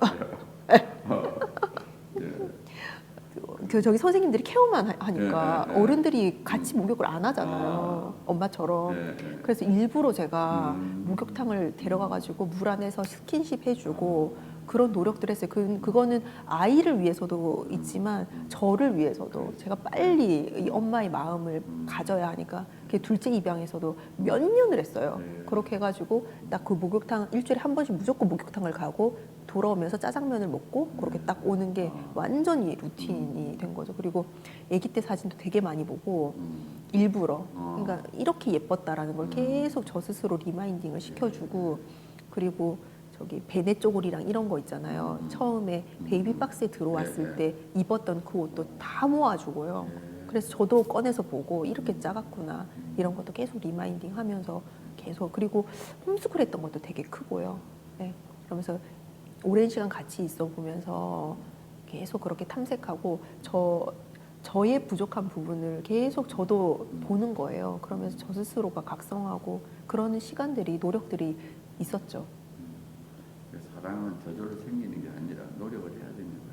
저기 선생님들이 케어만 하니까 예, 예, 예. 어른들이 같이 목욕을 안 하잖아요. 엄마처럼. 그래서 일부러 제가 목욕탕을 데려가가지고 물 안에서 스킨십 해주고 그런 노력들 했어요. 그거는 아이를 위해서도 있지만 저를 위해서도 제가 빨리 이 엄마의 마음을 가져야 하니까 그게 둘째 입양에서도 몇 년을 했어요. 그렇게 해가지고 딱 그 목욕탕 일주일에 한 번씩 무조건 목욕탕을 가고 돌아오면서 짜장면을 먹고 그렇게 딱 오는 게 완전히 루틴이 된 거죠. 그리고 아기 때 사진도 되게 많이 보고 일부러 그러니까 이렇게 예뻤다라는 걸 계속 저 스스로 리마인딩을 시켜주고 그리고 저기 베네 쪼고리랑 이런 거 있잖아요. 처음에 베이비 박스에 들어왔을 때 입었던 그 옷도 다 모아주고요. 그래서 저도 꺼내서 보고 이렇게 작았구나 이런 것도 계속 리마인딩 하면서 계속 그리고 홈스쿨 했던 것도 되게 크고요. 네. 그러면서 오랜 시간 같이 있어 보면서 계속 그렇게 탐색하고 저의 부족한 부분을 계속 저도 보는 거예요. 그러면서 저 스스로가 각성하고 그러는 시간들이 노력들이 있었죠. 사랑은 저절로 생기는 게 아니라 노력을 해야 됩니다.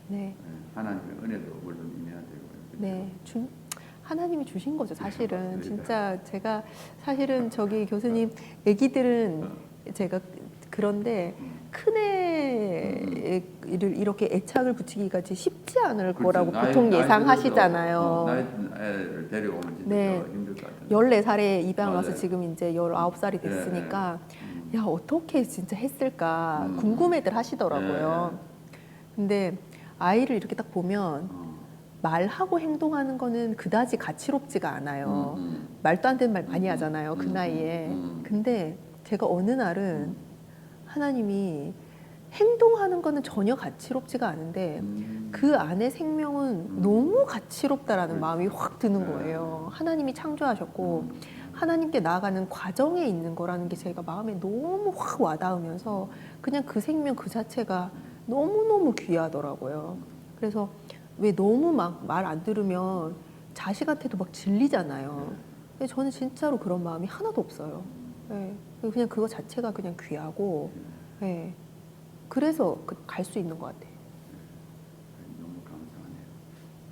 네. 하나님의 은혜도 물론 임해야 되고요. 네. 하나님이 주신 거죠, 사실은. 진짜 제가 사실은 저기 교수님 아기들은 제가 그런데 큰애를 이렇게 애착을 붙이기가 쉽지 않을 거라고 보통 예상하시잖아요. 나이 애를 데려오면 진짜 네. 더 힘들 것 같아요. 14살에 입양을 와서 맞아요. 지금 이제 19살이 됐으니까 야 어떻게 진짜 했을까 궁금해들 하시더라고요. 근데 아이를 이렇게 딱 보면 말하고 행동하는 거는 그다지 가치롭지가 않아요. 말도 안 되는 말 많이 하잖아요. 그 나이에. 근데 제가 어느 날은 하나님이 행동하는 거는 전혀 가치롭지가 않은데 그 안에 생명은 너무 가치롭다라는 마음이 확 드는 거예요. 하나님이 창조하셨고 하나님께 나아가는 과정에 있는 거라는 게 제가 마음에 너무 확 와닿으면서 그냥 그 생명 그 자체가 너무너무 귀하더라고요. 그래서 왜 너무 막 말 안 들으면 자식한테도 막 질리잖아요. 근데 저는 진짜로 그런 마음이 하나도 없어요. 네. 그냥 그거 자체가 그냥 귀하고 네. 그래서 갈 수 있는 것 같아요. 너무 감사하네요.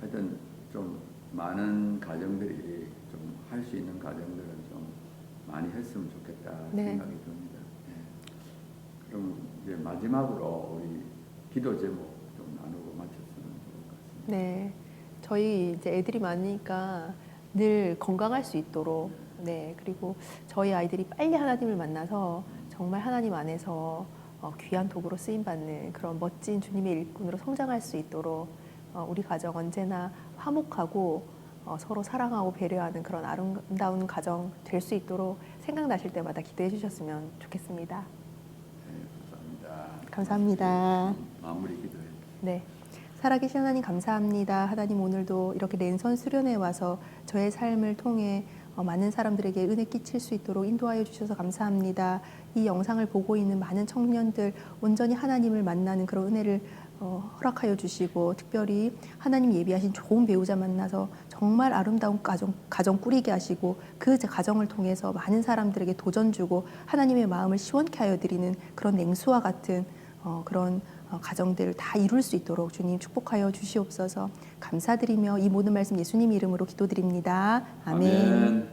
하여튼 좀 많은 가정들이 좀 할 수 있는 가정들은 좀 많이 했으면 좋겠다 네. 생각이 듭니다. 네. 그럼 이제 마지막으로 우리 기도 제목 좀 나누고 마쳤으면 좋을 것 같습니다. 네, 저희 이제 애들이 많으니까 늘 건강할 수 있도록 네 그리고 저희 아이들이 빨리 하나님을 만나서 정말 하나님 안에서 귀한 도구로 쓰임 받는 그런 멋진 주님의 일꾼으로 성장할 수 있도록 우리 가정 언제나 화목하고 서로 사랑하고 배려하는 그런 아름다운 가정 될 수 있도록 생각나실 때마다 기도해 주셨으면 좋겠습니다. 네, 감사합니다. 감사합니다. 마무리 기도해. 네. 살아계신 하나님 감사합니다. 하나님 오늘도 이렇게 랜선 수련회 와서 저의 삶을 통해 많은 사람들에게 은혜 끼칠 수 있도록 인도하여 주셔서 감사합니다. 이 영상을 보고 있는 많은 청년들 온전히 하나님을 만나는 그런 은혜를 허락하여 주시고 특별히 하나님 예비하신 좋은 배우자 만나서 정말 아름다운 가정 꾸리게 하시고 그 가정을 통해서 많은 사람들에게 도전 주고 하나님의 마음을 시원케 하여 드리는 그런 냉수와 같은 그런 가정들을 다 이룰 수 있도록 주님 축복하여 주시옵소서. 감사드리며 이 모든 말씀 예수님 이름으로 기도드립니다. 아멘. 아멘.